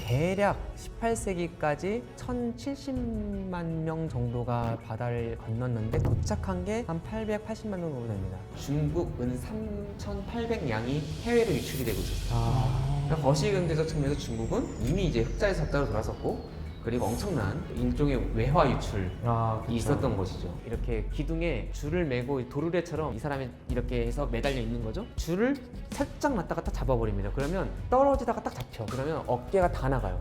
대략 18세기까지 1070만 명 정도가 바다를 건넜는데 도착한 게 한 880만 명 정도 됩니다. 중국은 3,800량이 해외로 유출이 되고 있었어요. 그러니까 거시경제적 측면에서 중국은 이미 이제 흑자에서 적자로 돌아섰고, 그리고 엄청난 일종의 외화 유출이 있었던 것이죠. 이렇게 기둥에 줄을 매고 도르래처럼 이 사람이 이렇게 해서 매달려 있는 거죠. 줄을 살짝 놨다가 딱 잡아버립니다. 그러면 떨어지다가 딱 잡혀. 그러면 어깨가 다 나가요.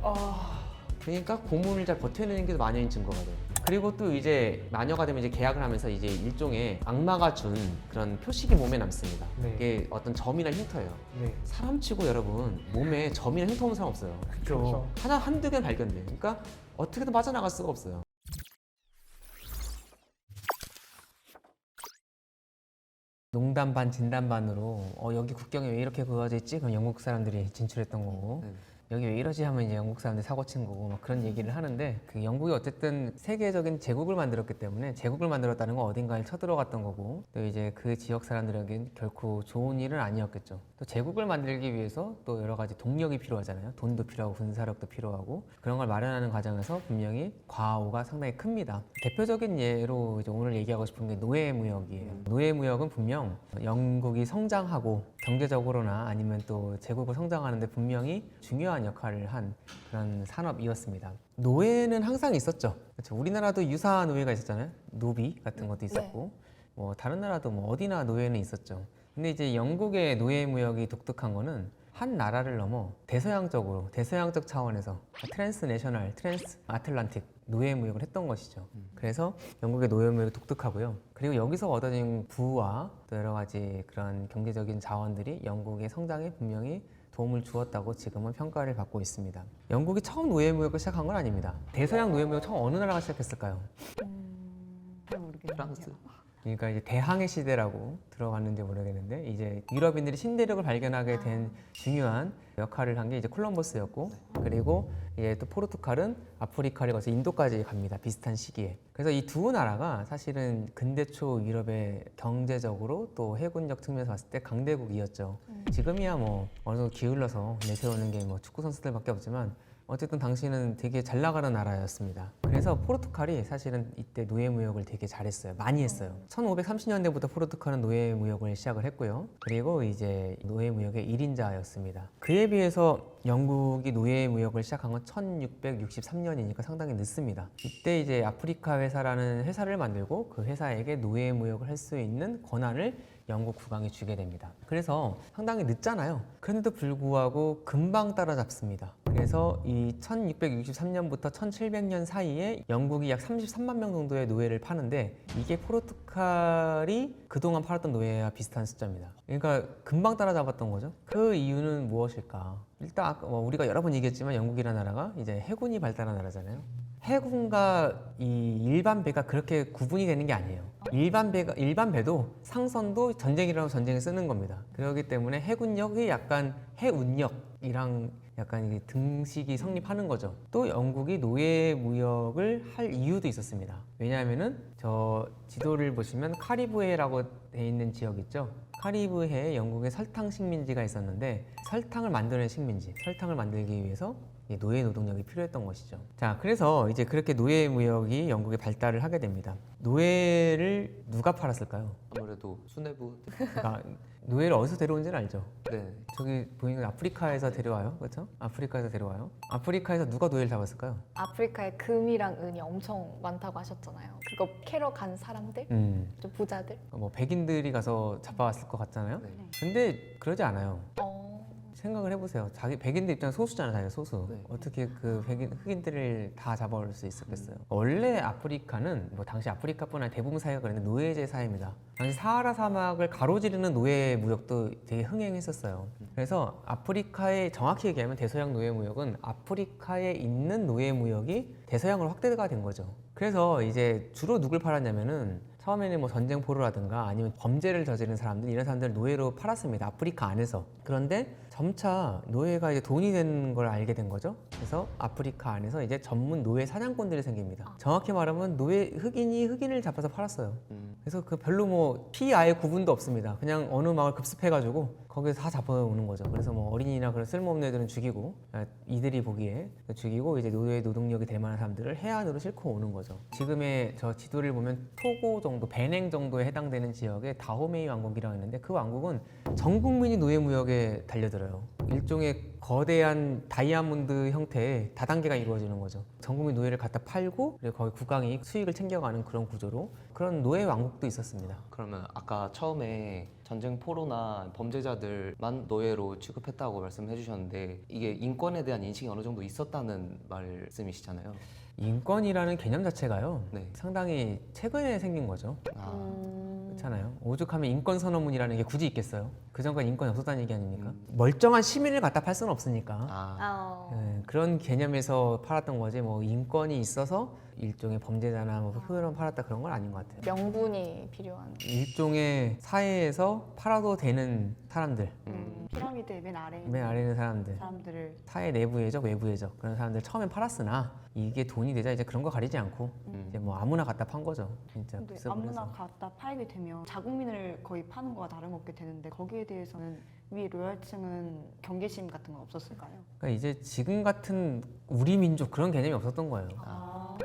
그러니까 고문을 잘 버텨내는 게 마녀인 증거가 돼요. 그리고 또 이제 마녀가 되면 이제 계약을 하면서 이제 일종의 악마가 준 그런 표식이 몸에 남습니다. 네. 이게 어떤 점이나 흉터예요. 네. 사람치고 여러분 몸에 점이나 흉터 없는 사람 없어요. 그렇죠. 한두 개는 발견돼요. 그러니까 어떻게든 빠져나갈 수가 없어요. 농담 반 진담 반으로 여기 국경이 왜 이렇게 그어져 있지? 그럼 영국 사람들이 진출했던 거고, 여기 왜 이러지 하면 이제 영국 사람들이 사고 친 거고 막 그런 얘기를 하는데, 그 영국이 어쨌든 세계적인 제국을 만들었기 때문에 제국을 만들었다는 건 어딘가에 쳐들어갔던 거고, 또 이제 그 지역 사람들에겐 결코 좋은 일은 아니었겠죠. 또 제국을 만들기 위해서 또 여러 가지 동력이 필요하잖아요. 돈도 필요하고 군사력도 필요하고, 그런 걸 마련하는 과정에서 분명히 과오가 상당히 큽니다. 대표적인 예로 이제 오늘 얘기하고 싶은 게 노예무역이에요. 노예무역은 분명 영국이 성장하고 경제적으로나 아니면 또 제국을 성장하는데 분명히 중요한 역할을 한 그런 산업이었습니다. 노예는 항상 있었죠. 그렇죠? 우리나라도 유사한 노예가 있었잖아요. 노비 같은 것도 있었고, 뭐 다른 나라도 뭐 어디나 노예는 있었죠. 근데 이제 영국의 노예 무역이 독특한 거는 한 나라를 넘어 대서양적으로, 대서양적 차원에서 트랜스내셔널, 트랜스 아틀란틱 노예 무역을 했던 것이죠. 그래서 영국의 노예 무역이 독특하고요. 그리고 여기서 얻어진 부와 또 여러 가지 그런 경제적인 자원들이 영국의 성장에 분명히 도움을 주었다고 지금은 평가를 받고 있습니다. 영국이 처음 노예 무역을 시작한 건 아닙니다. 대서양 노예 무역 처음 어느 나라가 시작했을까요? 잘 모르겠네요. 프랑스. 그러니까 이제 대항해 시대라고 들어갔는지 모르겠는데, 이제 유럽인들이 신대륙을 발견하게 된 중요한 역할을 한 게 이제 콜럼버스였고, 그리고 이제 또 포르투갈은 아프리카를 거쳐 인도까지 갑니다. 비슷한 시기에. 그래서 이 두 나라가 사실은 근대 초 유럽의 경제적으로 또 해군력 측면에서 봤을 때 강대국이었죠. 지금이야 뭐 어느 정도 기울여서 내세우는 게 뭐 축구 선수들밖에 없지만, 어쨌든 당시는 되게 잘 나가는 나라였습니다. 그래서 포르투갈이 사실은 이때 노예 무역을 되게 잘했어요. 많이 했어요. 1530년대부터 포르투갈은 노예 무역을 시작을 했고요. 그리고 이제 노예 무역의 1인자였습니다. 그에 비해서 영국이 노예 무역을 시작한 건 1663년이니까 상당히 늦습니다. 이때 이제 아프리카 회사라는 회사를 만들고 그 회사에게 노예 무역을 할 수 있는 권한을 영국 국왕이 주게 됩니다. 그래서 상당히 늦잖아요. 그런데도 불구하고 금방 따라잡습니다. 그래서 이 1663년부터 1700년 사이에 영국이 약 33만 명 정도의 노예를 파는데, 이게 포르투갈이 그동안 팔았던 노예와 비슷한 숫자입니다. 그러니까 금방 따라잡았던 거죠. 그 이유는 무엇일까? 일단 아까 우리가 여러 번 얘기했지만 영국이라는 나라가 이제 해군이 발달한 나라잖아요. 해군과 이 일반 배가 그렇게 구분이 되는 게 아니에요. 일반 배도 상선도 전쟁이라고 전쟁에 쓰는 겁니다. 그렇기 때문에 해군력이 약간 해운력이랑 약간 이게 등식이 성립하는 거죠. 또 영국이 노예 무역을 할 이유도 있었습니다. 왜냐하면은 저 지도를 보시면 카리브해라고 돼 있는 지역 있죠. 카리브해에 영국의 설탕 식민지가 있었는데, 설탕을 만드는 식민지, 설탕을 만들기 위해서 노예 노동력이 필요했던 것이죠. 자, 그래서 이제 그렇게 노예 무역이 영국에 발달을 하게 됩니다. 노예를 누가 팔았을까요? 아무래도 수뇌부. 그러니까 노예를 어디서 데려온지는 알죠? 네. 저기 보이는 아프리카에서 데려와요, 그렇죠? 아프리카에서 데려와요. 아프리카에서 누가 노예를 잡았을까요? 아프리카에 금이랑 은이 엄청 많다고 하셨잖아요. 그거 캐러 간 사람들? 좀 부자들? 뭐 백인들이 가서 잡아왔을 것 같잖아요. 네. 근데 그러지 않아요. 어... 생각을 해보세요. 자기 백인들 입장 소수잖아요, 자기가 소수. 네. 어떻게 그 흑인들을 다 잡아올 수 있었겠어요? 원래 아프리카는 뭐 당시 아프리카뿐 아니라 대부분 사회가 그랬는데 노예제 사회입니다. 당시 사하라 사막을 가로지르는 노예 무역도 되게 흥행했었어요. 그래서 아프리카에 정확히 얘기하면 대서양 노예 무역은 아프리카에 있는 노예 무역이 대서양으로 확대가 된 거죠. 그래서 이제 주로 누굴 팔았냐면은 처음에는 뭐 전쟁포로라든가 아니면 범죄를 저지른 사람들, 이런 사람들 노예로 팔았습니다. 아프리카 안에서. 그런데 점차 노예가 이제 돈이 되는 걸 알게 된 거죠. 그래서 아프리카 안에서 이제 전문 노예 사냥꾼들이 생깁니다. 정확히 말하면 흑인이 흑인을 잡아서 팔았어요. 그래서 그 별로 뭐 피 아예 구분도 없습니다. 그냥 어느 마을 급습해가지고 거기서 다 잡아오는 거죠. 그래서 뭐 어린이나 그런 쓸모없는 애들은 죽이고 이들이 보기에 죽이고 이제 노예 노동력이 될 만한 사람들을 해안으로 싣고 오는 거죠. 지금의 저 지도를 보면 토고 정도, 베냉 정도에 해당되는 지역에 다호메이 왕국이라고 있는데 그 왕국은 전 국민이 노예 무역에 달려들어요. 일종의 거대한 다이아몬드 형태의 다단계가 이루어지는 거죠. 전 국민 노예를 갖다 팔고 그리고 거기 국왕이 수익을 챙겨가는 그런 구조로 그런 노예 왕국도 있었습니다. 그러면 아까 처음에 전쟁 포로나 범죄자들만 노예로 취급했다고 말씀해 주셨는데 이게 인권에 대한 인식이 어느 정도 있었다는 말씀이시잖아요. 인권이라는 개념 자체가요. 네. 상당히 최근에 생긴 거죠. 그렇잖아요. 오죽하면 인권 선언문이라는 게 굳이 있겠어요? 그 전까지 인권이 없었다는 얘기 아닙니까? 멀쩡한 시민을 갖다 팔 수는 없으니까. 그런 개념에서 팔았던 거지 뭐 인권이 있어서 일종의 범죄자나 뭐 표현을 팔았다 그런 건 아닌 것 같아요. 명분이 필요한. 일종의 사회에서 팔아도 되는 사람들, 피라미드의 맨 아래에 맨 아래 있는 사람들, 사람들을 사회 내부에적 외부에적 그런 사람들 처음엔 팔았으나 이게 돈이 되자 이제 그런 거 가리지 않고 이제 뭐 아무나 갖다 판 거죠. 진짜 근데 비싸 아무나 버려서. 갖다 팔게 되면 자국민을 거의 파는 거와 다름없게 되는데 거기에 대해서는 위 로얄층은 경계심 같은 건 없었을까요? 그러니까 이제 지금 같은 우리 민족 그런 개념이 없었던 거예요.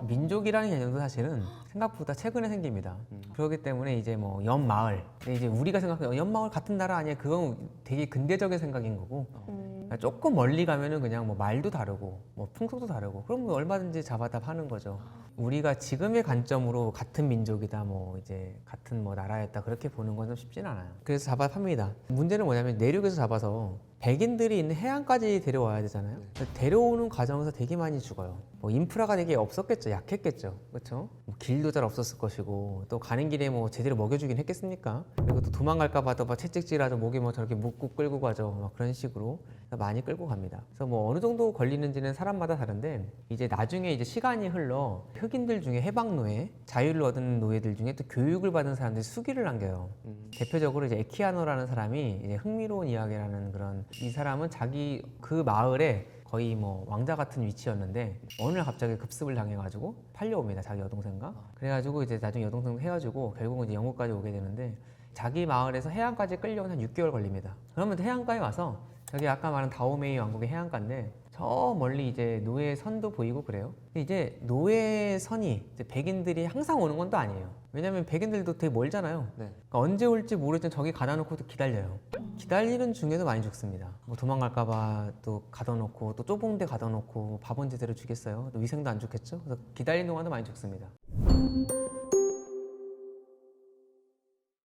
민족이라는 개념도 사실은 생각보다 최근에 생깁니다. 그렇기 때문에 이제 뭐 연마을, 근데 이제 우리가 생각하는 연마을 같은 나라 아니에요? 그건 되게 근대적인 생각인 거고 그러니까 조금 멀리 가면은 그냥 뭐 말도 다르고 뭐 풍속도 다르고 그럼 뭐 얼마든지 잡아다 파는 거죠. 우리가 지금의 관점으로 같은 민족이다 뭐 이제 같은 뭐 나라였다 그렇게 보는 건 좀 쉽진 않아요. 그래서 잡아 팝니다. 문제는 뭐냐면 내륙에서 잡아서 백인들이 있는 해안까지 데려와야 되잖아요. 데려오는 과정에서 되게 많이 죽어요. 뭐 인프라가 되게 없었겠죠. 약했겠죠. 그렇죠? 뭐 길도 잘 없었을 것이고 또 가는 길에 뭐 제대로 먹여주긴 했겠습니까? 그리고 또 도망갈까 봐도 막 채찍질하죠. 목에 뭐 저렇게 묶고 끌고 가죠. 막 그런 식으로 많이 끌고 갑니다. 그래서 뭐 어느 정도 걸리는지는 사람마다 다른데 이제 나중에 이제 시간이 흘러 흑인들 중에 해방 노예, 자유를 얻은 노예들 중에 또 교육을 받은 사람들이 수기를 남겨요. 대표적으로 이제 에키아노라는 사람이 이제 흥미로운 이야기라는 그런 이 사람은 자기 그 마을에 거의 뭐 왕자 같은 위치였는데 어느 날 갑자기 급습을 당해가지고 팔려옵니다. 자기 여동생과. 그래가지고 이제 나중에 여동생 헤어지고 결국은 이제 영국까지 오게 되는데 자기 마을에서 해안까지 끌려온 한 6개월 걸립니다. 그러면 해안가에 와서 여기 아까 말한 다오메이 왕국의 해안가인데 저 멀리 이제 노예 선도 보이고 그래요. 근데 이제 노예 선이 이제 백인들이 항상 오는 건 또 아니에요. 왜냐면 백인들도 되게 멀잖아요. 네. 그러니까 언제 올지 모르지만 저기 가다 놓고 또 기다려요. 기다리는 중에도 많이 죽습니다. 뭐 도망갈까봐 또 가둬놓고 또 좁은 데 가둬놓고 밥은 제대로 주겠어요. 또 위생도 안 좋겠죠. 그래서 기다리는 동안도 많이 죽습니다.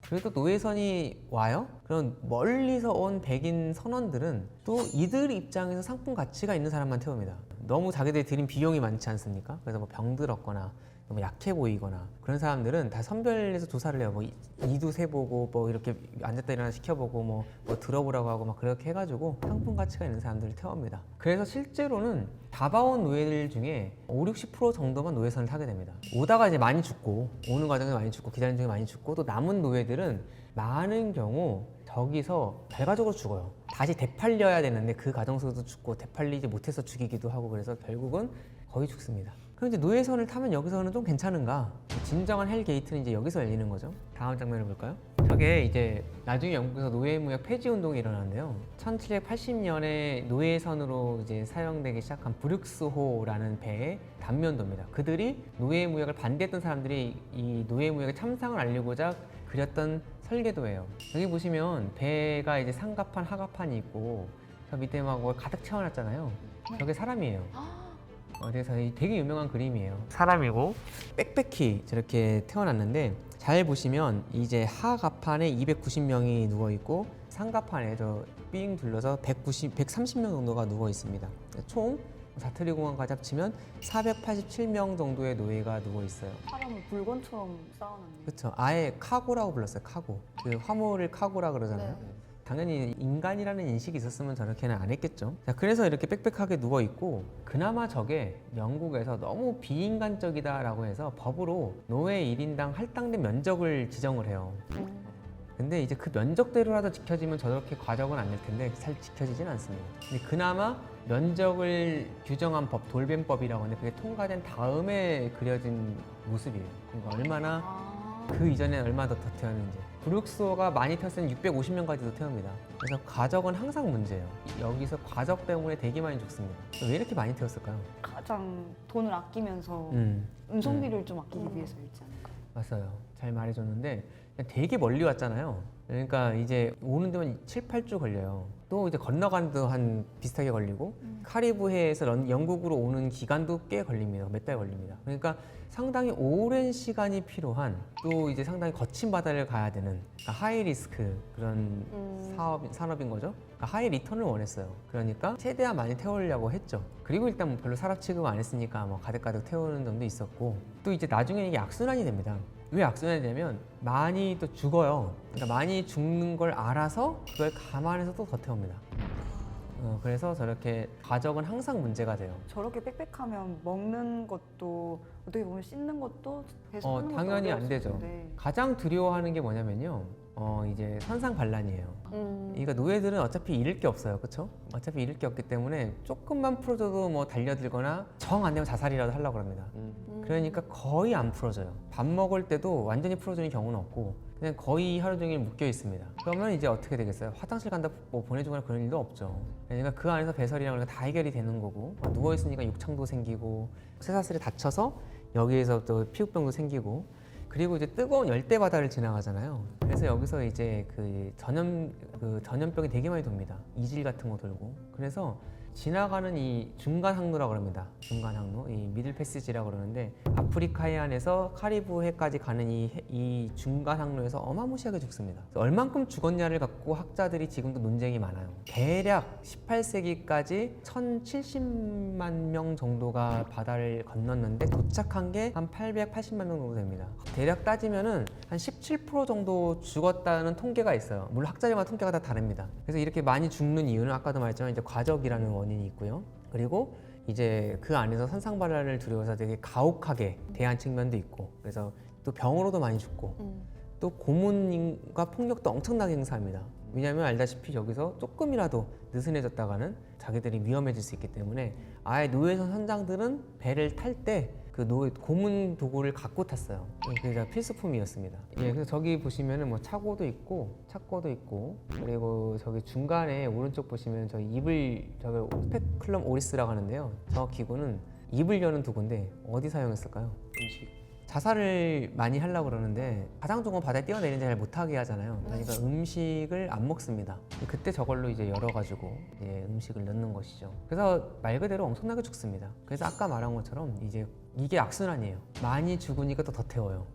그래도 노예선이 와요? 그럼 멀리서 온 백인 선원들은 또 이들 입장에서 상품 가치가 있는 사람만 태웁니다. 너무 자기들이 들인 비용이 많지 않습니까? 그래서 뭐 병들었거나 너무 약해 보이거나 그런 사람들은 다 선별해서 조사를 해요. 뭐 이도 세보고 뭐 이렇게 앉았다 일어나 시켜보고 뭐 들어보라고 하고 막 그렇게 해가지고 상품 가치가 있는 사람들을 태웁니다. 그래서 실제로는 잡아온 노예들 중에 5, 60% 정도만 노예선을 타게 됩니다. 오다가 이제 많이 죽고 오는 과정에 많이 죽고 기다리는 중에 많이 죽고 또 남은 노예들은 많은 경우 저기서 결과적으로 죽어요. 다시 되팔려야 되는데 그 과정 속에서 죽고 되팔리지 못해서 죽이기도 하고 그래서 결국은 거의 죽습니다. 그럼 이제 노예선을 타면 여기서는 좀 괜찮은가? 진정한 헬 게이트는 이제 여기서 열리는 거죠. 다음 장면을 볼까요? 저게 이제 나중에 영국에서 노예무역 폐지 운동이 일어나는데요. 1780년에 노예선으로 이제 사용되기 시작한 브룩스호라는 배의 단면도입니다. 그들이 노예무역을 반대했던 사람들이 이 노예무역의 참상을 알리고자 그렸던 설계도예요. 여기 보시면 배가 이제 상갑판, 하갑판이 있고 저 밑에 막 뭘 가득 채워놨잖아요. 저게 사람이에요. 그래서 되게 유명한 그림이에요. 사람이고 빽빽히 저렇게 태어났는데 잘 보시면 이제 하갑판에 290명이 누워 있고 상갑판에 저 삥 둘러서 130명 정도가 누워 있습니다. 총 자트리공원까지 합치면 487명 정도의 노예가 누워 있어요. 사람을 물건처럼 쌓아놨네요. 그렇죠. 아예 카고라고 불렀어요. 카고. 그 화물을 카고라 그러잖아요. 네. 당연히 인간이라는 인식이 있었으면 저렇게는 안 했겠죠. 자, 그래서 이렇게 빽빽하게 누워 있고 그나마 저게 영국에서 너무 비인간적이다라고 해서 법으로 노예 1인당 할당된 면적을 지정을 해요. 근데 이제 그 면적대로라도 지켜지면 저렇게 과적은 안 될 텐데 잘 지켜지진 않습니다. 근데 그나마 면적을 규정한 법, 돌변법이라고 하는데 그게 통과된 다음에 그려진 모습이에요. 그러니까 얼마나 그 이전에 얼마나 더 태웠는지. 브룩스호가 많이 태웠을 땐 650명까지도 태웁니다. 그래서 과적은 항상 문제예요. 여기서 과적 때문에 되게 많이 죽습니다. 왜 이렇게 많이 태웠을까요? 가장 돈을 아끼면서 음. 운송비를 좀 아끼기 위해서일지 않을까. 맞아요. 잘 말해줬는데 되게 멀리 왔잖아요. 그러니까 이제 오는 데만 7, 8주 걸려요. 또 이제 건너가는 데도 한 비슷하게 걸리고 카리브해에서 영국으로 오는 기간도 꽤 걸립니다. 몇 달 걸립니다. 그러니까 상당히 오랜 시간이 필요한 또 이제 상당히 거친 바다를 가야 되는 그러니까 하이 리스크 그런 산업인 거죠. 그러니까 하이 리턴을 원했어요. 그러니까 최대한 많이 태우려고 했죠. 그리고 일단 뭐 별로 사람 취급 안 했으니까 뭐 가득가득 태우는 점도 있었고 또 이제 나중에 이게 악순환이 됩니다. 왜 악순환이 되면 많이 또 죽어요. 그러니까 많이 죽는 걸 알아서 그걸 감안해서 또 더 태웁니다. 그래서 저렇게 과적은 항상 문제가 돼요. 저렇게 빽빽하면 먹는 것도 어떻게 보면 씻는 것도 배송하는 것도 당연히 안 어려웠을 되죠. 텐데. 가장 두려워하는 게 뭐냐면요. 이제 선상 반란이에요. 그러니까 노예들은 어차피 잃을 게 없어요. 그렇죠? 어차피 잃을 게 없기 때문에 조금만 풀어줘도 뭐 달려들거나 정 안 되면 자살이라도 하려고 합니다. 그러니까 거의 안 풀어줘요. 밥 먹을 때도 완전히 풀어주는 경우는 없고 그냥 거의 하루 종일 묶여 있습니다. 그러면 이제 어떻게 되겠어요? 화장실 간다 뭐 보내주거나 그런 일도 없죠. 그러니까 그 안에서 배설이랑 그런 거 다 해결이 되는 거고 누워 있으니까 욕창도 생기고 쇠사슬에 다쳐서 여기에서 또 피부병도 생기고 그리고 이제 뜨거운 열대 바다를 지나가잖아요. 그래서 여기서 이제 그 전염병이 되게 많이 돕니다. 이질 같은 거 돌고. 그래서 지나가는 이 중간 항로라고 합니다. 중간 항로, 이 미들 패시지라고 그러는데 아프리카 해안에서 카리브해까지 가는 이 중간 항로에서 어마무시하게 죽습니다. 얼만큼 죽었냐를 갖고 학자들이 지금도 논쟁이 많아요. 대략 18세기까지 1,070만 명 정도가 바다를 건넜는데 도착한 게 한 880만 명 정도 됩니다. 대략 따지면은 한 17% 정도 죽었다는 통계가 있어요. 물론 학자들마다 통계가 다 다릅니다. 그래서 이렇게 많이 죽는 이유는 아까도 말했지만 이제 과적이라는 원인이 있고요. 그리고 이제 그 안에서 선상발랄을 두려워서 되게 가혹하게 대한 측면도 있고 그래서 또 병으로도 많이 죽고 또 고문과 폭력도 엄청나게 행사합니다. 왜냐하면 알다시피 여기서 조금이라도 느슨해졌다가는 자기들이 위험해질 수 있기 때문에 아예 노예선 선장들은 배를 탈 때 그 고문 도구를 갖고 탔어요. 그게 필수품이었습니다. 예, 그래서 저기 보시면은 뭐 차고도 있고 착고도 있고 그리고 저기 중간에 오른쪽 보시면 저기 저기 스페클럼 오리스라고 하는데요. 저 기구는 입을 여는 도구인데 어디 사용했을까요? 음식. 자살을 많이 하려고 그러는데 가장 좋은 건 바다에 뛰어내리는데 잘 못하게 하잖아요. 그러니까 음식을 안 먹습니다. 그때 저걸로 이제 열어가지고 이제 음식을 넣는 것이죠. 그래서 말 그대로 엄청나게 죽습니다. 그래서 아까 말한 것처럼 이제 이게 악순환이에요. 많이 죽으니까 또 더 태워요.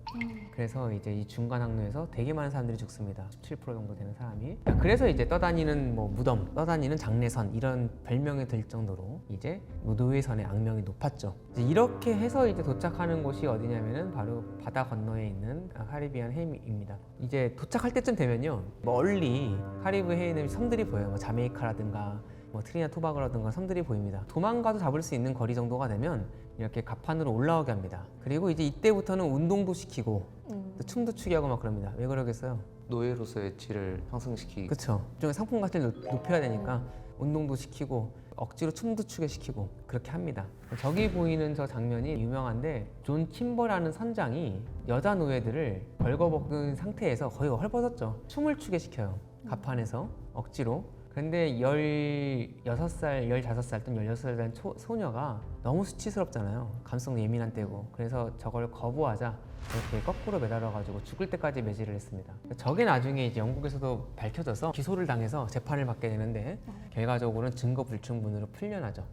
그래서 이제 이 중간 항로에서 되게 많은 사람들이 죽습니다. 17% 정도 되는 사람이. 그래서 이제 떠다니는 뭐 무덤, 떠다니는 장례선 이런 별명이 들 정도로 이제 노예선의 악명이 높았죠. 이제 이렇게 해서 이제 도착하는 곳이 어디냐면은 바로 바다 건너에 있는 카리비안 해입니다. 이제 도착할 때쯤 되면요, 멀리 카리브 해에 있는 섬들이 보여요. 뭐 자메이카라든가 뭐 트리니다드 토바고라든가 섬들이 보입니다. 도망가도 잡을 수 있는 거리 정도가 되면 이렇게 갑판으로 올라오게 합니다. 그리고 이제 이때부터는 운동도 시키고 또 춤도 추게 하고 막 그럽니다. 왜 그러겠어요? 노예로서의 질을 상승시키기. 그렇죠. 좀 상품 가치를 높여야 되니까 운동도 시키고 억지로 춤도 추게 시키고 그렇게 합니다. 저기 보이는 저 장면이 유명한데 존 킴버라는 선장이 여자 노예들을 벌거벗은 상태에서 거의 헐벗었죠. 춤을 추게 시켜요. 갑판에서 억지로. 근데 16살, 15살 또는 16살 된 소녀가 너무 수치스럽잖아요. 감성 예민한 때고. 그래서 저걸 거부하자 이렇게 거꾸로 매달아가지고 죽을 때까지 매질을 했습니다. 저게 나중에 이제 영국에서도 밝혀져서 기소를 당해서 재판을 받게 되는데 결과적으로는 증거 불충분으로 풀려나죠.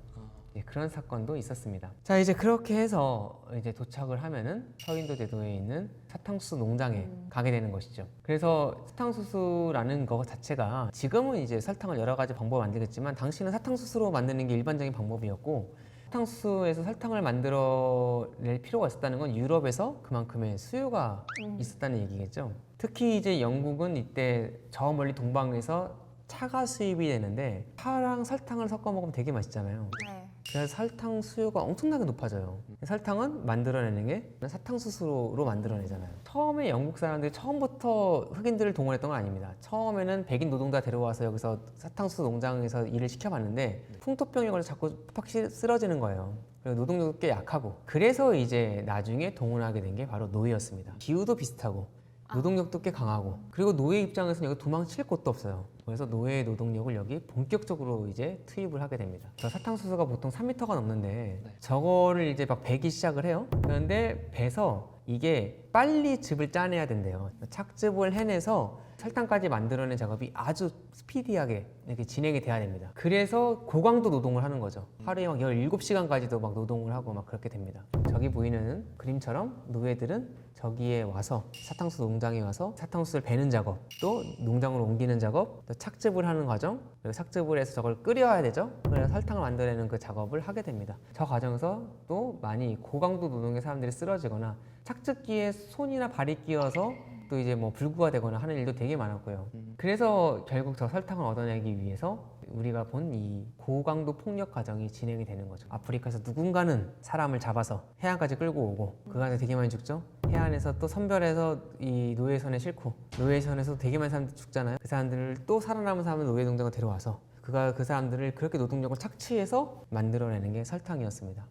예, 그런 사건도 있었습니다. 자, 이제 그렇게 해서 이제 도착을 하면은 서인도 제도에 있는 사탕수수 농장에 가게 되는 것이죠. 그래서 사탕수수라는 거 자체가 지금은 이제 설탕을 여러 가지 방법을 만들겠지만 당시는 사탕수수로 만드는 게 일반적인 방법이었고 사탕수수에서 설탕을 만들어낼 필요가 있었다는 건 유럽에서 그만큼의 수요가 있었다는 얘기겠죠. 특히 이제 영국은 이때 저 멀리 동방에서 차가 수입이 되는데 파랑 설탕을 섞어 먹으면 되게 맛있잖아요. 네. 그래서 설탕 수요가 엄청나게 높아져요. 설탕은 만들어내는 게 사탕수수로 만들어내잖아요. 처음에 영국 사람들이 처음부터 흑인들을 동원했던 건 아닙니다. 처음에는 백인 노동자 데려와서 여기서 사탕수수 농장에서 일을 시켜봤는데 풍토병에 걸려서 자꾸 팍 쓰러지는 거예요. 그리고 노동력도 꽤 약하고, 그래서 이제 나중에 동원하게 된 게 바로 노예였습니다. 기후도 비슷하고 노동력도 꽤 강하고, 그리고 노예 입장에서는 여기 도망칠 곳도 없어요. 그래서 노예 노동력을 여기 본격적으로 이제 투입을 하게 됩니다. 저 사탕수수가 보통 3m가 넘는데 저거를 이제 막 베기 시작을 해요. 그런데 베서 이게 빨리 즙을 짜내야 된대요. 착즙을 해내서 설탕까지 만들어낸 작업이 아주 스피디하게 이렇게 진행이 돼야 됩니다. 그래서 고강도 노동을 하는 거죠. 하루에 막 17시간까지도 막 노동을 하고 막 그렇게 됩니다. 저기 보이는 그림처럼 노예들은 저기에 와서 사탕수수 농장에 와서 사탕수수를 베는 작업, 또 농장으로 옮기는 작업, 또 착즙을 하는 과정, 그리고 착즙을 해서 저걸 끓여야 되죠. 그래서 설탕을 만들어내는 그 작업을 하게 됩니다. 저 과정에서 또 많이 고강도 노동의 사람들이 쓰러지거나 착즙기에 손이나 발이 끼어서 또 이제 뭐 불구가 되거나 하는 일도 되게 많았고요. 그래서 결국 저 설탕을 얻어내기 위해서 우리가 본 이 고강도 폭력 과정이 진행이 되는 거죠. 아프리카에서 누군가는 사람을 잡아서 해안까지 끌고 오고, 그 안에 되게 많이 죽죠. 해안에서 또 선별해서 이 노예선에 싣고, 노예선에서 되게 많은 사람들이 죽잖아요. 그 사람들을 또 살아남은 사람을 노예 농장으로 데려와서 그 사람들을 그렇게 노동력을 착취해서 만들어내는 게 설탕이었습니다.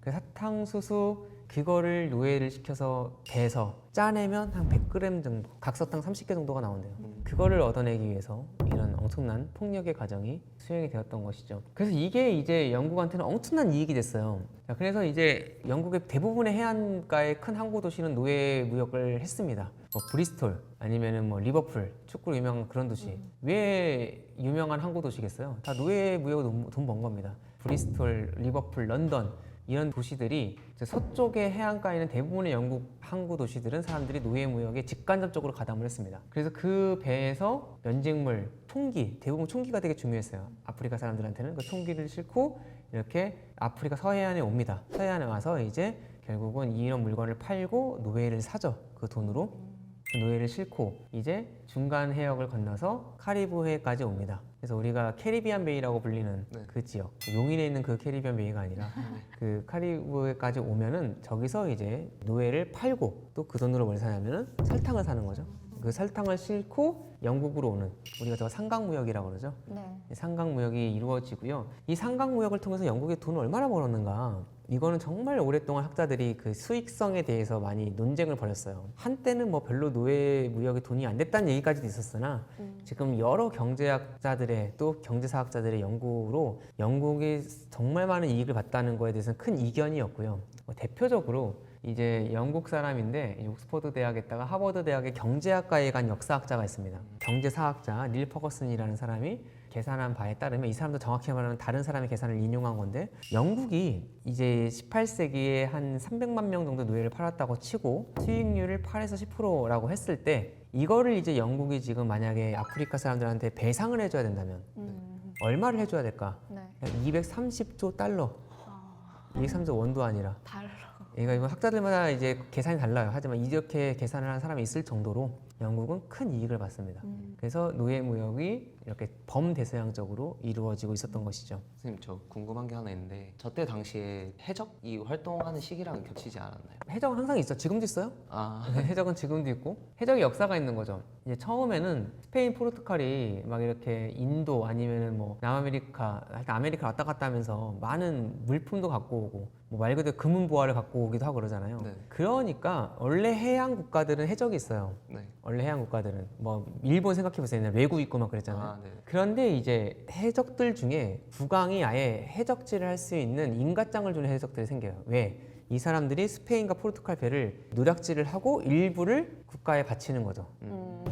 그 사탕수수 그거를 노예를 시켜서 배서 짜내면 한 100g 정도, 각설탕 30개 정도가 나온대요. 그거를 얻어내기 위해서 이런 엄청난 폭력의 과정이 수행이 되었던 것이죠. 그래서 이게 이제 영국한테는 엄청난 이익이 됐어요. 그래서 이제 영국의 대부분의 해안가의 큰 항구 도시는 노예 무역을 했습니다. 뭐 브리스톨 아니면은 뭐 리버풀, 축구로 유명한 그런 도시. 왜 유명한 항구 도시겠어요? 다 노예 무역으로 돈 번 겁니다. 브리스톨, 리버풀, 런던, 이런 도시들이 서쪽의 해안가에 있는 대부분의 영국 항구 도시들은 사람들이 노예 무역에 직간접적으로 가담을 했습니다. 그래서 그 배에서 연직물, 총기, 대부분 총기가 되게 중요했어요. 아프리카 사람들한테는 그 총기를 싣고 이렇게 아프리카 서해안에 옵니다. 서해안에 와서 이제 결국은 이런 물건을 팔고 노예를 사죠. 그 돈으로. 그 노예를 싣고 이제 중간 해역을 건너서 카리브해까지 옵니다. 그래서 우리가 캐리비안 베이라고 불리는 그 지역, 용인에 있는 그 캐리비안 베이가 아니라 그 카리브해까지 오면은 저기서 이제 노예를 팔고 또 그 돈으로 뭘 사냐면은 설탕을 사는 거죠. 그 설탕을 싣고 영국으로 오는, 우리가 저 상강무역이라고 그러죠. 네. 상강무역이 이루어지고요. 이 상강무역을 통해서 영국이 돈을 얼마나 벌었는가, 이거는 정말 오랫동안 학자들이 그 수익성에 대해서 많이 논쟁을 벌였어요. 한때는 뭐 별로 노예 무역에 돈이 안 됐다는 얘기까지도 있었으나 지금 여러 경제학자들의 또 경제사학자들의 연구로 영국이 정말 많은 이익을 봤다는 거에 대해서는 큰 이견이었고요. 대표적으로 이제 영국 사람인데 옥스퍼드 대학에다가 하버드 대학의 경제학과에 간 역사학자가 있습니다. 경제사학자 닐 퍼거슨이라는 사람이 계산한 바에 따르면, 이 사람도 정확히 말하면 다른 사람의 계산을 인용한 건데, 영국이 이제 18세기에 한 300만 명 정도 노예를 팔았다고 치고 수익률을 8에서 10%라고 했을 때, 이거를 이제 영국이 지금 만약에 아프리카 사람들한테 배상을 해줘야 된다면 얼마를 해줘야 될까? 네. 230조 달러. 230조 원도 아니라. 달러. 이거 학자들마다 이제 계산이 달라요. 하지만 이렇게 계산을 하는 사람이 있을 정도로 영국은 큰 이익을 받습니다. 그래서 노예 무역이 이렇게 범대서양적으로 이루어지고 있었던 것이죠. 선생님, 저 궁금한 게 하나 있는데, 저때 당시에 해적이 활동하는 시기랑 겹치지 않았나요? 해적은 항상 있어. 지금도 있어요. 아, 해적은 지금도 있고, 해적의 역사가 있는 거죠. 이제 처음에는 스페인, 포르투갈이 막 이렇게 인도 아니면은 뭐 남아메리카, 하여튼 아메리카 왔다 갔다 하면서 많은 물품도 갖고 오고, 뭐 말 그대로 금은 보화를 갖고 오기도 하고 그러잖아요. 네. 그러니까 원래 해양 국가들은 해적이 있어요. 네. 원래 해양 국가들은 뭐 일본 생각해보세요. 옛날에 외구 있고 막 그랬잖아요. 아, 네. 그런데 이제 해적들 중에 국왕이 아예 해적질을 할 수 있는 인가장을 주는 해적들이 생겨요. 왜? 이 사람들이 스페인과 포르투갈 배를 노략질을 하고 일부를 국가에 바치는 거죠.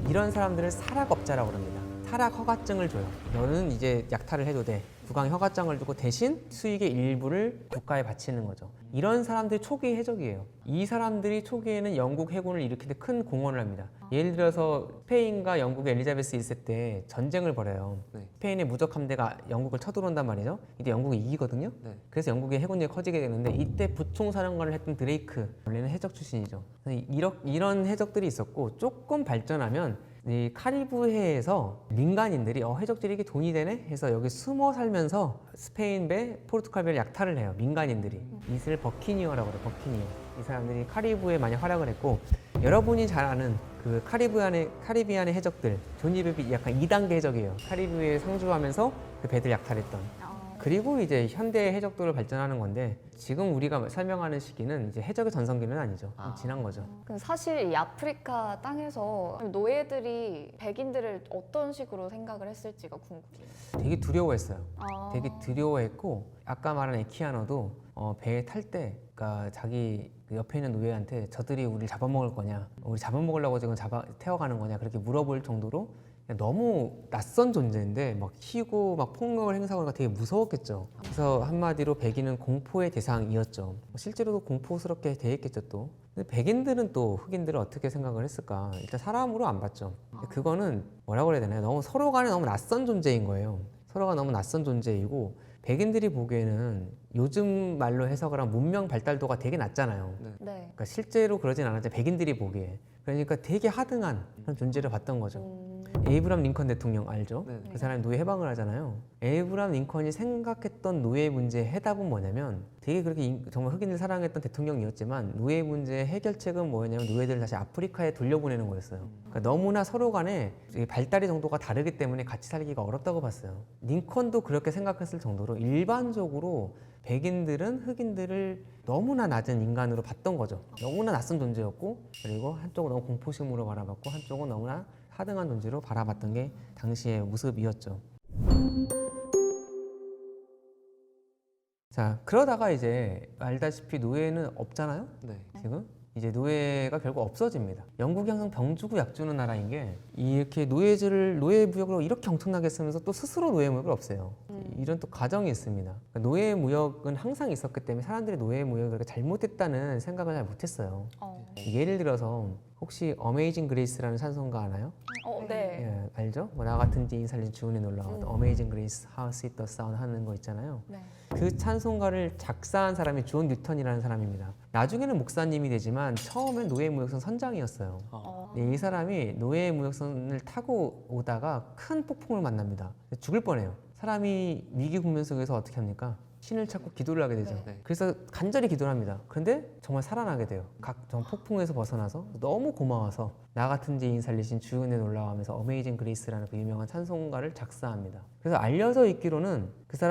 이런 사람들을 사락업자라고 합니다. 사락 허가증을 줘요. 너는 이제 약탈을 해도 돼. 국왕이 허가장을 주고 대신 수익의 일부를 국가에 바치는 거죠. 이런 사람들이 초기 해적이에요. 이 사람들이 초기에는 영국 해군을 일으키는데 큰 공헌을 합니다. 예를 들어서 스페인과 영국의 엘리자베스 1세 때 전쟁을 벌여요. 네. 스페인의 무적 함대가 영국을 쳐들어온단 말이죠. 이때 영국이 이기거든요. 네. 그래서 영국의 해군력이 커지게 되는데, 이때 부총사령관을 했던 드레이크, 원래는 해적 출신이죠. 이런 해적들이 있었고, 조금 발전하면 이 카리브해에서 민간인들이 해적들이 이게 돈이 되네 해서 여기 숨어 살면서 스페인 배, 포르투갈 배를 약탈을 해요. 민간인들이. 이슬 버키니어라고 그래요. 버키니어. 이 사람들이 카리브해에 많이 활약을 했고 여러분이 잘 아는 그 카리비안의 해적들 조니 뎁이 약간 2단계 해적이에요. 카리브해에 상주하면서 그 배들 약탈했던. 그리고 이제 현대 해적도를 발전하는 건데 지금 우리가 설명하는 시기는 이제 해적의 전성기는 아니죠. 좀 지난 거죠. 근데 사실 이 아프리카 땅에서 노예들이 백인들을 어떤 식으로 생각을 했을지가 궁금해요. 되게 두려워했어요. 아. 되게 두려워했고 아까 말한 에키아노도 배에 탈 때 그러니까 자기 그 옆에 있는 노예한테 저들이 우리를 잡아먹을 거냐 우리 잡아먹으려고 지금 태워가는 거냐 그렇게 물어볼 정도로 너무 낯선 존재인데 막 키고 막 폭력을 행사하니까 되게 무서웠겠죠. 그래서 한마디로 백인은 공포의 대상이었죠. 실제로도 공포스럽게 대했겠죠 또. 근데 백인들은 또 흑인들을 어떻게 생각을 했을까? 일단 사람으로 안 봤죠. 그거는 뭐라고 그래야 되나요? 너무 서로 간에 너무 낯선 존재인 거예요. 서로가 너무 낯선 존재이고 백인들이 보기에는 요즘 말로 해석을 하면 문명 발달도가 되게 낮잖아요. 네. 네. 그러니까 실제로 그러진 않았지만 백인들이 보기에 그러니까 되게 하등한 그런 존재를 봤던 거죠. 에이브람 링컨 대통령 알죠? 네. 그 사람이 노예 해방을 하잖아요. 에이브람 링컨이 생각했던 노예 문제의 해답은 뭐냐면 되게 그렇게 정말 흑인을 사랑했던 대통령이었지만 노예 문제의 해결책은 뭐였냐면 노예들을 다시 아프리카에 돌려보내는 거였어요. 그러니까 너무나 서로 간에 발달의 정도가 다르기 때문에 같이 살기가 어렵다고 봤어요. 링컨도 그렇게 생각했을 정도로 일반적으로 백인들은 흑인들을 너무나 낮은 인간으로 봤던 거죠. 너무나 낯선 존재였고 그리고 한쪽은 너무 공포심으로 바라봤고 한쪽은 너무나 하등한 존재로 바라봤던 게 당시의 모습이었죠. 자, 그러다가 이제 알다시피 노예는 없잖아요. 네. 지금 이제 노예가 결국 없어집니다. 영국이 항상 병 주고 약 주는 나라인 게 이렇게 노예 무역을 이렇게 엄청나게 쓰면서 또 스스로 노예 무역을 없애요. 이런 또 과정이 있습니다. 그러니까 노예 무역은 항상 있었기 때문에 사람들이 노예 무역을 그렇게 잘못했다는 생각을 잘 못했어요. 예를 들어서 혹시 어메이징 그레이스라는 찬송가 아나요? 네. 예, 알죠? 뭐 나 같은 지인 살린 주은에 놀라워 어메이징 그레이스 How Sweet the Sound 하는 거 있잖아요. 네. 그 찬송가를 작사한 사람이 존 뉴턴이라는 사람입니다. 나중에는 목사님이 되지만 처음엔 노예무역선 선장이었어요. 이 사람이 노예무역선을 타고 오다가 큰 폭풍을 만납니다. 죽을 뻔해요. 사람이 위기 국면 속에서 어떻게 합니까? 신을 찾고 기도를 하게 되죠. 네. 그래서 간절히 기도를 합니다. 그런데 정말 살아나게 돼요. 각종 폭풍에서 벗어나서 너무 고마워서 나 같은 죄인 살리신 주 은혜 놀라워하면서 어메이징 그레이스라는 그 유명한 찬송가를 작사합니다. 그래서 알려져 있기로는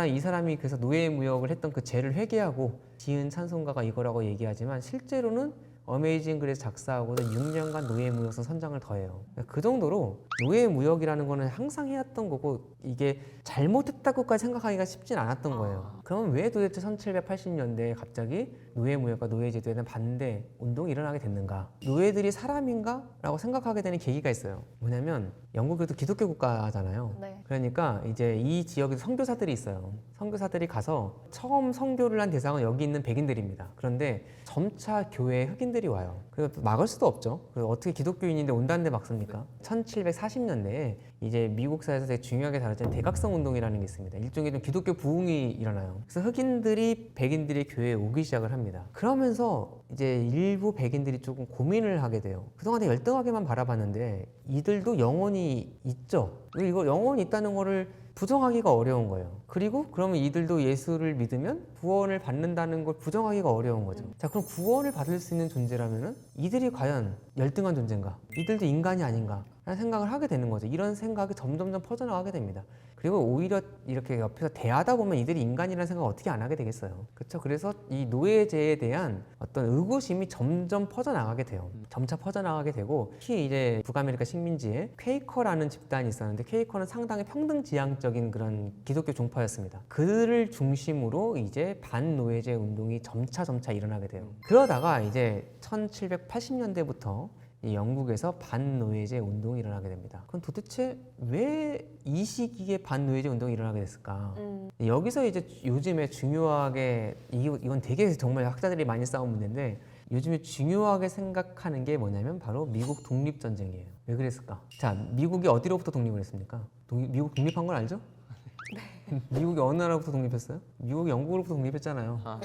이 사람이 그래서 노예 무역을 했던 그 죄를 회개하고 지은 찬송가가 이거라고 얘기하지만 실제로는 어메이징 그레이스 작사하고도 6년간 노예무역선 선장을 더해요. 그 정도로 노예무역이라는 거는 항상 해왔던 거고 이게 잘못했다고까지 생각하기가 쉽진 않았던 거예요. 그러면 왜 도대체 1780년대에 갑자기 노예무역과 노예제도에 대한 반대 운동이 일어나게 됐는가? 노예들이 사람인가? 라고 생각하게 되는 계기가 있어요. 뭐냐면 영국도 기독교 국가잖아요. 네. 그러니까 이제 이 지역에 선교사들이 있어요. 선교사들이 가서 처음 선교를 한 대상은 여기 있는 백인들입니다. 그런데 점차 교회에 흑인들이 와요. 그래서 막을 수도 없죠. 그래서 어떻게 기독교인인데 온다는데 막습니까? 1740년대에 이제 미국 사회에서 되게 중요하게 다뤄진 대각성 운동이라는 게 있습니다. 일종의 좀 기독교 부흥이 일어나요. 그래서 흑인들이 백인들이 교회에 오기 시작을 합니다. 그러면서 이제 일부 백인들이 조금 고민을 하게 돼요. 그동안 되게 열등하게만 바라봤는데 이들도 영혼이 있죠. 이거 영혼이 있다는 거를 부정하기가 어려운 거예요. 그리고 그러면 이들도 예수를 믿으면 구원을 받는다는 걸 부정하기가 어려운 거죠. 자, 그럼 구원을 받을 수 있는 존재라면은 이들이 과연 열등한 존재인가? 이들도 인간이 아닌가? 라는 생각을 하게 되는 거죠. 이런 생각이 점점점 퍼져나가게 됩니다. 그리고 오히려 이렇게 옆에서 대하다 보면 이들이 인간이라는 생각을 어떻게 안 하게 되겠어요. 그렇죠? 그래서 이 노예제에 대한 어떤 의구심이 점점 퍼져나가게 돼요. 점차 퍼져나가게 되고 특히 이제 북아메리카 식민지에 퀘이커라는 집단이 있었는데 퀘이커는 상당히 평등지향적인 그런 기독교 종파였습니다. 그들을 중심으로 이제 반노예제 운동이 점차 일어나게 돼요. 그러다가 이제 1780년대부터 이 영국에서 반노예제 운동이 일어나게 됩니다. 그럼 도대체 왜 이 시기에 반노예제 운동이 일어나게 됐을까? 여기서 이제 요즘에 중요하게 이건 되게 정말 학자들이 많이 싸운 문제인데 요즘에 중요하게 생각하는 게 뭐냐면 바로 미국 독립전쟁이에요. 왜 그랬을까? 자, 미국이 어디로부터 독립을 했습니까? 미국 독립한 건 알죠? 미국이 어느 나라부터 독립했어요? 미국이 영국으로부터 독립했잖아요. 아,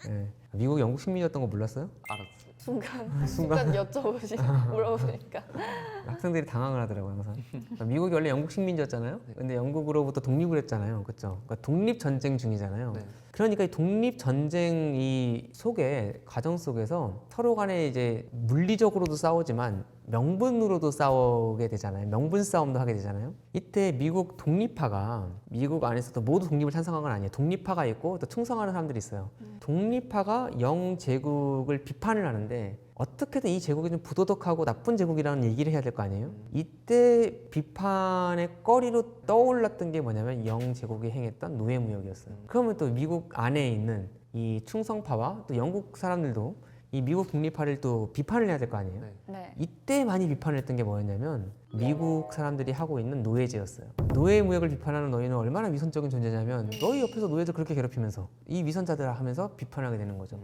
예. 미국이 영국 식민이었던 거 몰랐어요? 알았어. 순간 물어보니까. 학생들이 당황을 하더라고요 항상. 그러니까 미국이 원래 영국 식민지였잖아요. 근데 영국으로부터 독립을 했잖아요, 그렇죠? 그러니까 독립 전쟁 중이잖아요. 네. 그러니까 이 독립 전쟁 이 속에 과정 속에서 서로 간에 이제 물리적으로도 싸우지만 명분으로도 싸우게 되잖아요. 명분 싸움도 하게 되잖아요. 이때 미국 독립파가 미국 안에서도 모두 독립을 찬성한 건 아니에요. 독립파가 있고 또 충성하는 사람들이 있어요. 독립파가 영제국을 비판을 하는데 어떻게든 이 제국이 좀 부도덕하고 나쁜 제국이라는 얘기를 해야 될 거 아니에요? 이때 비판의 거리로 떠올랐던 게 뭐냐면 영제국이 행했던 노예무역이었어요. 그러면 또 미국 안에 있는 이 충성파와 또 영국 사람들도 이 미국 독립파를 또 비판을 해야 될 거 아니에요? 네. 네. 이때 많이 비판을 했던 게 뭐였냐면 미국 사람들이 하고 있는 노예제였어요. 노예무역을 비판하는 너희는 얼마나 위선적인 존재냐면 너희 옆에서 노예들 그렇게 괴롭히면서 이 위선자들 하면서 비판하게 되는 거죠.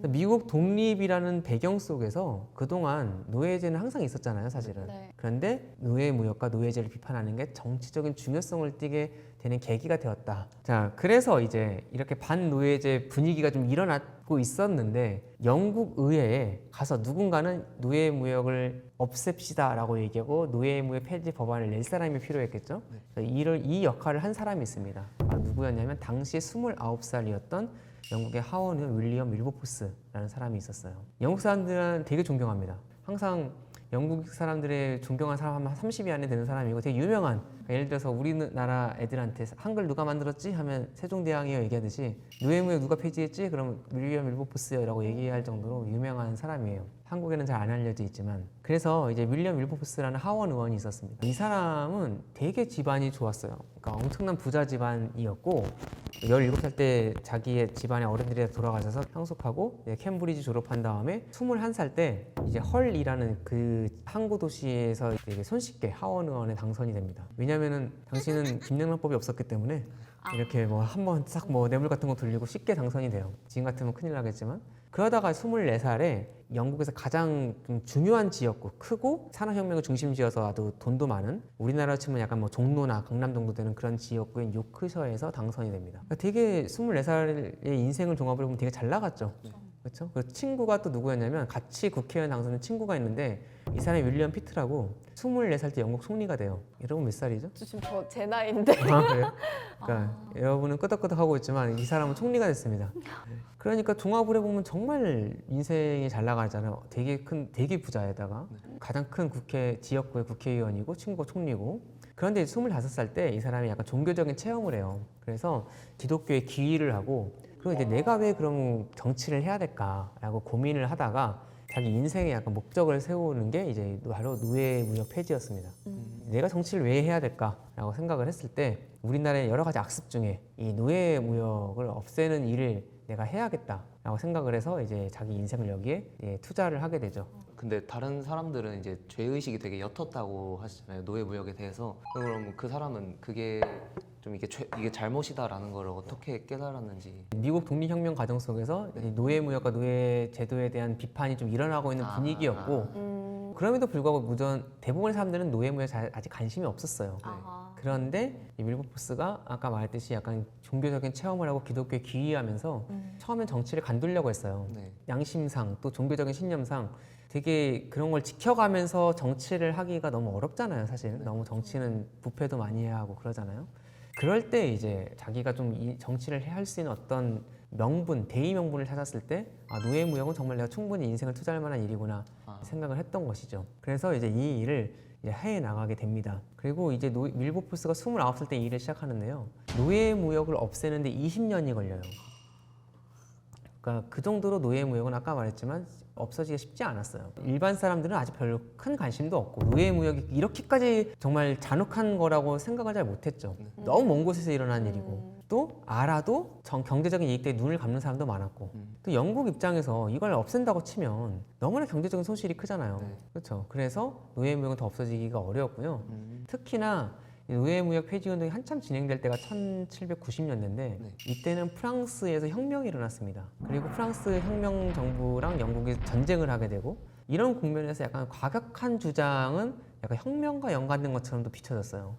미국 독립이라는 배경 속에서 그동안 노예제는 항상 있었잖아요, 사실은. 네. 그런데 노예무역과 노예제를 비판하는 게 정치적인 중요성을 띠게 되는 계기가 되었다. 자, 그래서 이제 이렇게 반노예제 분위기가 좀 일어나고 있었는데 영국 의회에 가서 누군가는 노예무역을 없앱시다라고 얘기하고 노예무역 폐지 법안을 낼 사람이 필요했겠죠. 그래서 이 역할을 한 사람이 있습니다. 바로 누구였냐면 당시 29살이었던 영국의 하원 윌리엄 윌버포스라는 사람이 있었어요. 영국 사람들은 되게 존경합니다. 항상 영국 사람들의 존경한 사람 한 30위 안에 드는 사람이고 되게 유명한, 예를 들어서 우리나라 애들한테 한글 누가 만들었지? 하면 세종대왕이요 얘기하듯이 노예무역 누가 폐지했지? 그러면 윌리엄 윌버포스요 라고 얘기할 정도로 유명한 사람이에요. 한국에는 잘 안 알려져 있지만. 그래서 이제 윌리엄 윌버포스라는 하원 의원이 있었습니다. 이 사람은 되게 집안이 좋았어요. 그러니까 엄청난 부자 집안이었고 17살 때 자기의 집안의 어른들이 돌아가셔서 상속하고 캠브리지 졸업한 다음에 21살 때 이제 헐이라는 그 항구 도시에서 되게 손쉽게 하원 의원에 당선이 됩니다. 왜냐면은 당시는 김영란법이 없었기 때문에 이렇게 뭐 한번 싹 뭐 뇌물 같은 거 돌리고 쉽게 당선이 돼요. 지금 같으면 큰일 나겠지만. 그러다가 24살에 영국에서 가장 좀 중요한 지역구, 크고 산업혁명의 중심지여서 아주 돈도 많은, 우리나라로 치면 약간 뭐 종로나 강남 정도 되는 그런 지역구인 요크셔에서 당선이 됩니다. 그러니까 되게 24살의 인생을 종합을 해보면 되게 잘 나갔죠. 그렇죠? 그 친구가 또 누구였냐면 같이 국회의원 당선된 친구가 있는데 이 사람이 윌리엄 피트라고 24살 때 영국 총리가 돼요. 여러분 몇 살이죠? 지금 제 나이인데. 아, 그래요? 그러니까 여러분은 끄덕끄덕하고 있지만 이 사람은 총리가 됐습니다. 그러니까 종합을 해보면 정말 인생이 잘 나가잖아요. 되게 부자에다가 가장 큰 지역구의 국회의원이고 친구가 총리고. 그런데 25살 때 이 사람이 약간 종교적인 체험을 해요. 그래서 기독교에 귀의를 하고, 그리고 이제 내가 왜 그럼 정치를 해야 될까라고 고민을 하다가 자기 인생에 약간 목적을 세우는 게 이제 바로 노예무역 폐지였습니다. 내가 정치를 왜 해야 될까라고 생각을 했을 때 우리나라의 여러 가지 악습 중에 이 노예무역을 없애는 일을 내가 해야겠다라고 생각을 해서 이제 자기 인생을 여기에 투자를 하게 되죠. 근데 다른 사람들은 이제 죄의식이 되게 옅었다고 하시잖아요. 노예무역에 대해서. 그럼 그 사람은 그게 좀 이게 잘못이다라는 걸 어떻게 깨달았는지. 미국 독립혁명 과정 속에서 이 노예무역과 노예 제도에 대한 비판이 좀 일어나고 있는 분위기였고, 그럼에도 불구하고 대부분의 사람들은 노예무역에 아직 관심이 없었어요. 그런데 이 윌버포스가 아까 말했듯이 약간 종교적인 체험을 하고 기독교에 귀의하면서 처음엔 정치를 간두려고 했어요. 네. 양심상 또 종교적인 신념상 되게 그런 걸 지켜가면서 정치를 하기가 너무 어렵잖아요, 사실. 너무 정치는 부패도 많이 해야 하고 그러잖아요. 그럴 때 이제 자기가 좀 이 정치를 할 수 있는 어떤 명분, 대의 명분을 찾았을 때 노예무역은 정말 내가 충분히 인생을 투자할 만한 일이구나 생각을 했던 것이죠. 그래서 이제 이 일을 이제 해 나가게 됩니다. 그리고 이제 윌버포스가 29살 때 이 일을 시작하는데요. 노예무역을 없애는데 20년이 걸려요. 그러니까 그 정도로 노예무역은 아까 말했지만 없어지기가 쉽지 않았어요. 일반 사람들은 아직 별로 큰 관심도 없고 노예무역이 이렇게까지 정말 잔혹한 거라고 생각을 잘 못했죠. 너무 먼 곳에서 일어난 일이고 또 알아도 경제적인 이익 때문에 눈을 감는 사람도 많았고 또 영국 입장에서 이걸 없앤다고 치면 너무나 경제적인 손실이 크잖아요. 그렇죠. 그래서 노예무역은 더 없어지기가 어려웠고요. 특히나 노예무역 폐지 운동이 한참 진행될 때가 1790년대인데 이때는 프랑스에서 혁명이 일어났습니다. 그리고 프랑스 혁명 정부랑 영국이 전쟁을 하게 되고, 이런 국면에서 약간 과격한 주장은 약간 혁명과 연관된 것처럼도 비춰졌어요.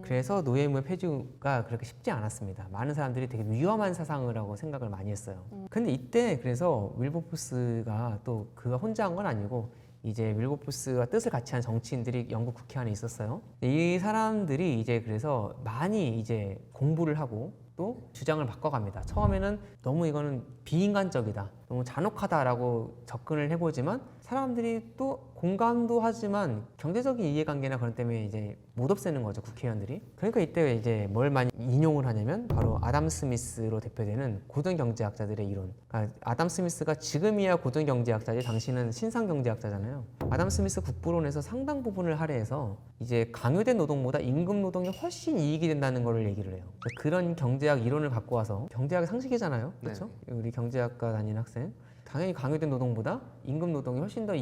그래서 노예무역 폐지가 그렇게 쉽지 않았습니다. 많은 사람들이 되게 위험한 사상이라고 생각을 많이 했어요. 근데 이때 그래서 윌버포스가 또 그가 혼자 한 건 아니고 이제 윌버포스와 뜻을 같이 한 정치인들이 영국 국회 안에 있었어요. 이 사람들이 이제 그래서 많이 이제 공부를 하고 또 주장을 바꿔갑니다. 처음에는 너무 이거는 비인간적이다, 너무 잔혹하다라고 접근을 해보지만 사람들이 또 공감도 하지만 경제적인 이해관계나 그런 때문에 이제 못 없애는 거죠, 국회의원들이. 그러니까 이때 이제 뭘 많이 인용을 하냐면 바로 아담 스미스로 대표되는 고등 경제학자들의 이론. 그러니까 아담 스미스가 지금이야 고등 경제학자지 당시는 신상 경제학자잖아요. 아담 스미스 국부론에서 상당 부분을 할애해서 이제 강요된 노동보다 임금 노동이 훨씬 이익이 된다는 걸 얘기를 해요. 그런 경제학 이론을 갖고 와서, 경제학의 상식이잖아요, 그렇죠? 우리 경제학과 다니는 학생. 당연히 강요된 노동보다 임금 노동이 훨씬 더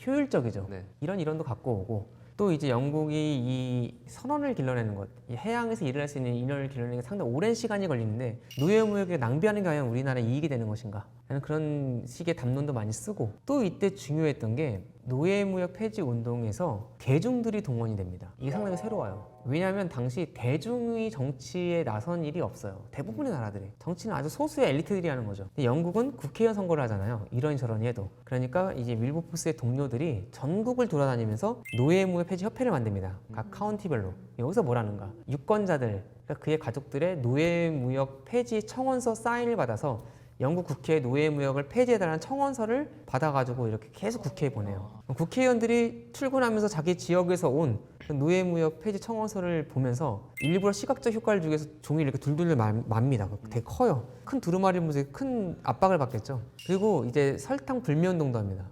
효율적이죠. 네. 이런 이론도 갖고 오고, 또 이제 영국이 이 선원을 길러내는 것, 이 해양에서 일을 할 수 있는 인원을 길러내는 게 상당히 오랜 시간이 걸리는데 노예무역을 낭비하는 게 과연 우리나라에 이익이 되는 것인가 라는 그런 식의 담론도 많이 쓰고, 또 이때 중요했던 게 노예무역 폐지 운동에서 대중들이 동원이 됩니다. 이게 상당히 새로워요. 왜냐하면 당시 대중이 정치에 나선 일이 없어요. 대부분의 나라들이. 정치는 아주 소수의 엘리트들이 하는 거죠. 근데 영국은 국회의원 선거를 하잖아요. 이러니저러니 해도. 그러니까 이제 윌버포스의 동료들이 전국을 돌아다니면서 노예무역 폐지 협회를 만듭니다. 각 카운티별로. 여기서 뭐라는가? 유권자들, 그러니까 그의 가족들의 노예무역 폐지 청원서 사인을 받아서 영국 국회에 노예무역을 폐지해달라는 청원서를 받아가지고 이렇게 계속 국회에 보내요. 국회의원들이 출근하면서 자기 지역에서 온 노예무역 폐지 청원서를 보면서 일부러 시각적 효과를 주기 위해서 종이를 이렇게 둘둘 맙니다. 되게 커요. 큰 두루마리 문제에 큰 압박을 받겠죠. 그리고 이제 설탕 불매운동도 합니다.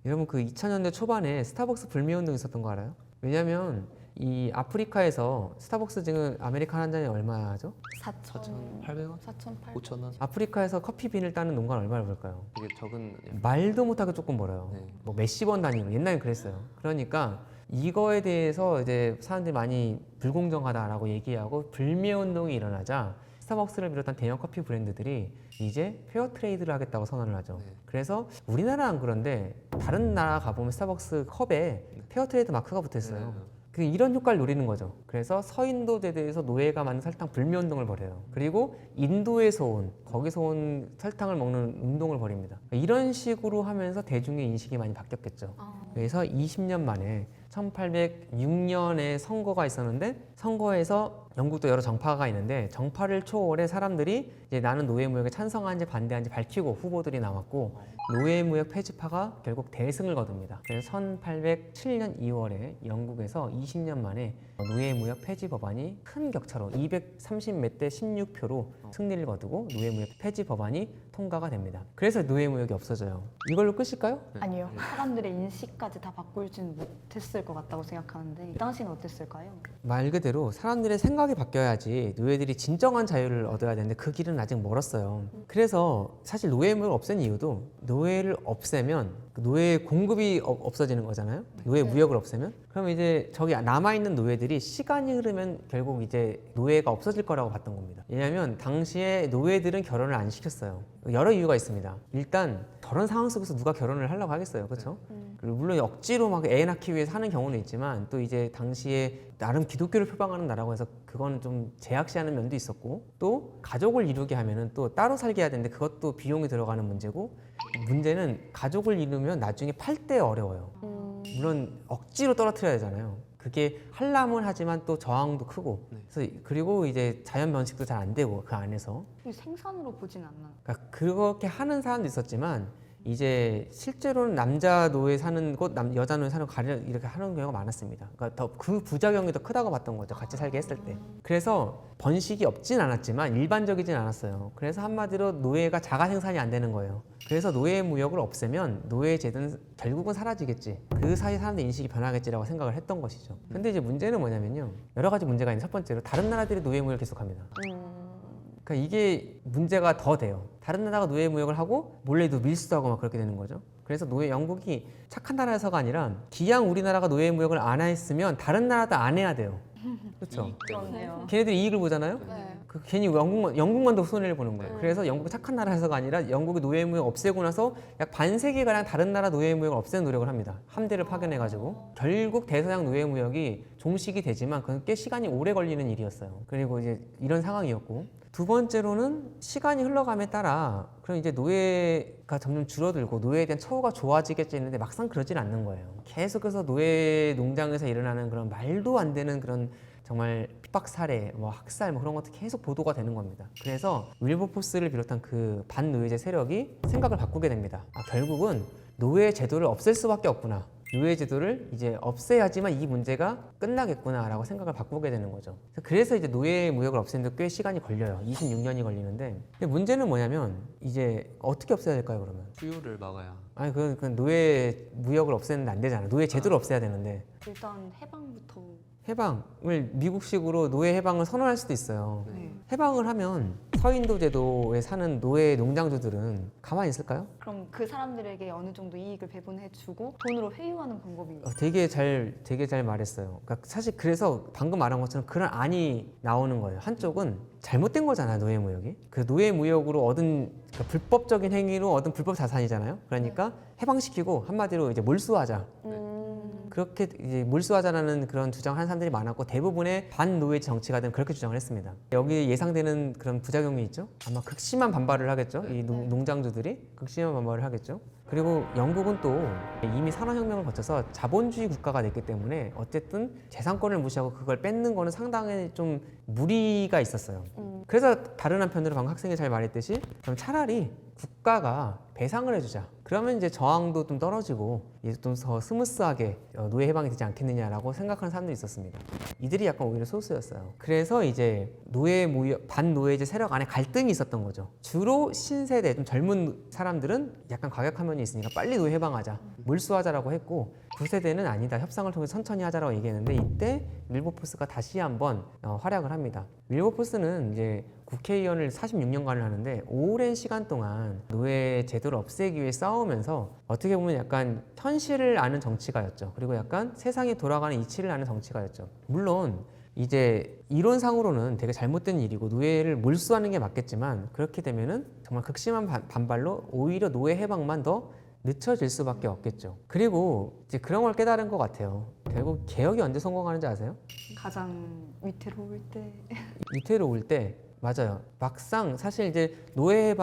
여러분 그 2000년대 초반에 스타벅스 불매운동 있었던 거 알아요? 왜냐면 이 아프리카에서 스타벅스 지금 아메리카노 한 잔이 얼마죠? 4,800원? 4,800원. 5,000원? 아프리카에서 커피 빈을 따는 농가는 얼마나 벌까요? 되게 적은. 말도 못하게 조금 벌어요. 네. 뭐 몇십 원 단위로. 옛날엔 그랬어요. 그러니까 이거에 대해서 이제 사람들이 많이 불공정하다라고 얘기하고 불매운동이 일어나자 스타벅스를 비롯한 대형 커피 브랜드들이 이제 페어트레이드를 하겠다고 선언을 하죠. 네. 그래서 우리나라는 안 그런데 다른 나라 가보면 스타벅스 컵에 페어트레이드 마크가 붙어 있어요. 네. 그 이런 효과를 노리는 거죠. 그래서 서인도대대에서 노예가 만든 설탕 불매운동을 벌여요. 그리고 인도에서 온, 거기서 온 설탕을 먹는 운동을 벌입니다. 이런 식으로 하면서 대중의 인식이 많이 바뀌었겠죠. 그래서 20년 만에 1806년에 선거가 있었는데, 선거에서 영국도 여러 정파가 있는데 정파를 초월해 사람들이 이제 나는 노예무역에 찬성하는지 반대하는지 밝히고 후보들이 나왔고, 노예무역 폐지파가 결국 대승을 거둡니다. 그래서 1807년 2월에 영국에서 20년 만에 노예무역 폐지 법안이 큰 격차로 230 몇 대 16표로 승리를 거두고 노예무역 폐지 법안이 통과가 됩니다. 그래서 노예무역이 없어져요. 이걸로 끝일까요? 아니요. 사람들의 인식까지 다 바꾸지는 못했을 것 같다고 생각하는데 이 당시는 어땠을까요? 말 그대로 사람들의 생각이 바뀌어야지 노예들이 진정한 자유를 얻어야 되는데 그 길은 아직 멀었어요. 그래서 사실 노예무역을 없앤 이유도 노예를 없애면 노예 공급이 없어지는 거잖아요. 노예 무역을 없애면. 그럼 이제 저기 남아있는 노예들이 시간이 흐르면 결국 이제 노예가 없어질 거라고 봤던 겁니다. 왜냐하면 당시에 노예들은 결혼을 안 시켰어요. 여러 이유가 있습니다. 일단 저런 상황 속에서 누가 결혼을 하려고 하겠어요, 그렇죠? 그리고 물론 억지로 막 애 낳기 위해서 하는 경우는 있지만 또 이제 당시에 나름 기독교를 표방하는 나라고 해서 그건 좀 제약시하는 면도 있었고, 또 가족을 이루게 하면은 또 따로 살게 해야 되는데 그것도 비용이 들어가는 문제고, 문제는 가족을 이루면 나중에 팔 때 어려워요. 물론 억지로 떨어뜨려야 되잖아요. 그게 하려면 하지만 또 저항도 크고, 그래서 그리고 이제 자연 번식도 잘 안 되고 그 안에서. 생산으로 보진 않나. 그러니까 그렇게 하는 사람도 있었지만 이제 실제로는 남자 노예 사는 곳, 여자 노예 사는 곳 가려 이렇게 하는 경우가 많았습니다. 그러니까 더 그 부작용이 더 크다고 봤던 거죠. 같이 살게 했을 때. 그래서 번식이 없진 않았지만 일반적이진 않았어요. 그래서 한마디로 노예가 자가 생산이 안 되는 거예요. 그래서 노예 무역을 없애면 노예 제도는 결국은 사라지겠지. 그 사이 사람들 인식이 변하겠지라고 생각을 했던 것이죠. 근데 이제 문제는 뭐냐면요. 여러 가지 문제가 있는데 첫 번째로 다른 나라들이 노예 무역을 계속합니다. 그러니까 이게 문제가 더 돼요. 다른 나라가 노예 무역을 하고 몰래 밀수도 하고 막 그렇게 되는 거죠. 그래서 영국이 착한 나라에서가 아니라 기양 우리나라가 노예 무역을 안 했으면 다른 나라도 안 해야 돼요. 그렇죠? 그렇네요. 걔네들이 이익을 보잖아요. 네. 괜히 영국만 더 손해를 보는 거예요. 네. 그래서 영국이 착한 나라에서가 아니라 영국이 노예무역 없애고 나서 약 반세기가량 다른 나라 노예무역을 없애는 노력을 합니다. 함대를 파견해가지고 결국 대서양 노예무역이 종식이 되지만 그건 꽤 시간이 오래 걸리는 일이었어요. 그리고 이제 이런 상황이었고 두 번째로는 시간이 흘러감에 따라 그럼 이제 노예가 점점 줄어들고 노예에 대한 처우가 좋아지겠지 했는데 막상 그러진 않는 거예요. 계속해서 노예 농장에서 일어나는 그런 말도 안 되는 그런 정말 핍박 사례, 뭐 학살 뭐 그런 것도 계속 보도가 되는 겁니다. 그래서 윌버포스를 비롯한 그 반노예제 세력이 생각을 바꾸게 됩니다. 결국은 노예 제도를 없앨 수밖에 없구나. 노예 제도를 이제 없애야지만 이 문제가 끝나겠구나라고 생각을 바꾸게 되는 거죠. 그래서 이제 노예 무역을 없애는데 꽤 시간이 걸려요. 26년이 걸리는데 근데 문제는 뭐냐면 이제 어떻게 없애야 될까요, 그러면? 수요를 막아야. 아니 그 노예 무역을 없애는데 안 되잖아. 노예 제도를 없애야 되는데 일단 해방부터. 해방을 미국식으로 노예 해방을 선언할 수도 있어요. 네. 해방을 하면 서인도 제도에 사는 노예 농장주들은 가만히 있을까요? 그럼 그 사람들에게 어느 정도 이익을 배분해주고 돈으로 회유하는 방법이 되게 잘 말했어요. 그러니까 사실 그래서 방금 말한 것처럼 그런 안이 나오는 거예요. 한쪽은 잘못된 거잖아요, 노예 무역이. 그 노예 무역으로 얻은 그 불법적인 행위로 얻은 불법 자산이잖아요. 그러니까 해방시키고 한마디로 이제 몰수하자. 그렇게 이제 몰수하자라는 그런 주장하는 사람들이 많았고 대부분의 반노예 정치가들은 그렇게 주장을 했습니다. 여기 예상되는 그런 부작용이 있죠. 아마 극심한 반발을 하겠죠. 이 농장주들이 극심한 반발을 하겠죠. 그리고 영국은 또 이미 산업혁명을 거쳐서 자본주의 국가가 됐기 때문에 어쨌든 재산권을 무시하고 그걸 뺏는 거는 상당히 좀 무리가 있었어요. 그래서 다른 한편으로 방금 학생이 잘 말했듯이 그럼 차라리 국가가 배상을 해주자. 그러면 이제 저항도 좀 떨어지고 이제 좀 더 스무스하게 노예 해방이 되지 않겠느냐라고 생각하는 사람들이 있었습니다. 이들이 약간 오히려 소수였어요. 그래서 이제 노예 무역 반노예제 세력 안에 갈등이 있었던 거죠. 주로 신세대 좀 젊은 사람들은 약간 과격한 면이 있으니까 빨리 노예 해방하자, 몰수하자라고 했고 9세대는 아니다, 협상을 통해서 천천히 하자라고 얘기했는데 이때 윌버포스가 다시 한번 활약을 합니다. 윌버포스는 이제 국회의원을 46년간을 하는데 오랜 시간 동안 노예 제도를 없애기 위해 싸우면서 어떻게 보면 약간 현실을 아는 정치가였죠. 그리고 약간 세상이 돌아가는 이치를 아는 정치가였죠. 물론 이제 이론상으로는 되게 잘못된 일이고 노예를 몰수하는 게 맞겠지만 그렇게 되면은 정말 극심한 반발로 오히려 노예 해방만 더 늦춰질 수밖에 없겠죠. 그리고 이제 그런 걸 깨달은 것 같아요. 결국 개혁이 언제 성공하는지 아세요? 가장 위태로울 때. 위태로울 때 맞아요. 막상 사실 이제 노예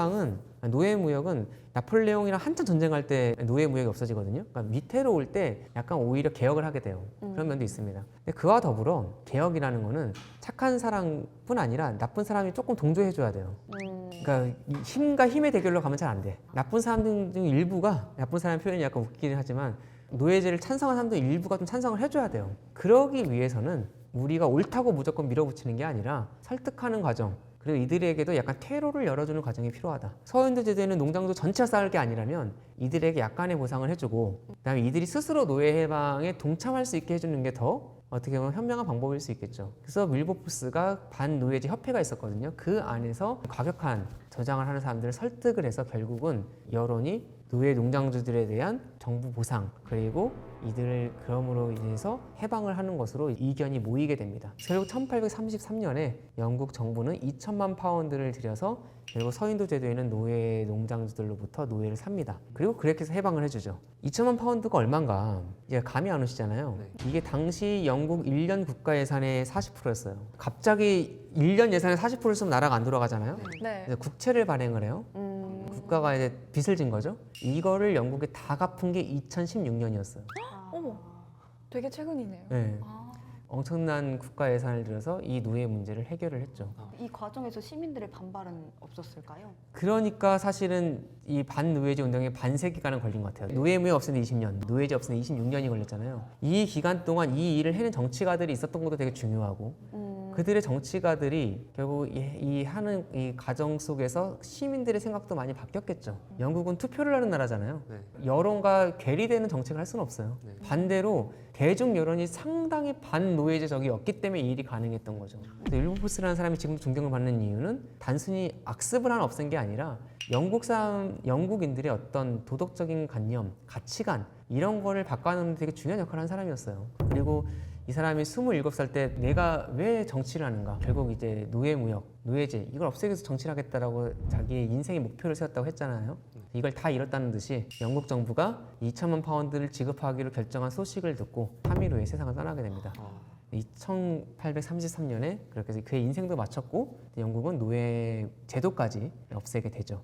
무역은 나폴레옹이랑 한참 전쟁할 때 노예 무역이 없어지거든요. 그러니까 위태로울 때 약간 오히려 개혁을 하게 돼요. 그런 면도 있습니다. 근데 그와 더불어 개혁이라는 거는 착한 사람뿐 아니라 나쁜 사람이 조금 동조해줘야 돼요. 그러니까 이 힘과 힘의 대결로 가면 잘 안 돼. 나쁜 사람들 중 일부가 나쁜 사람의 표현이 약간 웃기긴 하지만 노예제를 찬성한 사람들 일부가 좀 찬성을 해줘야 돼요. 그러기 위해서는 우리가 옳다고 무조건 밀어붙이는 게 아니라 설득하는 과정 그리고 이들에게도 약간 퇴로를 열어주는 과정이 필요하다. 서인도 제도에는 농장도 전체가 쌓을 게 아니라면 이들에게 약간의 보상을 해주고 그다음에 이들이 스스로 노예 해방에 동참할 수 있게 해주는 게 더 어떻게 보면 현명한 방법일 수 있겠죠. 그래서 윌버포스가 반노예제 협회가 있었거든요. 그 안에서 과격한 저장을 하는 사람들을 설득을 해서 결국은 여론이 노예 농장주들에 대한 정부 보상 그리고 이들을 그럼으로 인해서 해방을 하는 것으로 이견이 모이게 됩니다. 결국 1833년에 영국 정부는 2천만 파운드를 들여서 결국 서인도 제도에는 노예 농장주들로부터 노예를 삽니다. 그리고 그렇게 해서 해방을 해주죠. 2천만 파운드가 얼마인가 이제 감이 안 오시잖아요. 이게 당시 영국 1년 국가 예산의 40%였어요. 갑자기 1년 예산의 40%를 쓰면 나라가 안 돌아가잖아요. 네. 그래서 국채를 발행을 해요. 국가가 이제 빚을 진 거죠. 이거를 영국에 다 갚은 게 2016년이었어요. 어머, 되게 최근이네요. 네. 아. 엄청난 국가 예산을 들여서 이 노예 문제를 해결을 했죠. 이 과정에서 시민들의 반발은 없었을까요? 그러니까 사실은 이 반노예제 운동에 반세 기간은 걸린 것 같아요. 노예무역 없애는 20년, 노예제 없애는 26년이 걸렸잖아요. 이 기간 동안 이 일을 해낸 정치가들이 있었던 것도 되게 중요하고 그들의 정치가들이 결국 이 하는 이 과정 속에서 시민들의 생각도 많이 바뀌었겠죠. 영국은 투표를 하는 나라잖아요. 네. 여론과 괴리되는 정책을 할 수는 없어요. 네. 반대로 대중 여론이 상당히 반노예제적이었기 때문에 이 일이 가능했던 거죠. 윌버포스라는 사람이 지금도 존경을 받는 이유는 단순히 악습을 하나 없앤 게 아니라 영국인들의 어떤 도덕적인 관념, 가치관 이런 거를 바꿔놓는 되게 중요한 역할을 한 사람이었어요. 그리고 이 사람이 27살 때 내가 왜 정치를 하는가? 결국 이제 노예무역, 노예제 이걸 없애기 위해서 정치를 하겠다라고 자기의 인생의 목표를 세웠다고 했잖아요. 이걸 다 잃었다는 듯이 영국 정부가 2천만 파운드를 지급하기로 결정한 소식을 듣고 3일 후에 세상을 떠나게 됩니다. 2833년에 그렇게 해서 그의 인생도 마쳤고 영국은 노예 제도까지 없애게 되죠.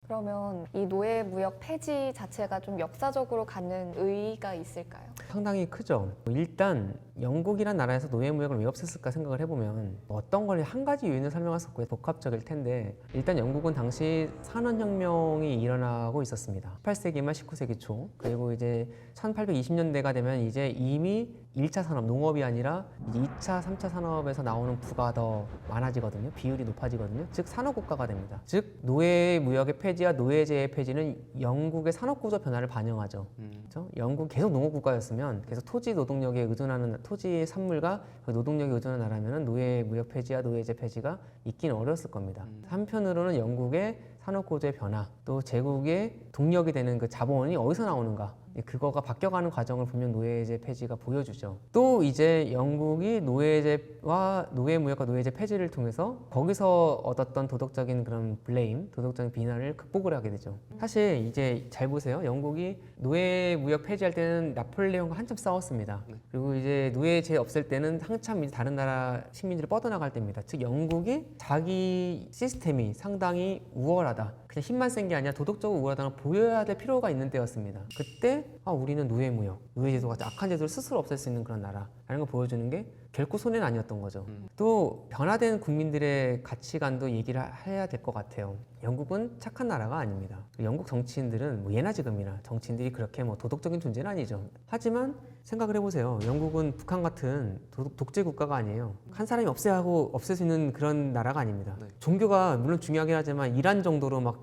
그러면 이 노예 무역 폐지 자체가 좀 역사적으로 갖는 의의가 있을까요? 상당히 크죠. 일단 영국이란 나라에서 노예 무역을 왜 없앴을까 생각을 해보면 어떤 걸 한 가지 요인을 설명할 수 없고 복합적일 텐데 일단 영국은 당시 산업혁명이 일어나고 있었습니다. 18세기 말 19세기 초 그리고 이제 1820년대가 되면 이제 이미 1차 산업, 농업이 아니라 이제 2차, 3차 산업에서 나오는 부가 더 많아지거든요. 비율이 높아지거든요. 즉 산업국가가 됩니다. 즉 노예 무역의 폐지와 노예제의 폐지는 영국의 산업구조 변화를 반영하죠. 그렇죠? 영국 계속 농업국가였으면 계속 토지 노동력에 의존하는 토지의 산물과 그 노동력에 의존하는 나라면 노예 무역 폐지와 노예제 폐지가 있기는 어려웠을 겁니다. 한편으로는 영국의 산업구조의 변화 또 제국의 동력이 되는 그 자본이 어디서 나오는가 그거가 바뀌어가는 과정을 분명 노예제 폐지가 보여주죠. 또 이제 영국이 노예제와 노예무역과 노예제 폐지를 통해서 거기서 얻었던 도덕적인 그런 블레임, 도덕적인 비난을 극복을 하게 되죠. 사실 이제 잘 보세요. 영국이 노예무역 폐지할 때는 나폴레옹과 한참 싸웠습니다. 그리고 이제 노예제 없앨 때는 한참 이제 다른 나라 식민지를 뻗어나갈 때입니다. 즉 영국이 자기 시스템이 상당히 우월하다. 그냥 힘만 센 게 아니라 도덕적으로 우월하다는 걸 보여야 될 필요가 있는 때였습니다. 그때 우리는 노예무역, 노예제도 같이 악한 제도를 스스로 없앨 수 있는 그런 나라라는 걸 보여주는 게 결코 손해는 아니었던 거죠. 또 변화된 국민들의 가치관도 얘기를 해야 될 것 같아요. 영국은 착한 나라가 아닙니다. 영국 정치인들은 뭐 예나 지금이나 정치인들이 그렇게 뭐 도덕적인 존재는 아니죠. 하지만 생각을 해보세요. 영국은 북한 같은 독재 국가가 아니에요. 한 사람이 없애야 하고 없앨 수 있는 그런 나라가 아닙니다. 네. 종교가 물론 중요하긴 하지만 이란 정도로 막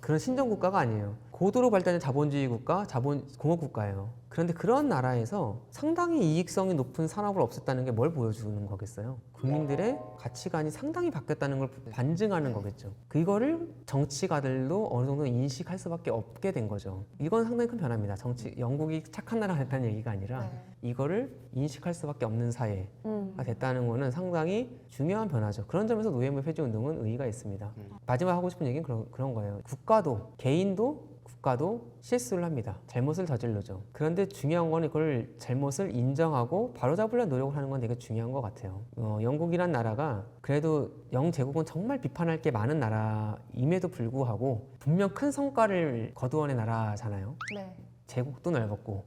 그런 신정 국가가 아니에요. 고도로 발달된 자본주의 국가, 공업 국가예요. 그런데 그런 나라에서 상당히 이익성이 높은 산업을 없앴다는 게 뭘 보여주는 거겠어요? 국민들의 가치관이 상당히 바뀌었다는 걸 반증하는 거겠죠. 이거를 정치가들도 어느 정도 인식할 수밖에 없게 된 거죠. 이건 상당히 큰 변화입니다. 영국이 착한 나라가 됐다는 얘기가 아니라 이거를 인식할 수밖에 없는 사회가 됐다는 거는 상당히 중요한 변화죠. 그런 점에서 노예무역 폐지 운동은 의의가 있습니다. 마지막 하고 싶은 얘기는 그런 거예요. 국가도 개인도 국가도 실수를 합니다. 잘못을 저지르죠. 그런데 중요한 건 이걸 잘못을 인정하고 바로잡으려는 노력을 하는 건 되게 중요한 것 같아요. 영국이란 나라가 그래도 영제국은 정말 비판할 게 많은 나라임에도 불구하고 분명 큰 성과를 거두어낸 나라잖아요. 네. 제국도 제국도 넓었고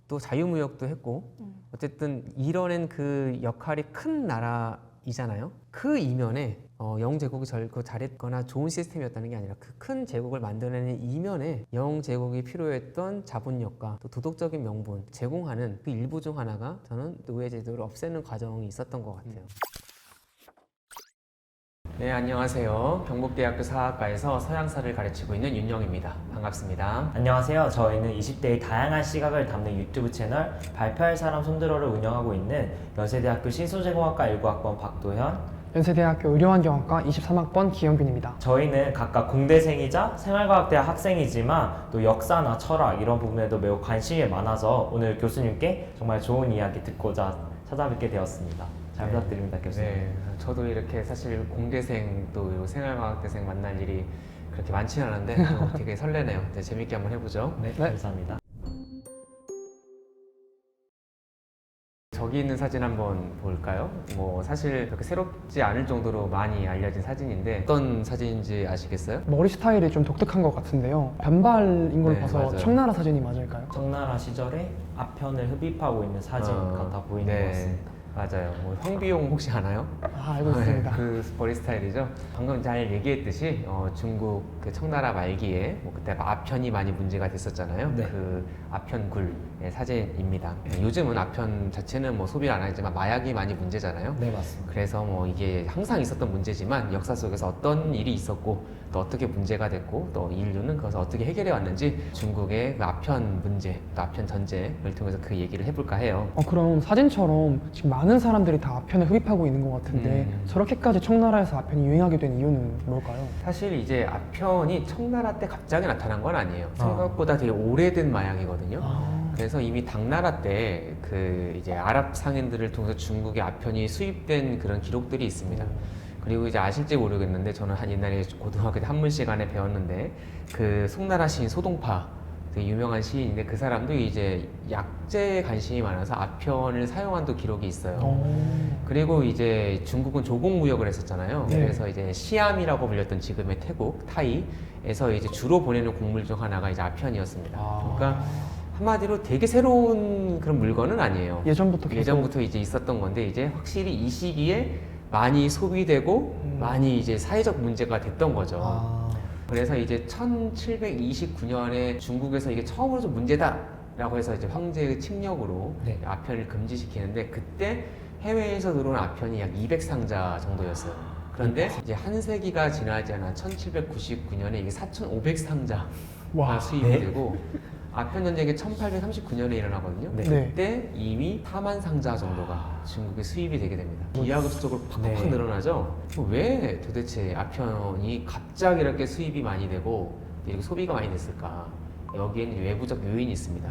또 자유무역도 했고 어쨌든 이뤄낸 그 역할이 큰 나라이잖아요. 그 이면에 영제국이 잘했거나 좋은 시스템이었다는 게 아니라 그 큰 제국을 만들어내는 이면에 영제국이 필요했던 자본력과 또 도덕적인 명분 제공하는 그 일부 중 하나가 저는 노예제도를 없애는 과정이 있었던 것 같아요. 네, 안녕하세요. 경북대학교 사학과에서 서양사를 가르치고 있는 윤영입니다. 반갑습니다. 안녕하세요. 저희는 20대의 다양한 시각을 담는 유튜브 채널 발표할 사람 손들어를 운영하고 있는 연세대학교 신소재공학과 19학번 박도현, 연세대학교 의료환경학과 23학번 기영균입니다. 저희는 각각 공대생이자 생활과학대학 학생이지만 또 역사나 철학 이런 부분에도 매우 관심이 많아서 오늘 교수님께 정말 좋은 이야기 듣고자 찾아뵙게 되었습니다. 잘 부탁드립니다, 교수님. 네, 저도 이렇게 사실 공대생 또 생활과학대생 만날 일이 그렇게 많지는 않은데 되게 설레네요. 네, 재밌게 한번 해보죠. 네, 감사합니다. 저기 있는 사진 한번 볼까요? 뭐 사실 그렇게 새롭지 않을 정도로 많이 알려진 사진인데 어떤 사진인지 아시겠어요? 머리 스타일이 좀 독특한 것 같은데요. 변발인 걸 네, 봐서 맞아요. 청나라 사진이 맞을까요? 청나라 시절에 아편을 흡입하고 있는 사진 같아 보이는 네, 것 같습니다. 맞아요. 뭐 황비용 혹시 아나요? 알고 있습니다. 그 머리 스타일이죠. 방금 잘 얘기했듯이 중국 그 청나라 말기에 뭐 그때 아편이 많이 문제가 됐었잖아요. 네. 그 아편굴의 사진입니다. 요즘은 아편 자체는 뭐 소비를 안 하지만 마약이 많이 문제잖아요. 네, 맞습니다. 그래서 뭐 이게 항상 있었던 문제지만 역사 속에서 어떤 일이 있었고 또 어떻게 문제가 됐고 또 인류는 그것을 어떻게 해결해 왔는지 중국의 그 아편 문제, 또 아편 전쟁을 통해서 그 얘기를 해볼까 해요. 그럼 사진처럼 지금 많은 사람들이 다 아편을 흡입하고 있는 것 같은데 저렇게까지 청나라에서 아편이 유행하게 된 이유는 뭘까요? 사실 이제 아편이 청나라 때 갑자기 나타난 건 아니에요. 생각보다 되게 오래된 마약이거든요. 그래서 이미 당나라 때 그 이제 아랍 상인들을 통해서 중국에 아편이 수입된 그런 기록들이 있습니다. 그리고 이제 아실지 모르겠는데 저는 한 옛날에 고등학교 때 한문 시간에 배웠는데 그 송나라 시인 소동파 되게 유명한 시인인데 그 사람도 이제 약재에 관심이 많아서 아편을 사용한 또 기록이 있어요. 그리고 이제 중국은 조공 무역을 했었잖아요. 네. 그래서 이제 시암이라고 불렸던 지금의 태국, 타이에서 이제 주로 보내는 곡물 중 하나가 이제 아편이었습니다. 그러니까 한마디로 되게 새로운 그런 물건은 아니에요. 예전부터 계속 예전부터 이제 있었던 건데 이제 확실히 이 시기에 많이 소비되고 많이 이제 사회적 문제가 됐던 거죠. 그래서 이제 1729년에 중국에서 이게 처음으로 좀 문제다라고 해서 이제 황제의 칙령으로 네. 아편을 금지시키는데 그때 해외에서 들어온 아편이 약 200상자 정도였어요. 그런데 이제 한 세기가 지나지 않아 1799년에 이게 4,500상자가 와. 수입이 네. 되고 아편 전쟁이 1839년에 일어나거든요. 네. 네. 그때 이미 4만 상자 정도가 중국에 수입이 되게 됩니다. 기하급수적으로 팍팍 네. 늘어나죠. 왜 도대체 아편이 갑자기 이렇게 수입이 많이 되고 이렇게 소비가 많이 됐을까? 여기에는 외부적 요인이 있습니다.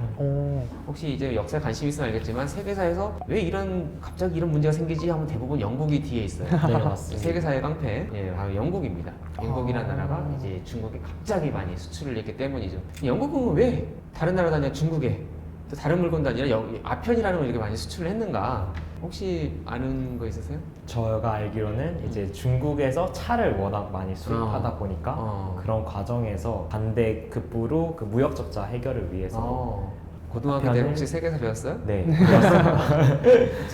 혹시 이제 역사에 관심 있으면 알겠지만 세계사에서 왜 이런 갑자기 이런 문제가 생기지 하면 대부분 영국이 뒤에 있어요. 네, 맞습니다. 세계사의 깡패, 예, 바로 영국입니다. 영국이라는 나라가 이제 중국에 갑자기 많이 수출을 했기 때문이죠. 영국은 왜 다른 나라도 아니라 중국에 또 다른 물건도 아니라 아편이라는 걸 이렇게 많이 수출을 했는가? 혹시 아는 거 있으세요? 저가 알기로는 이제 중국에서 차를 워낙 많이 수입하다 보니까 그런 과정에서 반대급부로 그 무역 적자 해결을 위해서 고등학교 때 아편을- 혹시 세계사 배웠어요? 네.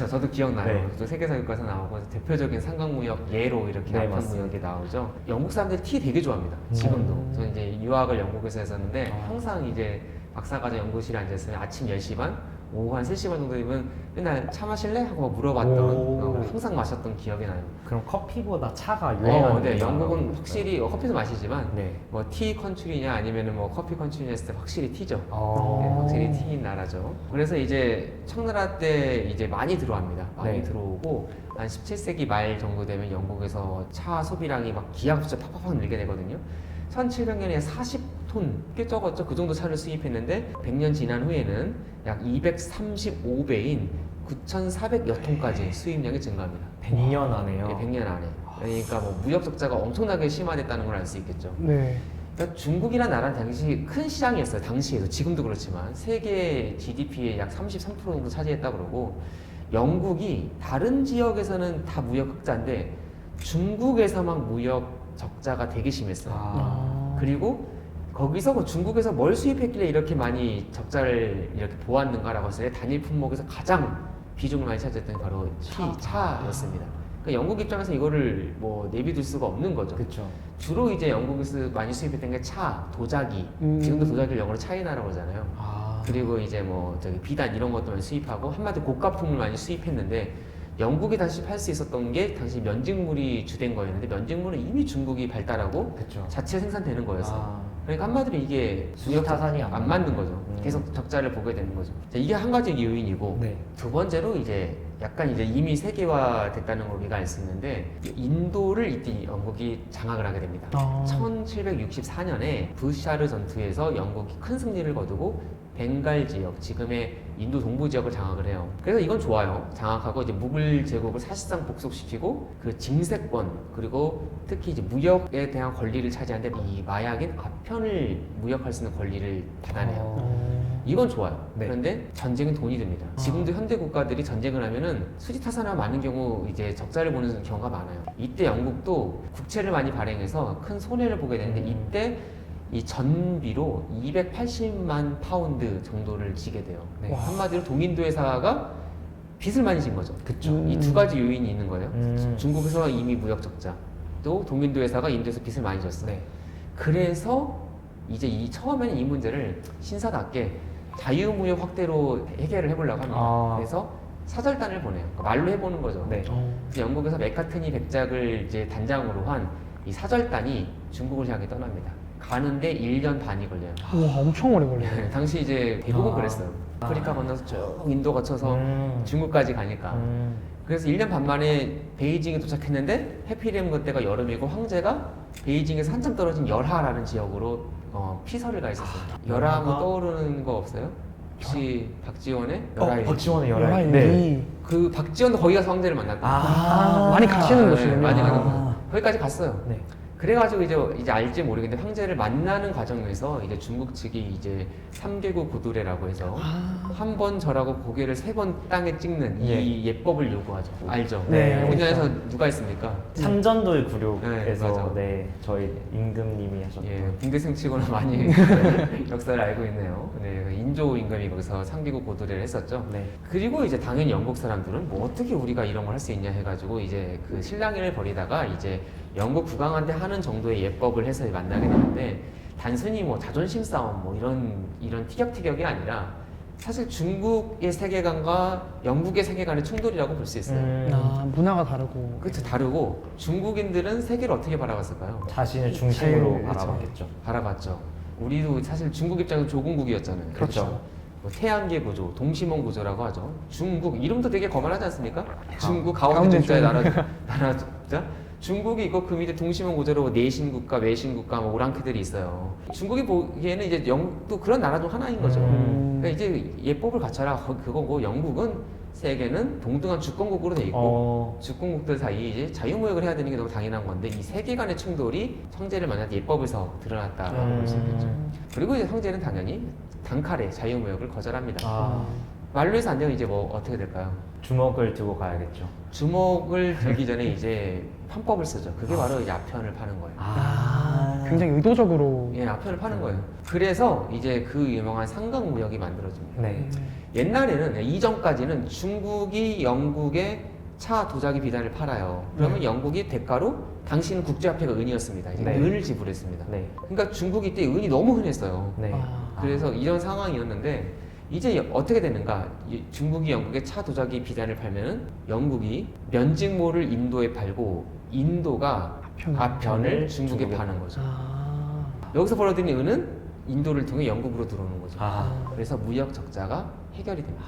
저도 기억나요. 네. 또 세계사 교과서 나오고 대표적인 상강무역 예로 이렇게 네, 아편 맞습니다. 무역이 나오죠. 영국 사람들이 티 되게 좋아합니다. 지금도. 저는 이제 유학을 영국에서 했었는데 항상 이제 박사과정 연구실에 앉았으면 아침 10시 반, 오후 한 3시 반 정도 되면 맨날 차 마실래? 하고 막 물어봤던 오. 항상 마셨던 기억이 나요. 그럼 커피보다 차가 유행하는 네, 나라가 영국은 있어요. 확실히 커피도 마시지만 네. 뭐 티 컨트리냐 아니면은 뭐 커피 컨트리냐 했을 때 확실히 티죠. 네, 어. 확실히 티인 나라죠. 그래서 이제 청나라 때 이제 많이 들어옵니다. 많이 네. 들어오고 한 17세기 말 정도 되면 영국에서 차 소비량이 막 기하급수적으로 팍팍 늘게 되거든요. 1700년에 40톤, 꽤 적었죠. 그 정도 차를 수입했는데 100년 지난 후에는 약 235배인 9,400여 톤까지 수입량이 증가합니다. 100년 안에요. 네, 100년 안에. 그러니까 뭐 무역 적자가 엄청나게 심화됐다는 걸 알 수 있겠죠. 네. 그러니까 중국이라는 나라는 당시 큰 시장이었어요. 당시에도 지금도 그렇지만 세계 GDP의 약 33% 정도 차지했다 그러고 영국이 다른 지역에서는 다 무역 흑자인데 중국에서만 무역 적자가 되게 심했어요. 그리고 거기서 뭐 중국에서 뭘 수입했길래 이렇게 많이 적자를 이렇게 보았는가라고 했을 때 단일 품목에서 가장 비중을 많이 차지했던 게 바로 차였습니다. 그러니까 영국 입장에서 이거를 뭐 내비둘 수가 없는 거죠. 그렇죠. 주로 이제 영국에서 많이 수입했던 게 차, 도자기. 지금도 도자기를 영어로 차이나라고 그러잖아요. 그리고 이제 뭐 저기 비단 이런 것도 많이 수입하고 한마디로 고가품을 많이 수입했는데 영국이 다시 팔 수 있었던 게 당시 면직물이 주된 거였는데 면직물은 이미 중국이 발달하고 그렇죠. 자체 생산되는 거였어요. 아, 그러니까 한마디로 이게 수지 타산이 안 맞는 거죠. 계속 적자를 보게 되는 거죠. 자, 이게 한 가지 요인이고 네. 두 번째로 이제 약간 이제 이미 세계화 됐다는 걸 우리가 알 수 있는데 인도를 이때 영국이 장악을 하게 됩니다. 1764년에 부샤르 전투에서 영국이 큰 승리를 거두고 벵갈 지역, 지금의 인도 동부 지역을 장악을 해요. 그래서 이건 좋아요. 장악하고 이제 무굴 제국을 사실상 복속시키고 그 징세권 그리고 특히 이제 무역에 대한 권리를 차지하는데 이 마약인 아편을 무역할 수 있는 권리를 받아내요. 이건 좋아요. 네. 그런데 전쟁은 돈이 듭니다. 지금도 현대 국가들이 전쟁을 하면은 수지 타산화 많은 경우 이제 적자를 보는 경우가 많아요. 이때 영국도 국채를 많이 발행해서 큰 손해를 보게 되는데 이때 이 전비로 280만 파운드 정도를 지게 돼요. 네. 한마디로 동인도 회사가 빚을 많이 진 거죠. 그쵸. 이 두 가지 요인이 있는 거예요. 음. 중국에서 이미 무역 적자, 또 동인도 회사가 인도에서 빚을 많이 졌어요. 네. 그래서 이제 처음에는 이 문제를 신사답게 자유무역 확대로 해결을 해보려고 합니다. 아. 그래서 사절단을 보내요. 그러니까 말로 해보는 거죠. 네. 그래서 영국에서 메카트니 백작을 이제 단장으로 한 이 사절단이 중국을 향해 떠납니다. 가는데 1년 반이 걸려요. 우와, 엄청 오래 걸리네요. 당시 이제 대부분 아. 그랬어요. 아프리카 건너서 쭉 인도 거쳐서 중국까지 가니까. 그래서 1년 반 만에 베이징에 도착했는데 해피리엄 그때가 여름이고 황제가 베이징에서 한참 떨어진 열하라는 지역으로 피서를 가 있었어요. 열하 뭐 떠오르는 거 없어요? 혹시 박지원의 열하일기? 박지원의 열하일기. 네. 그 박지원도 거기 가서 황제를 만났다. 많이 가시는 곳이군요. 많이 가는 거. 거기까지 갔어요. 네. 그래가지고 이제 알지 모르겠는데 황제를 만나는 과정에서 이제 중국 측이 이제 3개국 고두례라고 해서 한 번 절하고 고개를 3번 땅에 찍는 이 예법을 요구하죠. 알죠? 네, 우리나라에서 누가 있습니까? 삼전도의 네, 굴욕에서 맞아. 네, 저희 임금님이 하셨던 예, 붕대생 치고는 많이 역사를 알고 있네요. 네, 인조 임금이 거기서 3개국 고두례를 했었죠. 네. 그리고 이제 당연히 영국 사람들은 뭐 어떻게 우리가 이런 걸 할 수 있냐 해가지고 이제 그 실랑이를 벌이다가 이제 영국 국왕한테 하는 정도의 예법을 해서 만나게 되는데 단순히 뭐 자존심 싸움 뭐 이런 티격태격이 아니라 사실 중국의 세계관과 영국의 세계관의 충돌이라고 볼 수 있어요. 문화가 다르고. 그렇죠. 다르고 중국인들은 세계를 어떻게 바라봤을까요? 자신을 중심으로 제일, 그쵸. 바라봤겠죠. 바라봤죠. 우리도 사실 중국 입장에서 조공국이었잖아요. 그렇죠. 뭐 태양계 구조, 동시몬 구조라고 하죠. 중국 이름도 되게 거만하지 않습니까? 중국 가운데 가운데 중자의 중. 나라 자 중국이 있고 그 밑에 동시몬 구조로 내신국가, 외신국가, 뭐 오랑캐들이 있어요. 중국이 보기에는 이제 영국도 그런 나라 중 하나인 거죠. 그러니까 이제 예법을 갖춰라 그거고 영국은 세계는 동등한 주권국으로 돼 있고 주권국들 사이에 이제 자유무역을 해야 되는 게 너무 당연한 건데 이 세계관의 충돌이 황제를 만날 때 예법에서 드러났다고 볼 수 있겠죠. 그리고 이제 황제는 당연히 단칼에 자유무역을 거절합니다. 말로 해서 안 되면 이제 뭐 어떻게 될까요? 주먹을 두고 가야겠죠. 주먹을 들기 전에 이제 편법을 쓰죠. 그게 바로 이제 아편을 파는 거예요. 굉장히 의도적으로. 예, 아편을 파는 거예요. 그래서 이제 그 유명한 상강무역이 만들어집니다. 네. 옛날에는 이전까지는 중국이 영국에 차 도자기 비단을 팔아요. 그러면 영국이 대가로 당시는 국제화폐가 은이었습니다. 이제 네. 은을 지불했습니다. 네. 그러니까 중국이 때 은이 너무 흔했어요. 네. 그래서 이런 상황이었는데 이제 어떻게 되는가? 중국이 영국에 차 도자기 비단을 팔면은 영국이 면직모를 인도에 팔고 인도가 아편을 중국에 파는 거죠. 여기서 벌어들인 은은 인도를 통해 영국으로 들어오는 거죠. 그래서 무역 적자가 해결이 됩니다.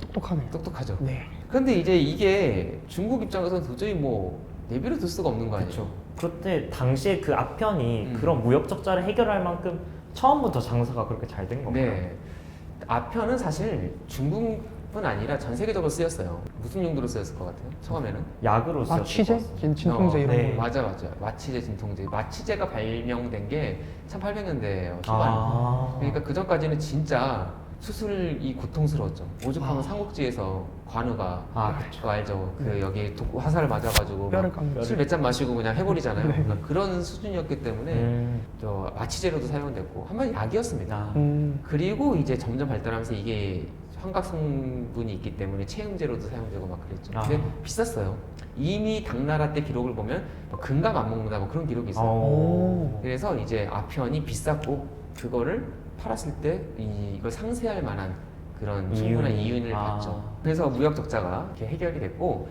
똑똑하네요. 똑똑하죠. 네. 그런데 이제 이게 중국 입장에서는 도저히 뭐 내버려 둘 수가 없는 거 아니에요? 그렇죠. 그때 당시에 그 아편이 음. 그런 무역 적자를 해결할 만큼 처음부터 장사가 그렇게 잘 된 건가요? 네. 아편은 사실 중국뿐 아니라 전 세계적으로 쓰였어요. 무슨 용도로 쓰였을 것 같아요? 처음에는? 약으로 쓰였을 취재? 것 같습니다. 진통제 이런 네. 거. 맞아. 마취제, 진통제. 마취제가 발명된 게 1800년대예요. 초반. 그러니까 그 전까지는 진짜 수술이 고통스러웠죠. 오죽하면 삼국지에서 관우가 그거 알죠? 그 여기 화살을 맞아가지고 뼈를 깎는. 술 몇 잔 마시고 그냥 해버리잖아요. 그러니까 그런 수준이었기 때문에 또 마취제로도 사용됐고 한마디 약이었습니다. 그리고 이제 점점 발달하면서 이게 환각 성분이 있기 때문에 체음제로도 사용되고 막 그랬죠. 근데 비쌌어요. 이미 당나라 때 기록을 보면 뭐 금감 안 먹는다 뭐 그런 기록이 있어요. 그래서 이제 아편이 비쌌고 그거를 팔았을 때 이걸 상쇄할 만한 그런 충분한 이윤을 봤죠. 그래서 무역 적자가 이렇게 해결이 됐고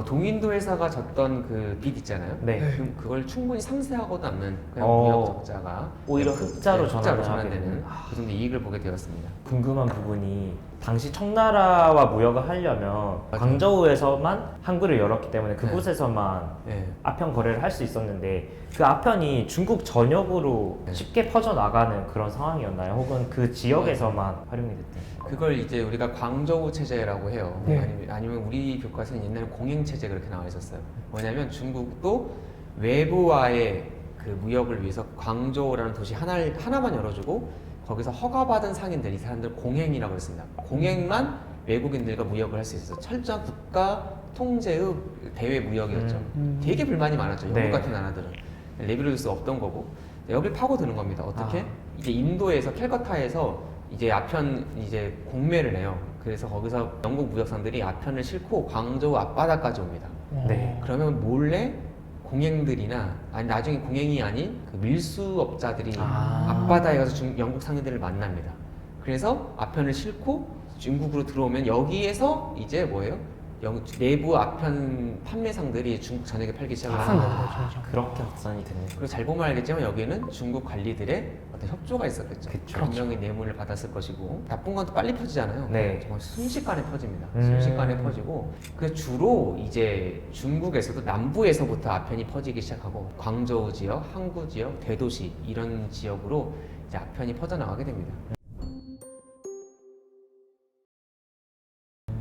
동인도 회사가 졌던 그 빚 있잖아요. 네. 그럼 그걸 충분히 상쇄하고 남는 그냥 어. 무역 적자가 오히려 흑자로 전환을 하게 전환되는 되는. 그 정도 이익을 보게 되었습니다. 궁금한 부분이 당시 청나라와 무역을 하려면 광저우에서만 항구를 열었기 때문에 그곳에서만 네. 아편 거래를 할 수 있었는데 그 아편이 중국 전역으로 네. 쉽게 퍼져나가는 그런 상황이었나요? 혹은 그 지역에서만 활용이 됐던 그걸 이제 우리가 광저우 체제라고 해요. 네. 아니면 우리 교과서는 옛날에 공행 체제 그렇게 나와 있었어요. 뭐냐면 중국도 외부와의 그 무역을 위해서 광저우라는 도시 하나만 열어주고 거기서 허가받은 상인들 이 사람들 공행이라고 했습니다. 공행만 외국인들과 무역을 할 수 있어서 철저한 국가 통제의 대외 무역이었죠. 되게 불만이 많았죠. 영국 네. 같은 나라들은 내버려둘 수 없던 거고 여기를 파고드는 겁니다. 어떻게? 이제 인도에서 캘커타에서 이제 아편 이제 공매를 내요. 그래서 거기서 영국 무역상들이 아편을 싣고 광저우 앞바다까지 옵니다. 네. 그러면 몰래 공행들이나 아니 나중에 공행이 아닌 그 밀수업자들이 앞바다에 가서 영국 상인들을 만납니다. 그래서 아편을 싣고 중국으로 들어오면 여기에서 이제 뭐예요? 내부 아편 판매상들이 중국 전역에 팔기 시작했어요. 확산된 거죠, 점점. 그렇게 확산이 됐네요. 그리고 잘 보면 알겠지만 여기는 중국 관리들의 어떤 협조가 있었겠죠. 그쵸. 분명히 뇌물을 받았을 것이고 나쁜 건 또 빨리 퍼지잖아요. 네. 정말 순식간에 퍼집니다. 음. 순식간에 퍼지고 그 주로 이제 중국에서도 남부에서부터 아편이 퍼지기 시작하고 광저우 지역, 항구 지역, 대도시 이런 지역으로 이제 아편이 퍼져나가게 됩니다.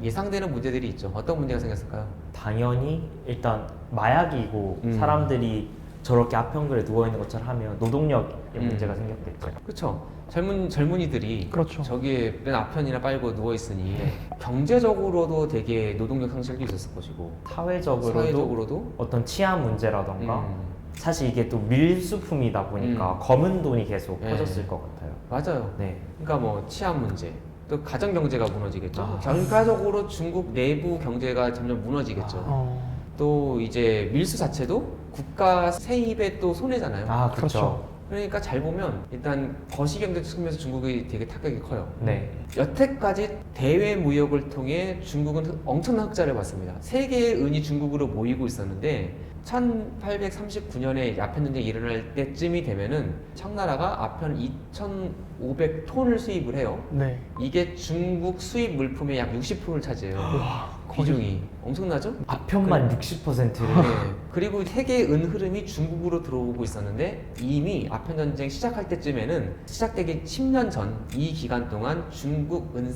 예상되는 문제들이 있죠. 어떤 문제가 생겼을까요? 당연히 일단 마약이고 음. 사람들이 저렇게 아편글에 누워 있는 것처럼 하면 노동력의 문제가 생겼겠죠. 그렇죠. 젊은이들이 그렇죠. 저기에 맨 아편이나 빨고 누워 있으니 경제적으로도 되게 노동력 상실도 있었을 것이고 사회적으로도, 사회적으로도 어떤 치안 문제라던가 음, 사실 이게 또 밀수품이다 보니까 검은 돈이 계속 네. 퍼졌을 것 같아요. 맞아요. 네. 그러니까 뭐 치안 문제, 또 가정 경제가 무너지겠죠. 아. 결과적으로 중국 내부 경제가 점점 무너지겠죠. 어, 또 이제 밀수 자체도 국가 세입에 또 손해잖아요. 아, 그렇죠. 그렇죠. 그러니까 잘 보면 일단 거시경제 측면에서 중국이 되게 타격이 커요. 네. 여태까지 대외 무역을 통해 중국은 엄청난 흑자를 봤습니다. 세계의 은이 중국으로 모이고 있었는데 1839년에 아편 전쟁이 일어날 때쯤이 되면은 청나라가 아편 2,500톤을 수입을 해요. 네. 이게 중국 수입 물품의 약 60%를 차지해요. 비중이 엄청나죠? 아편만 60%를 네. 그리고 세계의 은 흐름이 중국으로 들어오고 있었는데 이미 아편 전쟁 시작할 때쯤에는 시작되기 10년 전 이 기간 동안 중국 은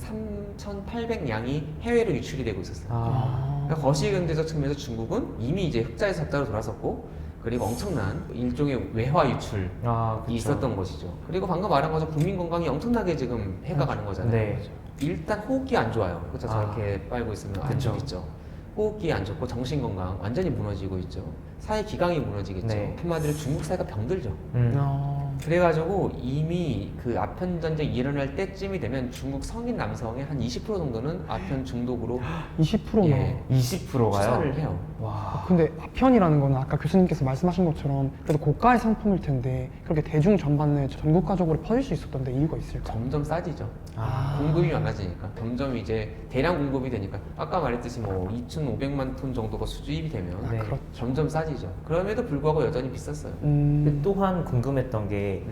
3,800량이 해외로 유출이 되고 있었어요. 아, 그러니까 거시경제적 측면에서 중국은 이미 이제 흑자에서 적자로 돌아섰고 그리고 엄청난 일종의 외화 유출이 아, 그쵸. 있었던 것이죠. 그리고 방금 말한 것처럼 국민 건강이 엄청나게 지금 해가 가는 거잖아요. 네. 일단 호흡기 안 좋아요. 그렇죠. 저렇게 빨고 있으면 안 그쵸. 좋겠죠. 호흡기 안 좋고 정신 건강 완전히 무너지고 있죠. 사회 기강이 무너지겠죠. 네. 한마디로 중국 사회가 병들죠. 어, 그래가지고 이미 그 아편 전쟁 일어날 때쯤이 되면 중국 성인 남성의 한 20% 정도는 아편 중독으로 20%나. 예, 20%가요? 추산을 해요. 와. 근데 아편이라는 거는 아까 교수님께서 말씀하신 것처럼 그래도 고가의 상품일 텐데 그렇게 대중 전반에 전국가적으로 퍼질 수 있었던데 이유가 있을까요? 점점 싸지죠. 아. 공급이 많아지니까 점점 이제 대량 공급이 되니까 아까 말했듯이 뭐 2,500만 톤 정도가 수주입이 되면 네. 그렇죠. 점점 싸지죠. 그럼에도 불구하고 여전히 비쌌어요. 근데 또한 궁금했던 게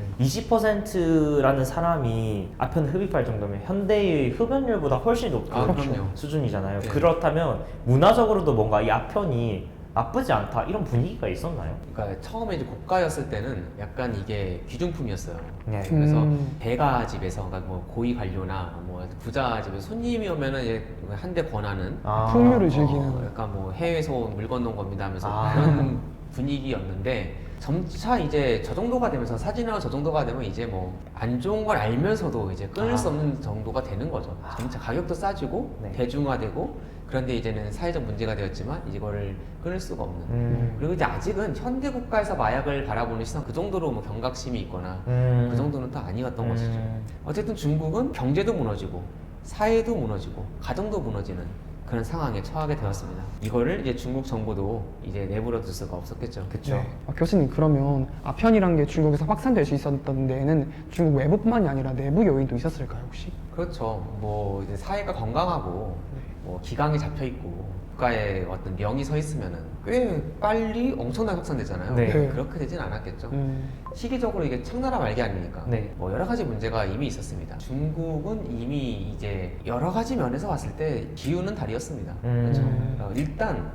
20%라는 사람이 아편 흡입할 정도면 현대의 흡연율보다 훨씬 높은 아, 그럼요. 수준이잖아요. 네. 그렇다면 문화적으로도 뭔가 이 아편이 나쁘지 않다 이런 분위기가 있었나요? 그러니까 처음에 이제 고가였을 때는 약간 이게 귀중품이었어요. 네. 그래서 대가 집에서 그러니까 뭐 고위 관료나 뭐 부자 집에서 손님이 오면은 이제 한 대 권하는 아. 풍류를 즐기는. 약간 뭐 해외에서 온 물 건넌 겁니다 하면서 아. 그런 분위기였는데 점차 이제 저 정도가 되면서 사진하고 저 정도가 되면 이제 뭐 안 좋은 걸 알면서도 이제 끊을 수 없는 정도가 되는 거죠. 점차 가격도 싸지고 네. 대중화되고 그런데 이제는 사회적 문제가 되었지만 이거를 끊을 수가 없는. 그리고 이제 아직은 현대 국가에서 마약을 바라보는 시선 그 정도로 뭐 경각심이 있거나 그 정도는 또 아니었던 것이죠. 어쨌든 중국은 경제도 무너지고 사회도 무너지고 가정도 무너지는 그런 상황에 처하게 되었습니다. 이거를 이제 중국 정부도 이제 내버려 둘 수가 없었겠죠. 그쵸. 네. 교수님 그러면 아편이란 게 중국에서 확산될 수 있었던 데에는 중국 외부뿐만이 아니라 내부 요인도 있었을까요 혹시? 그렇죠. 뭐 이제 사회가 건강하고 네. 뭐 기강이 잡혀 있고 국가에 어떤 명이 서 있으면은 꽤 빨리 엄청나게 확산되잖아요. 네. 네. 그렇게 되진 않았겠죠. 음, 시기적으로 이게 청나라 말기 아닙니까? 네. 뭐 여러 가지 문제가 이미 있었습니다. 중국은 이미 이제 여러 가지 면에서 봤을 때 기운은 달이었습니다. 그렇죠? 일단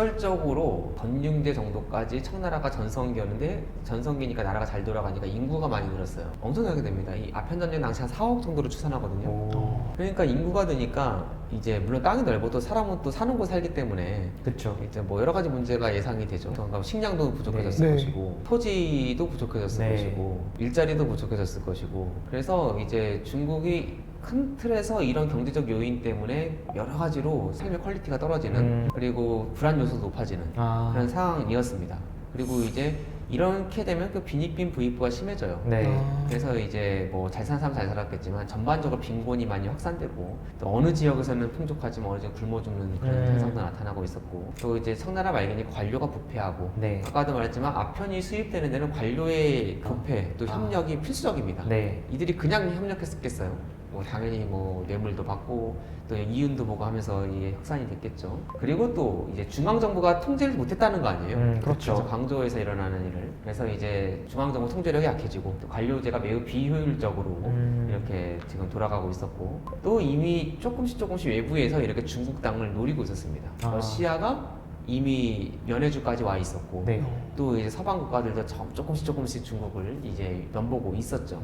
역설적으로 건융대 정도까지 청나라가 전성기였는데 전성기니까 나라가 잘 돌아가니까 인구가 많이 늘었어요. 엄청나게 됩니다. 이 아편 전쟁 당시 한 4억 정도로 추산하거든요. 오. 그러니까 인구가 드니까 이제 물론 땅이 넓어도 사람은 또 사는 곳에 살기 때문에 그쵸. 이제 뭐 여러 가지 문제가 예상이 되죠. 그러니까 식량도 부족해졌을 네. 것이고 토지도 부족해졌을 네. 것이고 일자리도 부족해졌을 것이고 그래서 이제 중국이 큰 틀에서 이런 경제적 요인 때문에 여러 가지로 삶의 퀄리티가 떨어지는 그리고 불안 요소도 높아지는 아. 그런 상황이었습니다. 그리고 이제 이렇게 되면 그 빈익빈 부익부가 심해져요. 네. 아. 그래서 이제 뭐 잘 사는 사람 잘 살았겠지만 전반적으로 빈곤이 많이 확산되고 또 어느 지역에서는 풍족하지만 어느 지역 굶어 죽는 그런 현상도 나타나고 있었고 또 이제 청나라 말기니 관료가 부패하고 네. 아까도 말했지만 아편이 수입되는 데는 관료의 부패 또 협력이 필수적입니다. 네. 이들이 그냥 협력했었겠어요? 뭐 당연히 뭐 뇌물도 받고 또 이윤도 보고 하면서 이게 확산이 됐겠죠. 그리고 또 이제 중앙 정부가 통제를 못했다는 거 아니에요? 그렇죠. 광저우에서 일어나는 일을. 그래서 이제 중앙 정부 통제력이 약해지고 또 관료제가 매우 비효율적으로 이렇게 지금 돌아가고 있었고 또 이미 조금씩 외부에서 이렇게 중국 땅을 노리고 있었습니다. 아. 러시아가 이미 면해주까지 와 있었고 네. 또 이제 서방 국가들도 조금씩 중국을 이제 면보고 있었죠.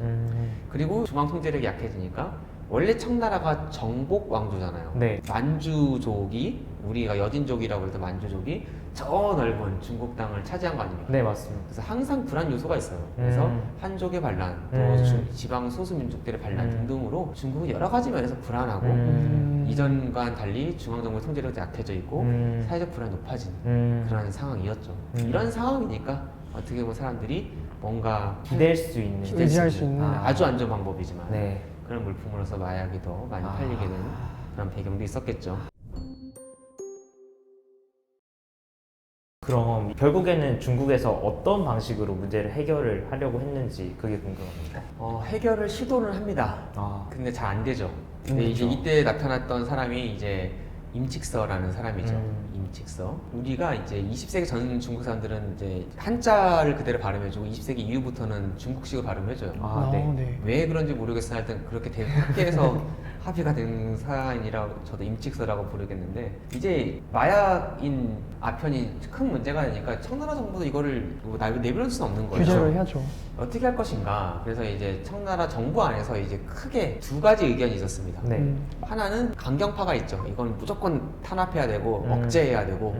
그리고 중앙 통제력이 약해지니까 원래 청나라가 정복 왕조잖아요. 네. 만주족이 우리가 여진족이라고 해도 만주족이 저 넓은 중국 땅을 차지한 거 아닙니까? 네, 맞습니다. 그래서 항상 불안 요소가 있어요. 그래서 한족의 반란, 또 지방 소수 민족들의 반란 등등으로 중국은 여러 가지 면에서 불안하고 이전과는 달리 중앙정부의 통제력이 약해져 있고 사회적 불안이 높아지는 그런 상황이었죠. 이런 상황이니까 어떻게 보면 사람들이 뭔가 기댈 수 있는. 의지할 수 있는. 아주 안전 방법이지만 네. 그런 물품으로서 마약이 더 많이 팔리게 되는 그런 배경도 있었겠죠. 그럼 결국에는 중국에서 어떤 방식으로 문제를 해결을 하려고 했는지 그게 궁금합니다. 해결을 시도를 합니다. 아, 근데 잘 안 되죠. 근데 이제 이때 나타났던 사람이 이제 임칙서라는 사람이죠. 임칙서. 우리가 이제 20세기 전 중국 사람들은 이제 한자를 그대로 발음해주고 20세기 이후부터는 중국식으로 발음해줘요. 아, 네. 왜 그런지 모르겠어요. 하여튼 그렇게 학계에서 합의가 된 사안이라고 저도 임칙서라고 부르겠는데 이제 마약인 아편이 큰 문제가 되니까 청나라 정부도 이거를 뭐 내버려둘 수는 없는 거예요. 규제를 해야죠. 어떻게 할 것인가. 그래서 이제 청나라 정부 안에서 이제 크게 두 가지 의견이 있었습니다. 네. 하나는 강경파가 있죠. 이건 무조건 탄압해야 되고 억제해야 되고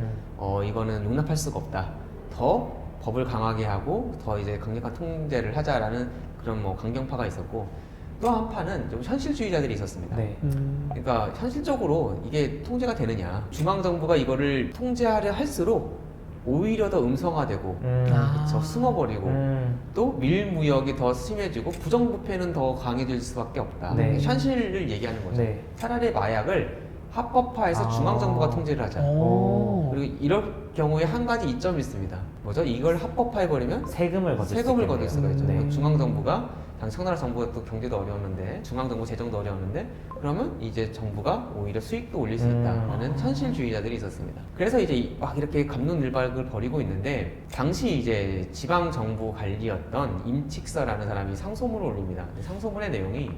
이거는 용납할 수가 없다. 더 법을 강하게 하고 더 이제 강력한 통제를 하자라는 그런 뭐 강경파가 있었고 또 한 파는 좀 현실주의자들이 있었습니다. 네. 그러니까 현실적으로 이게 통제가 되느냐. 중앙 정부가 이거를 통제하려 할수록 오히려 더 음성화되고 그쵸, 숨어버리고 또 밀무역이 더 심해지고 부정부패는 더 강해질 수밖에 없다. 네. 현실을 얘기하는 거죠. 네. 차라리 마약을 합법화해서 중앙 정부가 통제를 하자. 오. 그리고 이럴 경우에 한 가지 이점이 있습니다. 뭐죠? 이걸 합법화해버리면 세금을 거둘 세금을 수 거둘 수가 있죠. 네. 중앙 정부가 당시 청나라 정부가 또 경제도 어려웠는데 중앙 정부 재정도 어려웠는데 그러면 이제 정부가 오히려 수익도 올릴 수 있다는 현실주의자들이 있었습니다. 그래서 이제 막 이렇게 갑론을박을 벌이고 있는데 당시 이제 지방 정부 관리였던 임칙서라는 사람이 상소문을 올립니다. 상소문의 내용이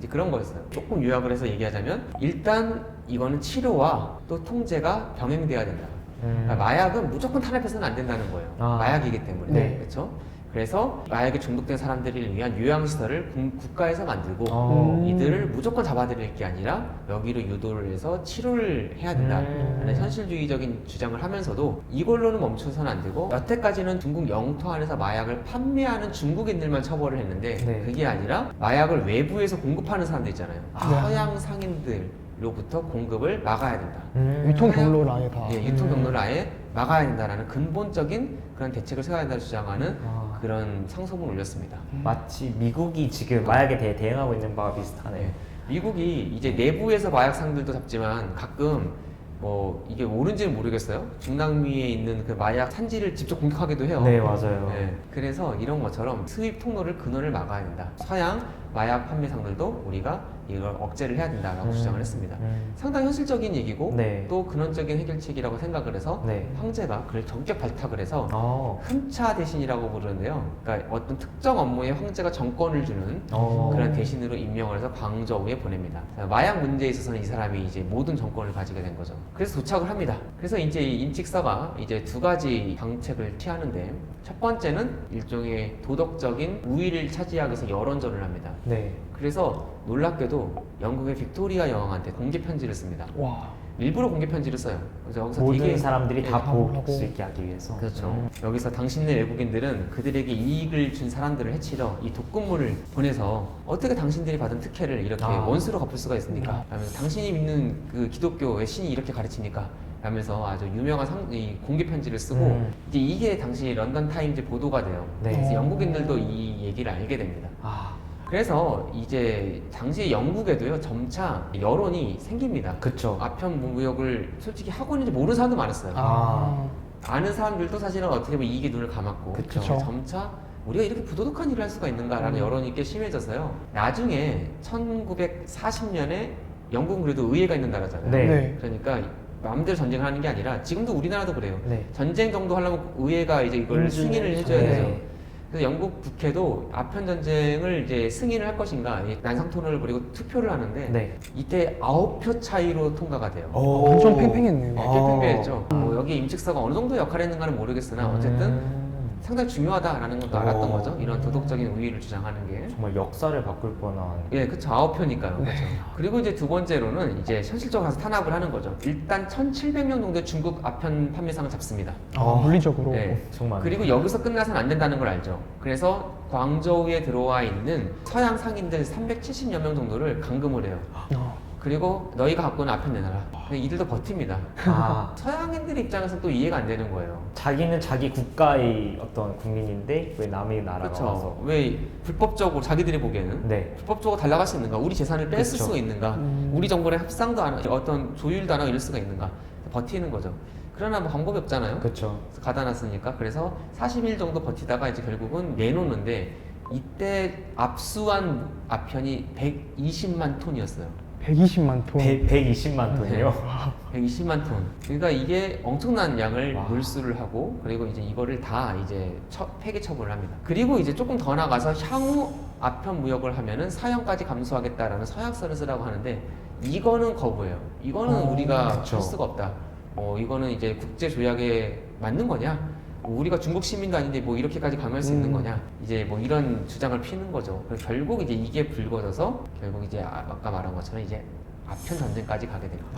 이제 그런 거였어요. 조금 요약을 해서 얘기하자면 일단 이거는 치료와 또 통제가 병행돼야 된다. 그러니까 마약은 무조건 탄압해서는 안 된다는 거예요. 마약이기 때문에. 네. 그렇죠? 그래서 마약에 중독된 사람들을 위한 요양시설을 국가에서 만들고 이들을 무조건 잡아들일 게 아니라 여기로 유도를 해서 치료를 해야 된다라는 현실주의적인 주장을 하면서도 이걸로는 멈춰서는 안 되고 여태까지는 중국 영토 안에서 마약을 판매하는 중국인들만 처벌을 했는데 네. 그게 아니라 마약을 외부에서 공급하는 사람들 있잖아요. 서양 상인들로부터 공급을 막아야 된다. 유통 경로를 아예 다. 예, 유통 경로를 아예 막아야 된다라는 근본적인 그런 대책을 세워야 된다고 주장하는 그런 상소문을 올렸습니다. 마치 미국이 지금 마약에 대해 대응하고 있는 바와 비슷하네요. 네. 미국이 이제 내부에서 마약 상들도 잡지만 가끔 뭐 이게 옳은지는 모르겠어요. 중남미에 있는 그 마약 산지를 직접 공격하기도 해요. 네, 맞아요. 네. 그래서 이런 것처럼 수입 통로를 근원을 막아야 된다. 서양 마약 판매상들도 우리가 이걸 억제를 해야 된다라고 주장을 했습니다. 상당히 현실적인 얘기고 네. 또 근원적인 해결책이라고 생각을 해서 네. 황제가 그걸 전격 발탁을 해서 흠차 대신이라고 부르는데요. 그러니까 어떤 특정 업무에 황제가 정권을 주는 그런 대신으로 임명을 해서 광저우에 보냅니다. 마약 문제에 있어서는 이 사람이 이제 모든 정권을 가지게 된 거죠. 그래서 도착을 합니다. 그래서 이제 이 임칙서가 이제 두 가지 방책을 취하는데 첫 번째는 일종의 도덕적인 우위를 차지하기 위해서 여론전을 합니다. 네. 그래서 놀랍게도 영국의 빅토리아 여왕한테 공개 편지를 씁니다. 와. 일부러 공개 편지를 써요. 그래서 여기서 모든 되게 사람들이 다 볼 하고. 수 있게 하기 위해서. 그렇죠. 여기서 당신네 외국인들은 그들에게 이익을 준 사람들을 해치려 이 독극물을 보내서 어떻게 당신들이 받은 특혜를 이렇게 원수로 갚을 수가 있습니까? 하면서 당신이 믿는 그 기독교의 신이 이렇게 가르치니까 하면서 아주 유명한 이 공개 편지를 쓰고 이제 이게 당시 런던 타임즈 보도가 돼요. 네. 그래서 영국인들도 이 얘기를 알게 됩니다. 그래서 이제 당시 영국에도요 점차 여론이 생깁니다. 그쵸. 아편 무역을 솔직히 하고 있는지 모르는 사람도 많았어요. 아는 사람들도 사실은 어떻게 보면 이익에 눈을 감았고 그쵸. 점차 우리가 이렇게 부도덕한 일을 할 수가 있는가라는 여론이 꽤 심해져서요. 나중에 1940년에 영국은 그래도 의회가 있는 나라잖아요. 네. 네. 그러니까 마음대로 전쟁을 하는 게 아니라 지금도 우리나라도 그래요. 네. 전쟁 정도 하려면 의회가 이제 이걸 승인을 해줘야 네. 되죠. 그래서 영국 국회도 아편 전쟁을 이제 승인을 할 것인가 난상 토론을 벌이고 투표를 하는데 네. 이때 9표 차이로 통과가 돼요. 엄청 팽팽했네요. 네, 꽤 팽팽했죠. 뭐 여기 임직서가 어느 정도 역할을 했는가는 모르겠으나 어쨌든 상당히 중요하다라는 것도 알았던 거죠. 이런 도덕적인 우위를 주장하는 게. 정말 역사를 바꿀 뻔한. 예, 그쵸. 9표니까요. 그렇죠. 그리고 이제 두 번째로는 이제 현실적으로 가서 탄압을 하는 거죠. 일단 1,700명 정도의 중국 아편 판매상을 잡습니다. 물리적으로. 네. 정말. 그리고 여기서 끝나서는 안 된다는 걸 알죠. 그래서 광저우에 들어와 있는 서양 상인들 370여 명 정도를 감금을 해요. 그리고 너희가 갖고 있는 아편 내놔라. 근데 이들도 버팁니다. 아, 서양인들 입장에서 또 이해가 안 되는 거예요. 자기는 자기 국가의 어떤 국민인데 왜 남의 나라가 와서. 그렇죠. 왜 불법적으로 자기들이 보기에는 네. 불법적으로 달라갈 수 있는가? 우리 재산을 뺏을 그쵸. 수가 있는가? 우리 정보를 합상도 안 하고 어떤 조율도 안 하고 이럴 수가 있는가? 버티는 거죠. 그러나 뭐 방법이 없잖아요. 그렇죠. 그래서 가다 놨으니까 그래서 40일 정도 버티다가 이제 결국은 내놓는데 이때 압수한 아편이 120만 톤이었어요. 120만 톤. 120만 돈이요? 120만 톤. 그러니까 이게 엄청난 양을 와. 몰수를 하고 그리고 이제 이거를 다 이제 폐기 처분을 합니다. 그리고 이제 조금 더 나가서 향후 아편 무역을 하면은 사형까지 감수하겠다라는 서약서를 쓰라고 하는데 이거는 거부해요. 이거는 우리가 그쵸. 할 수가 없다. 이거는 이제 국제 조약에 맞는 거냐? 우리가 중국 시민도 아닌데 뭐 이렇게까지 강요할 수 있는 거냐? 이제 뭐 이런 주장을 피는 거죠. 그래서 결국 이제 이게 불거져서 결국 이제 아까 말한 것처럼 이제 아편 전쟁까지 가게 됩니다.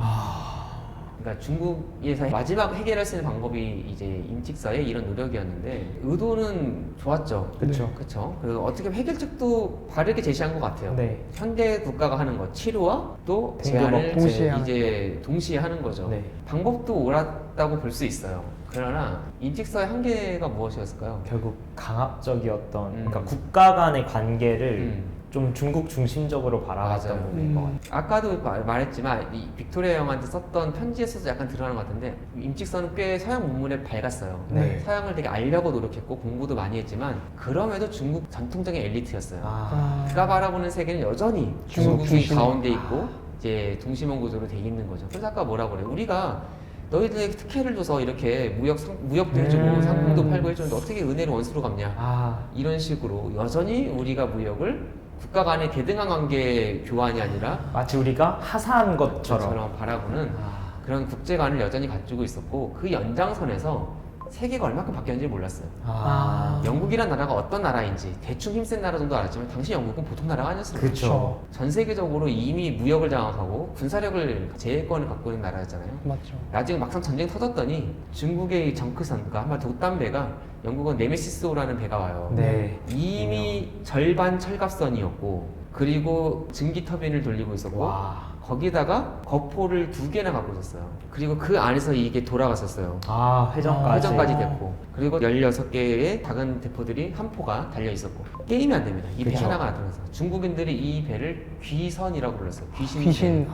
그러니까 중국에서 마지막 해결할 수 있는 방법이 이제 임직서의 이런 노력이었는데 의도는 좋았죠. 그쵸. 그렇죠. 그리고 어떻게 해결책도 바르게 제시한 것 같아요. 네. 현대 국가가 하는 것 치료와 또 공급업 제한을 동시에 하는 이제 동시에 하는 거죠. 네. 방법도 옳았다고 볼 수 있어요. 그러나 임직서의 한계가 무엇이었을까요? 결국 강압적이었던, 그러니까 음. 국가 간의 관계를 음. 좀 중국 중심적으로 바라봤던 맞아요. 부분인 것 같아요. 아까도 말했지만 이 빅토리아 영한테 썼던 편지에서도 약간 드러나는 것 같은데 임직서는 꽤 서양 문물에 밝았어요. 네. 서양을 되게 알려고 노력했고 공부도 많이 했지만 그럼에도 중국 전통적인 엘리트였어요. 아, 그가 바라보는 세계는 여전히 중국 중국이 중심. 가운데 있고 이제 동심원 구조로 돼 있는 거죠. 그래서 아까 뭐라고 그래요? 우리가 너희들에게 특혜를 줘서 이렇게 무역도 해주고 상품도 팔고 해주는데 어떻게 은혜를 원수로 갚냐? 아, 이런 식으로 여전히 우리가 무역을 국가 간의 대등한 관계 교환이 아니라 마치 우리가 하사한 것처럼. 것처럼 바라보는 아, 그런 국제관을 여전히 가지고 있었고 그 연장선에서 세계가 얼마큼 바뀌었는지 몰랐어요. 아, 영국이란 나라가 어떤 나라인지 대충 힘센 나라 정도 알았지만 당시 영국은 보통 나라가 아니었어요. 그쵸. 전 세계적으로 이미 무역을 장악하고 군사력을 제해권을 갖고 있는 나라였잖아요. 맞죠. 나중에 막상 전쟁이 터졌더니 중국의 정크선, 그러니까 한마디 돛담배가 영국은 네메시스호라는 배가 와요. 네. 이미 절반 철갑선이었고 그리고 증기 터빈을 돌리고 있었고 와. 거기다가 거포를 2개나 갖고 있었어요. 그리고 그 안에서 이게 돌아갔었어요. 아, 회전까지. 회전까지 됐고 그리고 16개의 작은 대포들이 한 포가 달려 있었고 게임이 안 됩니다. 이 배 그쵸. 하나가 나타나서 중국인들이 이 배를 귀선이라고 불렀어요. 귀신. 귀신.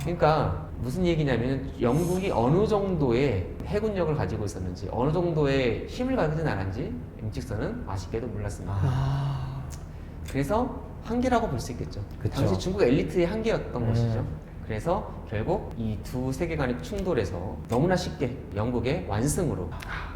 그러니까 무슨 얘기냐면 영국이 어느 정도의 해군력을 가지고 있었는지 어느 정도의 힘을 가진 나라인지 임직선은 아쉽게도 몰랐습니다. 그래서 한계라고 볼 수 있겠죠. 그쵸. 당시 중국 엘리트의 한계였던 것이죠. 그래서 결국 이 두 세계 간의 충돌에서 너무나 쉽게 영국의 완승으로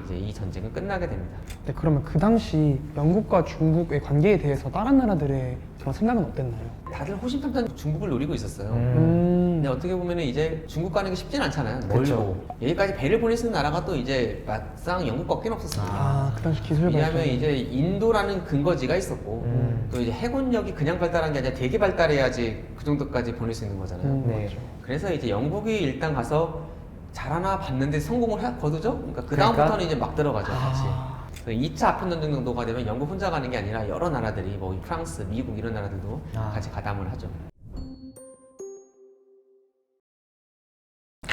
이제 이 전쟁은 끝나게 됩니다. 네, 그러면 그 당시 영국과 중국의 관계에 대해서 다른 나라들의 그런 생각은 어땠나요? 다들 호심탐탐 중국을 노리고 있었어요. 근데 어떻게 보면 이제 중국 가는 게 쉽진 않잖아요. 멀고 그쵸. 여기까지 배를 보낼 수 있는 나라가 또 이제 막상 영국밖에 없었습니다. 그 당시 기술 왜냐하면 발전. 이제 인도라는 근거지가 있었고 또 이제 해군력이 그냥 발달한 게 아니라 되게 발달해야지 그 정도까지 보낼 수 있는 거잖아요. 네. 맞죠. 그래서 이제 영국이 일단 가서 잘하나 봤는데 성공을 거두죠. 그러니까 그 다음부터는 이제 막 들어가죠, 같이. 2차 아편 전쟁 정도가 되면 영국 혼자 가는 게 아니라 여러 나라들이 뭐 프랑스, 미국 이런 나라들도 같이 가담을 하죠.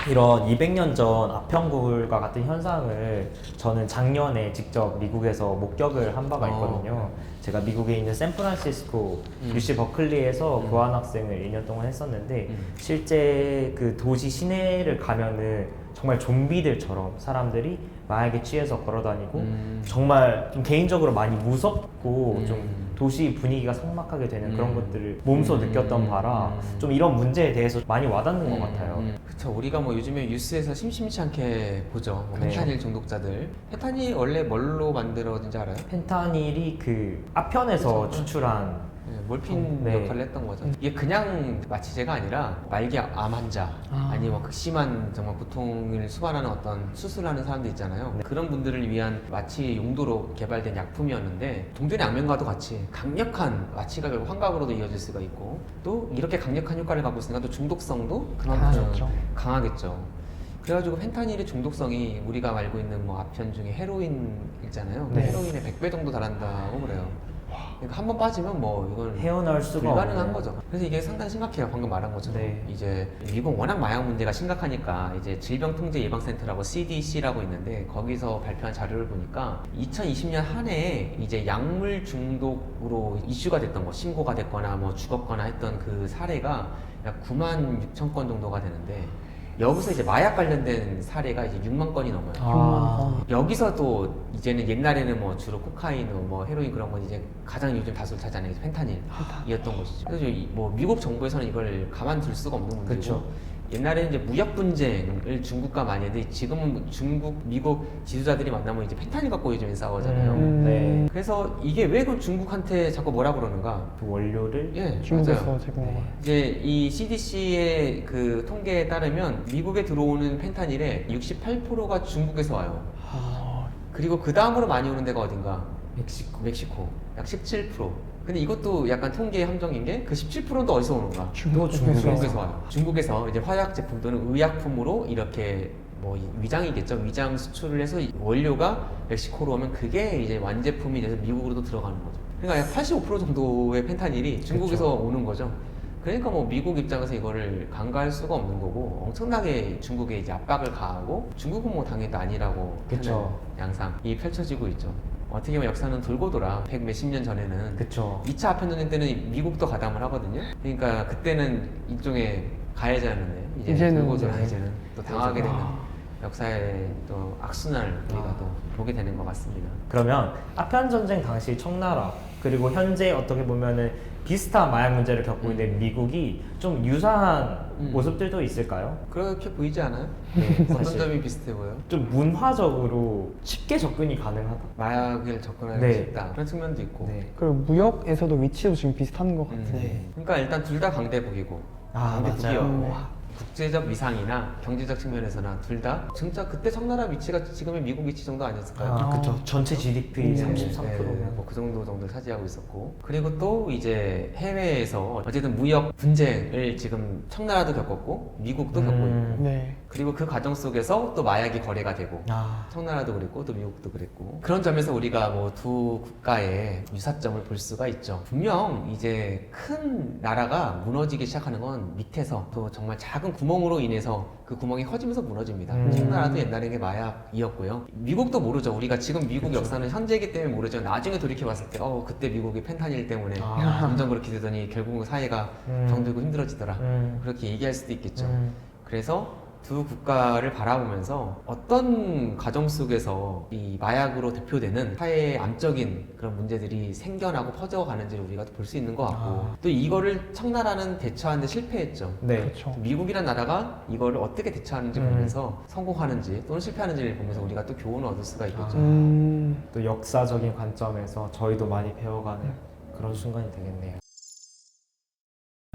이런 200년 전 아편굴과 같은 현상을 저는 작년에 직접 미국에서 목격을 한 바가 있거든요. 제가 미국에 있는 샌프란시스코 UC 버클리에서 교환학생을 1년 동안 했었는데 실제 그 도시 시내를 가면은 정말 좀비들처럼 사람들이 마약에 취해서 걸어다니고 정말 좀 개인적으로 많이 무섭고 좀 도시 분위기가 삭막하게 되는 그런 것들을 몸소 느꼈던 바라 좀 이런 문제에 대해서 많이 와닿는 것 같아요. 그렇죠. 우리가 뭐 요즘에 뉴스에서 심심치 않게 보죠. 뭐 네. 펜타닐 중독자들. 펜타닐 원래 뭘로 만들어진지 알아요? 펜타닐이 그 아편에서 추출한 네, 몰핀 네. 역할을 했던 거죠. 이게 그냥 마취제가 아니라 말기 암 환자 아니면 극심한 정말 고통을 수반하는 어떤 수술하는 사람들 있잖아요. 그런 분들을 위한 마취 용도로 개발된 약품이었는데 동전의 악명과도 같이 강력한 마취가 결국 환각으로도 이어질 수가 있고 또 이렇게 강력한 효과를 갖고 있으니까 또 중독성도 그만큼 강하겠죠. 강하겠죠. 그래가지고 펜타닐의 중독성이 우리가 알고 있는 뭐 아편 중에 헤로인 있잖아요. 네. 헤로인의 100배 정도 달한다고 그래요. 그러니까 한 번 빠지면 뭐 이건 헤어나올 수가 불가능한 없는. 거죠. 그래서 이게 상당히 심각해요. 방금 말한 것처럼. 네. 이제 미국 워낙 마약 문제가 심각하니까 이제 질병통제예방센터라고 CDC라고 있는데 거기서 발표한 자료를 보니까 2020년 한 해에 이제 약물 중독으로 이슈가 됐던 거, 신고가 됐거나 뭐 죽었거나 했던 그 사례가 약 9만 6천 건 정도가 되는데 여기서 이제 마약 관련된 사례가 이제 6만 건이 넘어요. 아. 여기서 또 이제는 옛날에는 뭐 주로 코카인, 뭐 헤로인 그런 건 이제 가장 요즘 다수를 차지하는 게 펜타닐이었던 것이죠. 그래서 뭐 미국 정부에서는 이걸 가만둘 수가 없는 문제고 그쵸. 옛날에는 이제 무역 분쟁을 중국과 많이 했는데 지금은 중국, 미국 지도자들이 만나면 이제 펜타닐 갖고 요즘에 싸우잖아요. 네. 그래서 이게 왜 그 중국한테 자꾸 뭐라 그러는가? 그 원료를 예, 맞아요. 중국에서 제공하고 이제 이 CDC의 그 통계에 따르면 미국에 들어오는 펜타닐의 68%가 중국에서 와요. 그리고 그 다음으로 많이 오는 데가 어딘가? 멕시코. 약 17%. 근데 이것도 약간 통계의 함정인 게 그 17%는 또 어디서 오는가? 중국에서 와요. 중국에서 이제 화약 제품 또는 의약품으로 이렇게 뭐 위장이겠죠. 위장 수출을 해서 원료가 멕시코로 오면 그게 이제 완제품이 돼서 미국으로도 들어가는 거죠. 그러니까 약 85% 정도의 펜타닐이 중국에서 오는 거죠. 그러니까 뭐 미국 입장에서 이거를 간과할 수가 없는 거고 엄청나게 중국에 이제 압박을 가하고 중국은 뭐 당연히 아니라고 그쵸. 하는 양상이 펼쳐지고 있죠. 어떻게 보면 역사는 돌고 돌아 100 몇십 년 전에는 그쵸. 2차 아편전쟁 때는 미국도 가담을 하거든요. 그러니까 그때는 일종의 가해자였는데 이제는 돌고 돌아 이제 이제는 또 당하게 되는 역사의 또 악순환을 우리가 또 보게 되는 것 같습니다. 그러면 아편 전쟁 당시 청나라 그리고 현재 어떻게 보면은 비슷한 마약 문제를 겪고 있는 미국이 좀 유사한 모습들도 있을까요? 그렇게 보이지 않아요? 네, 어떤 사실 점이 비슷해 보여요? 좀 문화적으로 쉽게 접근이 가능하다. 마약을 접근하기 네. 쉽다 그런 측면도 있고. 네. 그리고 무역에서도 위치도 지금 비슷한 것 같은데 그러니까 일단 둘 다 강대국이고 아, 강대국이요. 맞아요. 와, 국제적 위상이나 경제적 측면에서나 둘 다 진짜 그때 청나라 위치가 지금의 미국 위치 정도 아니었을까요? 아, 그쵸. 전체 GDP 네. 33%면 뭐 그 정도를 차지하고 있었고 그리고 또 이제 해외에서 어쨌든 무역 분쟁을 지금 청나라도 겪었고 미국도 겪고 있고 네. 그리고 그 과정 속에서 또 마약이 거래가 되고 아, 청나라도 그랬고 또 미국도 그랬고 그런 점에서 우리가 뭐 두 국가의 유사점을 볼 수가 있죠. 분명 이제 큰 나라가 무너지기 시작하는 건 밑에서 또 정말 작은 구멍으로 인해서 그 구멍이 커지면서 무너집니다. 청나라도 옛날에는 마약이었고요. 미국도 모르죠. 우리가 지금 미국 역사는 현재이기 때문에 모르죠. 나중에 돌이켜 봤을 때 그때 미국이 펜타닐 때문에 점점 그렇게 되더니 결국은 사회가 병들고 힘들어지더라. 그렇게 얘기할 수도 있겠죠. 그래서 두 국가를 바라보면서 어떤 과정 속에서 이 마약으로 대표되는 사회의 암적인 그런 문제들이 생겨나고 퍼져가는지를 우리가 볼 수 있는 것 같고 또 이거를 청나라는 대처하는데 실패했죠. 네. 그렇죠. 미국이란 나라가 이거를 어떻게 대처하는지 보면서 성공하는지 또는 실패하는지를 보면서 우리가 또 교훈을 얻을 수가 있겠죠. 또 역사적인 관점에서 저희도 많이 배워가는 그런 순간이 되겠네요.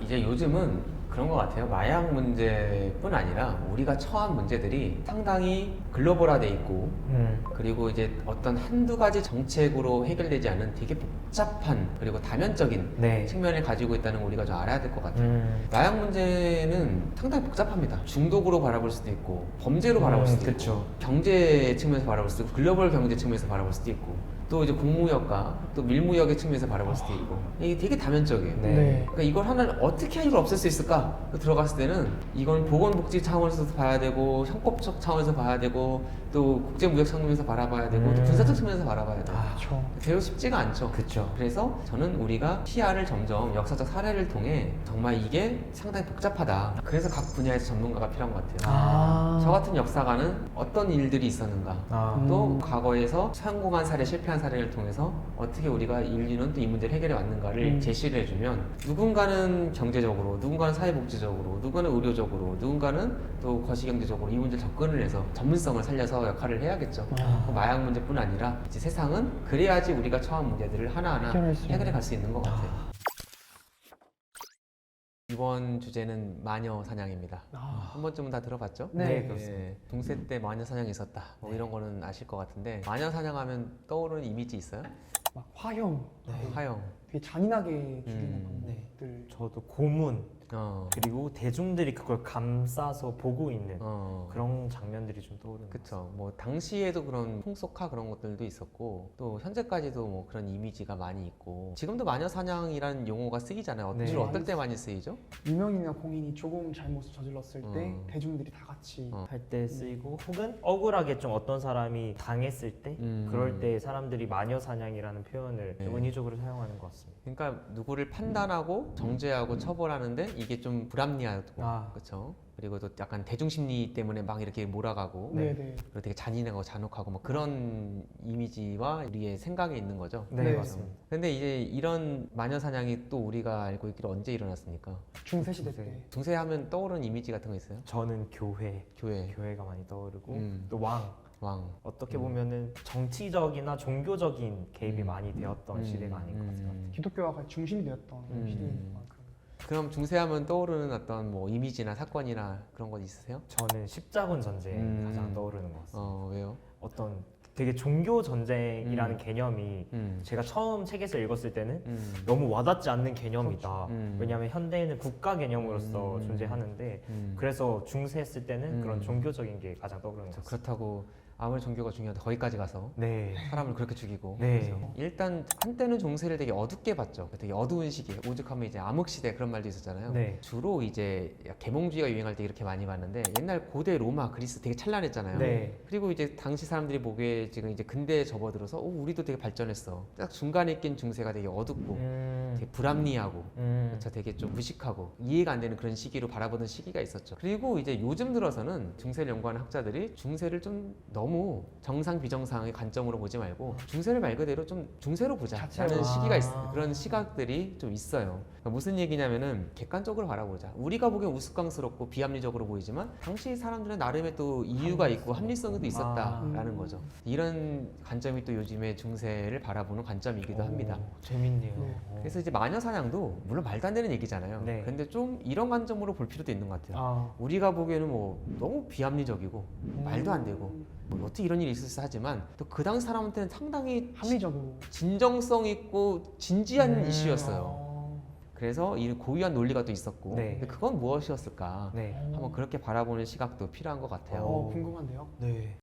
이제 요즘은 그런 것 같아요. 마약 문제뿐 아니라 우리가 처한 문제들이 상당히 글로벌화돼 있고 그리고 이제 어떤 한두 가지 정책으로 해결되지 않은 되게 복잡한 그리고 다면적인 네. 측면을 가지고 있다는 걸 우리가 좀 알아야 될 것 같아요. 마약 문제는 상당히 복잡합니다. 중독으로 바라볼 수도 있고 범죄로 바라볼 수도 있고 그쵸. 경제 측면에서 바라볼 수도 있고 글로벌 경제 측면에서 바라볼 수도 있고 또 이제 공무역과 또 밀무역의 측면에서 바라볼 수도 있고 이게 되게 다면적이에요. 네. 그러니까 이걸 하나를 어떻게 한 이유를 없앨 수 있을까? 들어갔을 때는 이건 보건복지 차원에서도 봐야 되고 형법적 차원에서 봐야 되고 또 국제무역 측면에서 바라봐야 되고 또 군사적 측면에서 바라봐야 돼요. 그렇죠. 배우 쉽지가 않죠. 그쵸. 그래서 저는 우리가 시야를 점점 역사적 사례를 통해 정말 이게 상당히 복잡하다. 그래서 각 분야에서 전문가가 필요한 것 같아요. 저 같은 역사가는 어떤 일들이 있었는가, 또 과거에서 성공한 사례, 실패한 사례를 통해서 어떻게 우리가 인류는 또 이 문제를 해결해 왔는가를 제시를 해주면 누군가는 경제적으로, 누군가는 사회복지적으로, 누군가는 의료적으로, 누군가는 또 거시경제적으로 이 문제를 접근을 해서 전문성을 살려서 역할을 해야겠죠. 마약 문제뿐 아니라 이제 세상은 그래야지 우리가 처한 문제들을 하나하나 해결할 수 해결해 갈 수 있는 것 같아요. 이번 주제는 마녀 사냥입니다. 한 번쯤은 다 들어봤죠? 네. 네, 동세 때 마녀 사냥이 있었다. 뭐 이런 거는 아실 것 같은데 마녀 사냥하면 떠오르는 이미지 있어요? 막 화형, 화형. 되게 잔인하게 죽이는 네. 것들. 저도 고문 어. 그리고 대중들이 그걸 감싸서 보고 있는 어. 그런 장면들이 좀 떠오르는 것 그쵸. 뭐 당시에도 그런 풍속화 그런 것들도 있었고 또 현재까지도 뭐 그런 이미지가 많이 있고 지금도 마녀 사냥이라는 용어가 쓰이잖아요. 네. 주로 어떨 때 많이 쓰이죠? 유명인이나 공인이 조금 잘못을 저질렀을 때 어. 대중들이 다 같이 할 때 쓰이고 혹은 억울하게 좀 어떤 사람이 당했을 때 그럴 때 사람들이 마녀 사냥이라는 표현을 좀 네. 은유적으로 사용하는 것 같습니다. 그러니까 누구를 판단하고 정죄하고 처벌하는데 이게 좀 불합리하고 그렇죠. 그리고 또 약간 대중심리 때문에 막 이렇게 몰아가고 네네. 그리고 되게 잔인하고 잔혹하고 뭐 그런 이미지와 우리의 생각에 있는 거죠. 네, 네. 맞습니다. 근데 이제 이런 마녀 사냥이 또 우리가 알고 있기로 언제 일어났습니까? 중세 시대 때. 중세하면 떠오르는 이미지 같은 거 있어요? 저는 교회, 교회가 많이 떠오르고 또 왕. 어떻게 보면은 정치적이나 종교적인 개입이 많이 되었던 시대가 아닌가 생각합니다. 기독교가 중심이 되었던 시대인 만큼. 그럼 중세하면 떠오르는 어떤 뭐 이미지나 사건이나 그런 것 있으세요? 저는 십자군 전쟁이 가장 떠오르는 것 같습니다. 왜요? 어떤 되게 종교 전쟁이라는 개념이 제가 처음 책에서 읽었을 때는 너무 와닿지 않는 개념이다. 왜냐하면 현대에는 국가 개념으로서 존재하는데 그래서 중세했을 때는 그런 종교적인 게 가장 떠오르는 것 같습니다. 그렇다고 아무리 종교가 중요한데 거기까지 가서 네. 사람을 그렇게 죽이고 네. 그래서 일단 한때는 중세를 되게 어둡게 봤죠. 되게 어두운 시기에 오죽하면 이제 암흑시대 그런 말도 있었잖아요. 네. 주로 이제 계몽주의가 유행할 때 이렇게 많이 봤는데 옛날 고대 로마 그리스 되게 찬란했잖아요. 네. 그리고 이제 당시 사람들이 보기에 지금 이제 근대에 접어들어서 우리도 되게 발전했어. 딱 중간에 낀 중세가 되게 어둡고 되게 불합리하고 그렇죠. 되게 좀 무식하고 이해가 안 되는 그런 시기로 바라보던 시기가 있었죠. 그리고 이제 요즘 들어서는 중세를 연구하는 학자들이 중세를 좀 너무 정상 비정상의 관점으로 보지 말고 중세를 말 그대로 좀 중세로 보자라는 자체로. 시기가 그런 시각들이 좀 있어요. 그러니까 무슨 얘기냐면은 객관적으로 바라보자. 우리가 보기엔 우스꽝스럽고 비합리적으로 보이지만 당시 사람들은 나름의 또 이유가 있고 합리성도 있었다라는 거죠. 이런 관점이 또 요즘의 중세를 바라보는 관점이기도 합니다. 재밌네요. 네. 그래서 이제 마녀 사냥도 물론 말도 안 되는 얘기잖아요. 네. 근데 좀 이런 관점으로 볼 필요도 있는 것 같아요. 아, 우리가 보기에는 뭐 너무 비합리적이고 말도 안 되고 뭐 어떻게 이런 일이 있을지 하지만 또 그 당시 사람한테는 상당히 합리적으로. 진정성 있고 진지한 이슈였어요. 그래서 이 고유한 논리가 또 있었고 네. 근데 그건 무엇이었을까 네. 한번 그렇게 바라보는 시각도 필요한 것 같아요. 궁금한데요. 네.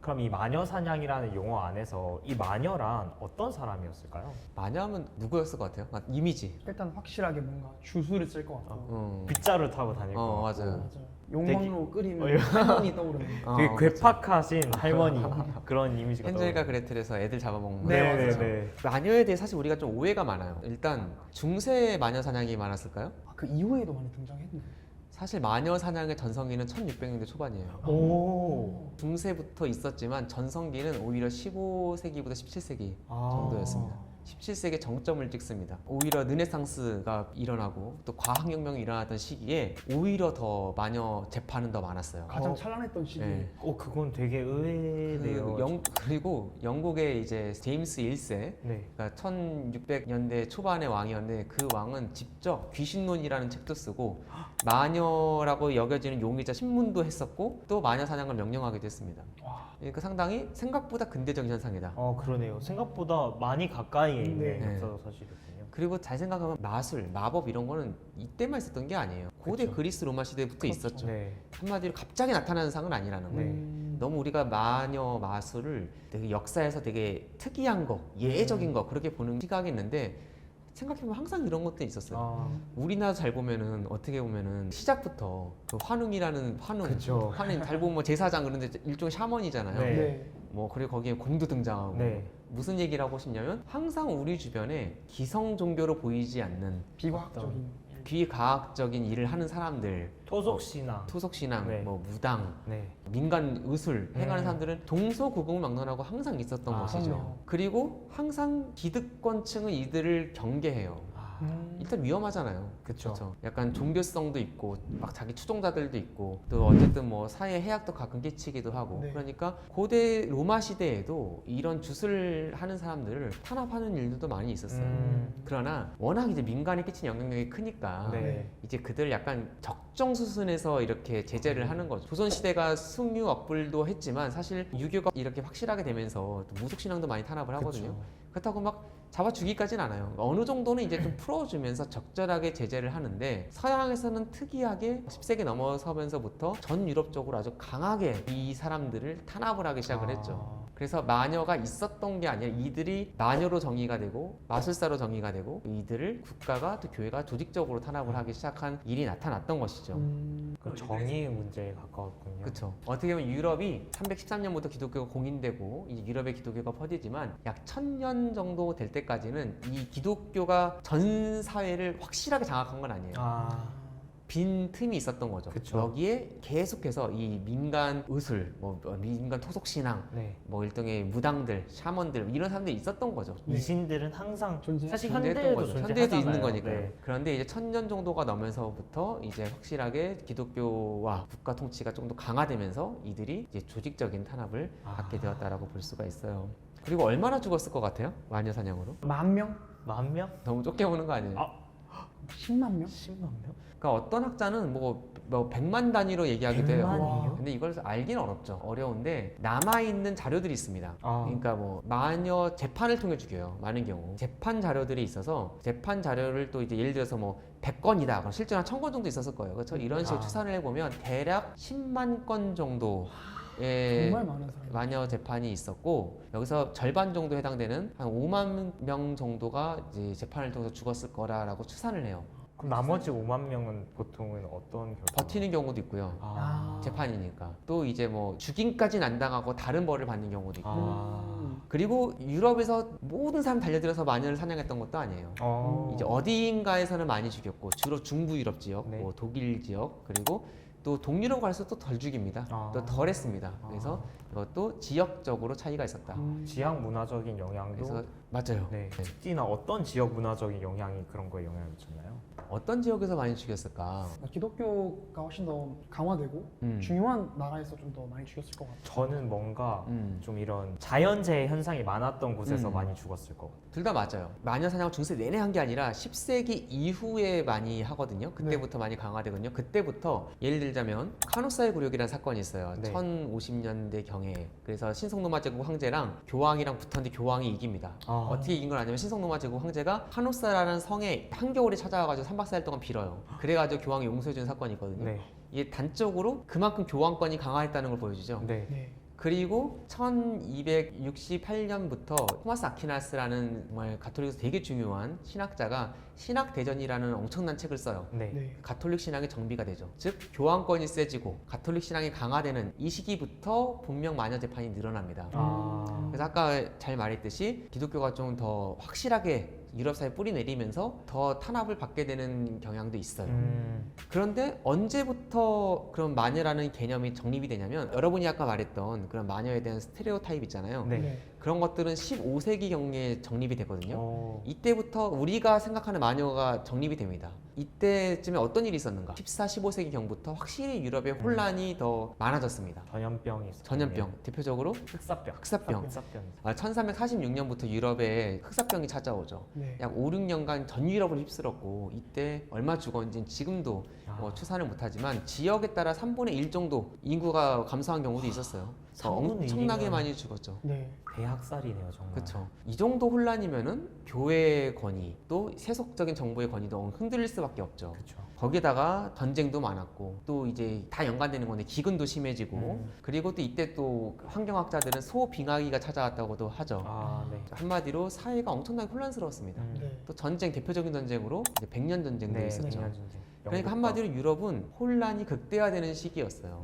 그럼 이 마녀 사냥이라는 용어 안에서 이 마녀란 어떤 사람이었을까요? 마녀하면 누구였을 것 같아요? 아, 이미지. 일단 확실하게 뭔가 주술을 쓸 것 같고. 빗자루 타고 다닐 것 같고 맞아요. 맞아요. 용광로 끓이면 할머니 떠오르는. 되게 괴팍하신 할머니 그런 이미지가 헨젤과 떠오르네요. 그레텔에서 애들 잡아먹는 네, 거죠. 네. 마녀에 대해 사실 우리가 좀 오해가 많아요. 일단 중세 마녀 사냥이 많았을까요? 그 이후에도 많이 등장했는데. 사실 마녀 사냥의 전성기는 1600년대 초반이에요. 오. 중세부터 있었지만 전성기는 오히려 15세기보다 17세기 정도였습니다. 17세기 정점을 찍습니다. 오히려 르네상스가 일어나고 또 과학혁명이 일어났던 시기에 오히려 더 마녀 재판은 더 많았어요. 가장 찬란했던 시기. 네. 그건 되게 의외네요. 그리고 영국의 이제 제임스 1세 네. 그러니까 1600년대 초반의 왕이었는데 그 왕은 직접 귀신론이라는 책도 쓰고 마녀라고 여겨지는 용의자 신문도 했었고 또 마녀 사냥을 명령하기도 했습니다. 그러니까 상당히 생각보다 근대적인 현상이다. 그러네요. 생각보다 많이 가까이에 있는 네. 역사 사실이군요. 그리고 잘 생각하면 마술, 마법 이런 거는 이때만 있었던 게 아니에요. 고대 그리스 로마 시대부터 있었죠. 네. 한마디로 갑자기 나타나는 상은 아니라는 거예요. 너무 우리가 마녀 마술을 되게 역사에서 되게 특이한 거, 예외적인 거 그렇게 보는 시각이 있는데 생각해보면 항상 이런 것들이 있었어요. 아, 우리나라 잘 보면은 어떻게 보면은 시작부터 그 환웅이라는 그쵸. 환웅 잘 보면 뭐 제사장 그런데 일종의 샤먼이잖아요. 네. 네. 뭐 그리고 거기에 공도 등장하고 네. 무슨 얘기를 하고 싶냐면 항상 우리 주변에 기성 종교로 보이지 않는 비과학적인. 비과학적인 일을 하는 사람들, 토속 신앙. 토속 신앙, 네. 뭐 무당, 네. 민간 의술 행하는 음. 사람들은 동서고금망론하고 항상 있었던 아, 것이죠. 그럼요. 그리고 항상 기득권층은 이들을 경계해요. 일단 위험하잖아요. 그쵸. 그렇죠. 약간 종교성도 있고 막 자기 추종자들도 있고 또 어쨌든 뭐 사회 해악도 가끔 끼치기도 하고 네. 그러니까 고대 로마 시대에도 이런 주술 하는 사람들을 탄압하는 일들도 많이 있었어요. 그러나 워낙 이제 민간에 끼친 영향력이 크니까 네. 이제 그들 약간 적정 수순에서 이렇게 제재를 하는 거죠. 조선 시대가 승유 억불도 했지만 사실 유교가 이렇게 확실하게 되면서 또 무속 신앙도 많이 탄압을 하거든요. 그쵸. 그렇다고 막 잡아 죽이까지는 않아요. 어느 정도는 이제 좀 풀어주면서 적절하게 제재를 하는데 서양에서는 특이하게 10세기 넘어서면서부터 전 유럽적으로 아주 강하게 이 사람들을 탄압을 하기 시작을 했죠. 그래서 마녀가 있었던 게 아니라 이들이 마녀로 정의가 되고 마술사로 정의가 되고 이들을 국가가 또 교회가 조직적으로 탄압을 하기 시작한 일이 나타났던 것이죠. 그 정의의 문제에 가까웠군요. 그렇죠. 어떻게 보면 유럽이 313년부터 기독교가 공인되고 이제 유럽의 기독교가 퍼지지만 약 1000년 정도 될 때까지는 이 기독교가 전 사회를 확실하게 장악한 건 아니에요. 아, 빈 틈이 있었던 거죠. 그쵸. 여기에 계속해서 이 민간 의술, 뭐 민간 토속 신앙, 네. 뭐 일종의 무당들, 샤먼들 이런 사람들이 있었던 거죠. 이신들은 항상 존재. 사실 존재했던 현대에도 거죠. 존재하잖아요. 현대에도 있는 거니까요. 네. 그런데 이제 1000년 정도가 넘면서부터 이제 확실하게 기독교와 국가 통치가 좀 더 강화되면서 이들이 이제 조직적인 탄압을 받게 되었다라고 볼 수가 있어요. 그리고 얼마나 죽었을 것 같아요? 마녀 사냥으로? 10,000명? 10,000명? 너무 좁게 보는 거 아니에요? 아. 10만 명? 10만 명? 그러니까 어떤 학자는 뭐 100만 단위로 얘기하기도 해요. 100만이요? 근데 이걸 알기는 어렵죠. 어려운데 남아있는 자료들이 있습니다. 아. 그러니까 뭐 마녀 재판을 통해 죽여요. 많은 경우 재판 자료들이 있어서 재판 자료를 또 이제 예를 들어서 뭐 100건이다. 그럼 실제로 한 1000건 정도 있었을 거예요. 그렇죠? 이런 식으로 아. 추산을 해보면 대략 10만 건 정도의 정말 많은 사람. 마녀 재판이 있었고 여기서 절반 정도 해당되는 한 5만 명 정도가 이제 재판을 통해서 죽었을 거라고 추산을 해요. 그럼 나머지 5만 명은 보통은 어떤 결과? 버티는 경우도 있고요. 아. 재판이니까 또 이제 뭐 죽임까지는 안 당하고 다른 벌을 받는 경우도 있고 아. 그리고 유럽에서 모든 사람 달려들어서 마녀를 사냥했던 것도 아니에요. 어. 이제 어디인가에서는 많이 죽였고 주로 중부 유럽 지역, 네. 뭐 독일 지역 그리고 또 동유럽 갈수록 또 덜 죽입니다. 아. 또 덜 했습니다. 그래서 이것도 지역적으로 차이가 있었다. 지역 문화적인 영향도 그래서 맞아요. 네. 특히나 어떤 지역 문화적인 영향이 그런 거에 영향을 미쳤나요? 어떤 지역에서 많이 죽였을까? 기독교가 훨씬 더 강화되고 중요한 나라에서 좀 더 많이 죽였을 것 같아요. 저는 뭔가 음. 좀 이런 자연재해 현상이 많았던 곳에서 음. 많이 죽었을 것 같아요. 둘 다 맞아요. 마녀 사냥을 중세 내내 한 게 아니라 10세기 이후에 많이 하거든요. 그때부터 많이 강화되거든요. 그때부터 예를 들자면 카노사의 굴욕이라는 사건이 있어요. 네. 1050년대 경에. 그래서 신성노마 제국 황제랑 교황이랑 붙었는데 교황이 이깁니다. 아. 어떻게 이긴 걸 아냐면 신성노마 제국 황제가 카노사라는 성에 한겨울에 찾아와가지고 3박 4일 동안 빌어요. 그래가지고 교황이 용서해준 사건이 있거든요. 네. 이게 단적으로 그만큼 교황권이 강화했다는 걸 보여주죠. 네. 네. 그리고 1268년부터 토마스 아퀴나스라는 정말 가톨릭에서 되게 중요한 신학자가 신학대전이라는 엄청난 책을 써요. 네. 네. 가톨릭 신앙이 정비가 되죠. 즉 교황권이 세지고 가톨릭 신앙이 강화되는 이 시기부터 분명 마녀 재판이 늘어납니다. 아. 그래서 아까 잘 말했듯이 기독교가 좀 더 확실하게 유럽 사회에 뿌리 내리면서 더 탄압을 받게 되는 경향도 있어요. 그런데 언제부터 그런 마녀라는 개념이 정립이 되냐면 여러분이 아까 말했던 그런 마녀에 대한 스테레오 타입 있잖아요. 네. 그런 것들은 15세기경에 정립이 되거든요. 어. 이때부터 우리가 생각하는 마녀가 정립이 됩니다. 이때쯤에 어떤 일이 있었는가? 14, 15세기경부터 확실히 유럽의 혼란이 더 많아졌습니다. 전염병이 있었군요. 전염병, 대표적으로 흑사병. 흑사병. 흑사병. 1346년부터 유럽에 흑사병이 찾아오죠. 네. 약 5, 6년간 전 유럽을 휩쓸었고 이때 얼마 죽었는지는 지금도 아. 추산을 못하지만 지역에 따라 3분의 1 정도 인구가 감소한 경우도 있었어요. 상군을 엄청나게 이기면 많이 죽었죠. 네. 대학살이네요 정말. 그렇죠. 이 정도 혼란이면은 교회의 권위 또 세속적인 정부의 권위도 흔들릴 수밖에 없죠. 그렇죠. 거기다가 전쟁도 많았고 또 이제 다 연관되는 건데 기근도 심해지고 그리고 또 이때 또 환경학자들은 소빙하기가 찾아왔다고도 하죠. 아 네. 한마디로 사회가 엄청나게 혼란스러웠습니다. 네. 또 전쟁 대표적인 전쟁으로 이제 백년 전쟁도 네, 있었죠. 백년 전쟁. 그러니까 영국과. 한마디로 유럽은 혼란이 극대화되는 시기였어요.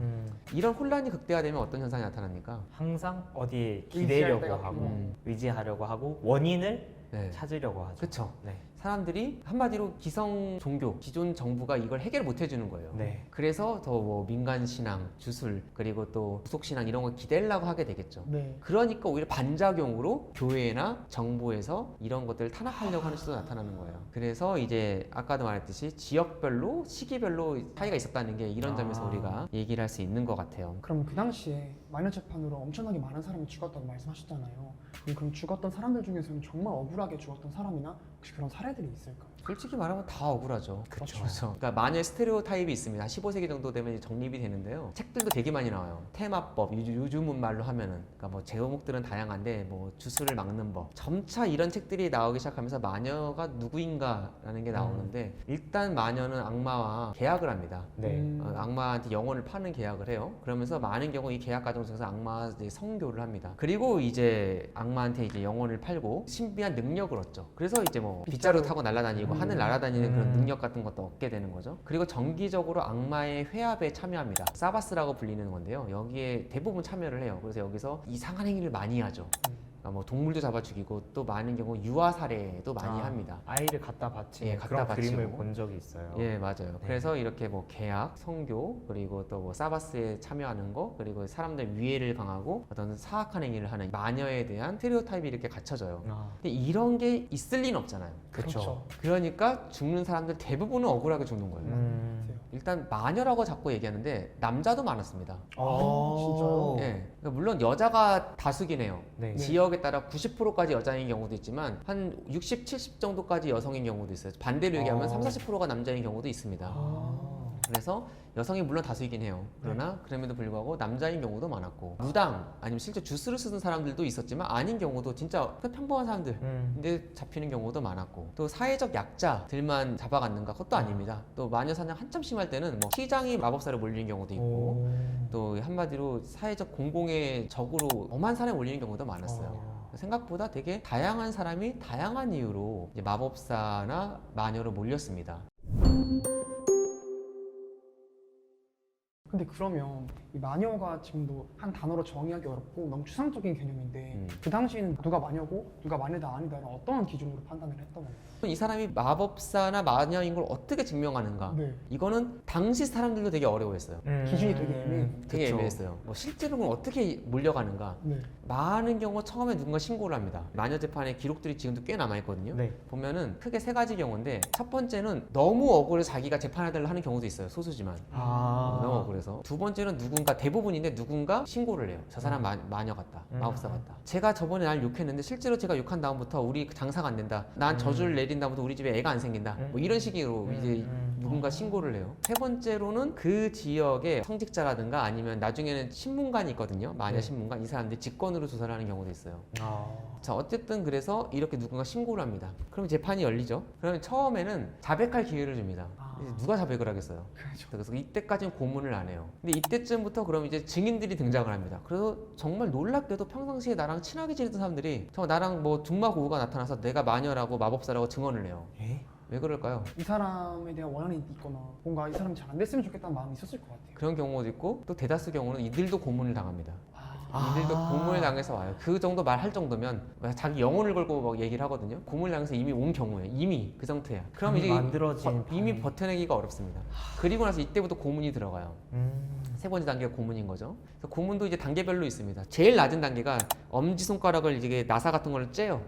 이런 혼란이 극대화되면 어떤 현상이 나타납니까? 항상 어디에 의지할 기대려고 때가 하고 필요하고. 의지하려고 하고 원인을 네. 찾으려고 하죠. 그쵸. 네. 사람들이 한마디로 기성 종교, 기존 정부가 이걸 해결 못 해주는 거예요. 네. 그래서 더 뭐 민간 신앙, 주술, 그리고 또 구속 신앙 이런 거 기대려고 하게 되겠죠. 네. 그러니까 오히려 반작용으로 교회나 정부에서 이런 것들을 탄압하려고 하는 시도가 나타나는 거예요. 그래서 이제 아까도 말했듯이 지역별로, 시기별로 차이가 있었다는 게 이런 점에서 아. 우리가 얘기를 할 수 있는 것 같아요. 그럼 그 당시에 마녀 재판으로 엄청나게 많은 사람이 죽었다고 말씀하셨잖아요. 그럼 죽었던 사람들 중에서는 정말 억울하게 죽었던 사람이나 혹시 그런 사례들이 있을까요? 솔직히 말하면 다 억울하죠. 그렇죠. 그러니까 마녀의 스테레오타입이 있습니다. 15세기 정도 되면 이제 정립이 되는데요. 책들도 되게 많이 나와요. 테마법, 요즘은 말로 하면은, 그러니까 뭐 제목들은 다양한데 뭐 주술을 막는 법. 점차 이런 책들이 나오기 시작하면서 마녀가 누구인가라는 게 나오는데 일단 마녀는 악마와 계약을 합니다. 네. 악마한테 영혼을 파는 계약을 해요. 그러면서 많은 경우 이 계약 과정 속에서 악마와 이제 성교를 합니다. 그리고 이제 악마한테 이제 영혼을 팔고 신비한 능력을 얻죠. 그래서 이제 뭐 빗자루 타고 날아다니고 하늘 날아다니는 그런 능력 같은 것도 얻게 되는 거죠. 그리고 정기적으로 악마의 회합에 참여합니다. 사바스라고 불리는 건데요. 여기에 대부분 참여를 해요. 그래서 여기서 이상한 행위를 많이 하죠. 그러니까 뭐 동물도 잡아 죽이고 또 많은 경우 유아 살해도 많이 합니다. 아이를 갖다 바치는 예, 갖다 그런 바치고. 그림을 본 적이 있어요. 예, 맞아요. 네. 그래서 이렇게 뭐 계약, 성교, 그리고 또 뭐 사바스에 참여하는 거, 그리고 사람들 위해를 강하고 어떤 사악한 행위를 하는 마녀에 대한 스테레오타입이 이렇게 갖춰져요. 아, 근데 이런 게 있을 리는 없잖아요. 그렇죠. 그러니까 죽는 사람들 대부분은 억울하게 죽는 거예요. 일단 마녀라고 자꾸 얘기하는데 남자도 많았습니다. 어, 예, 그러니까 물론 여자가 다수긴 해요. 네. 지역에 따라 90%까지 여자인 경우도 있지만 한 60, 70 정도까지 여성인 경우도 있어요. 반대로 얘기하면 30, 40%가 남자인 경우도 있습니다. 그래서 여성이 물론 다수이긴 해요. 그러나 그럼에도 불구하고 남자인 경우도 많았고 무당 아니면 실제 주스를 쓰는 사람들도 있었지만 아닌 경우도 진짜 그냥 평범한 사람들 근데 잡히는 경우도 많았고 또 사회적 약자들만 잡아갔는가 그것도 아닙니다. 또 마녀 사냥 한참 심할 때는 뭐 시장이 마법사를 몰리는 경우도 있고 또 한마디로 사회적 공공의 적으로 엄한 사람이 몰리는 경우도 많았어요. 생각보다 되게 다양한 사람이 다양한 이유로 이제 마법사나 마녀로 몰렸습니다. 근데 그러면 이 마녀가 지금도 한 단어로 정의하기 어렵고 너무 추상적인 개념인데 그 당시에는 누가 마녀고 누가 마녀다 아니다 이런 어떤 기준으로 판단을 했던 건가요? 이 사람이 마법사나 마녀인 걸 어떻게 증명하는가? 네. 이거는 당시 사람들도 되게 어려워했어요. 기준이 되게 애매해요. 되게 그쵸. 애매했어요. 뭐 실제로 그럼 어떻게 몰려가는가? 네. 많은 경우 처음에 누군가 신고를 합니다. 마녀 재판의 기록들이 지금도 꽤 남아있거든요. 네. 보면은 크게 세 가지 경우인데 첫 번째는 너무 억울해서 자기가 재판해달라 하는 경우도 있어요. 소수지만. 너무 억울해서. 두 번째는 누군가 대부분인데 누군가 신고를 해요. 저 사람 마녀 같다. 마법사 같다. 제가 저번에 날 욕했는데 실제로 제가 욕한 다음부터 우리 장사가 안 된다. 난 저주를 내린 다음부터 우리 집에 애가 안 생긴다. 뭐 이런 식으로 이제 누군가 신고를 해요. 세 번째로는 그 지역의 성직자라든가 아니면 나중에는 신문관이 있거든요. 마녀 신문관. 이 사람들이 직권으로 조사를 하는 경우도 있어요. 자, 어쨌든 그래서 이렇게 누군가 신고를 합니다. 그럼 재판이 열리죠. 그러면 처음에는 자백할 기회를 줍니다. 이제 누가 자백을 하겠어요? 그래서 이때까지는 고문을 안 해요. 근데 이때쯤부터 그럼 이제 증인들이 등장을 합니다. 그래서 정말 놀랍게도 평상시에 나랑 친하게 지내던 사람들이 정말 나랑 뭐 둥마고우가 나타나서 내가 마녀라고 마법사라고 증언을 해요. 왜 그럴까요? 이 사람에 대한 원한이 있거나 뭔가 이 사람이 잘 안 됐으면 좋겠다는 마음이 있었을 것 같아요. 그런 경우도 있고 또 대다수 경우는 이들도 고문을 당합니다. 이들도 고문을 당해서 와요. 그 정도 말할 정도면 자기 영혼을 걸고 막 얘기를 하거든요. 고문을 당해서 이미 온 경우에 이미 그 상태야. 그럼 이제 만들어진 이미 버텨내기가 어렵습니다. 그리고 나서 이때부터 고문이 들어가요. 세 번째 단계가 고문인 거죠. 그래서 고문도 이제 단계별로 있습니다. 제일 낮은 단계가 엄지손가락을 이게 나사 같은 걸로 째요.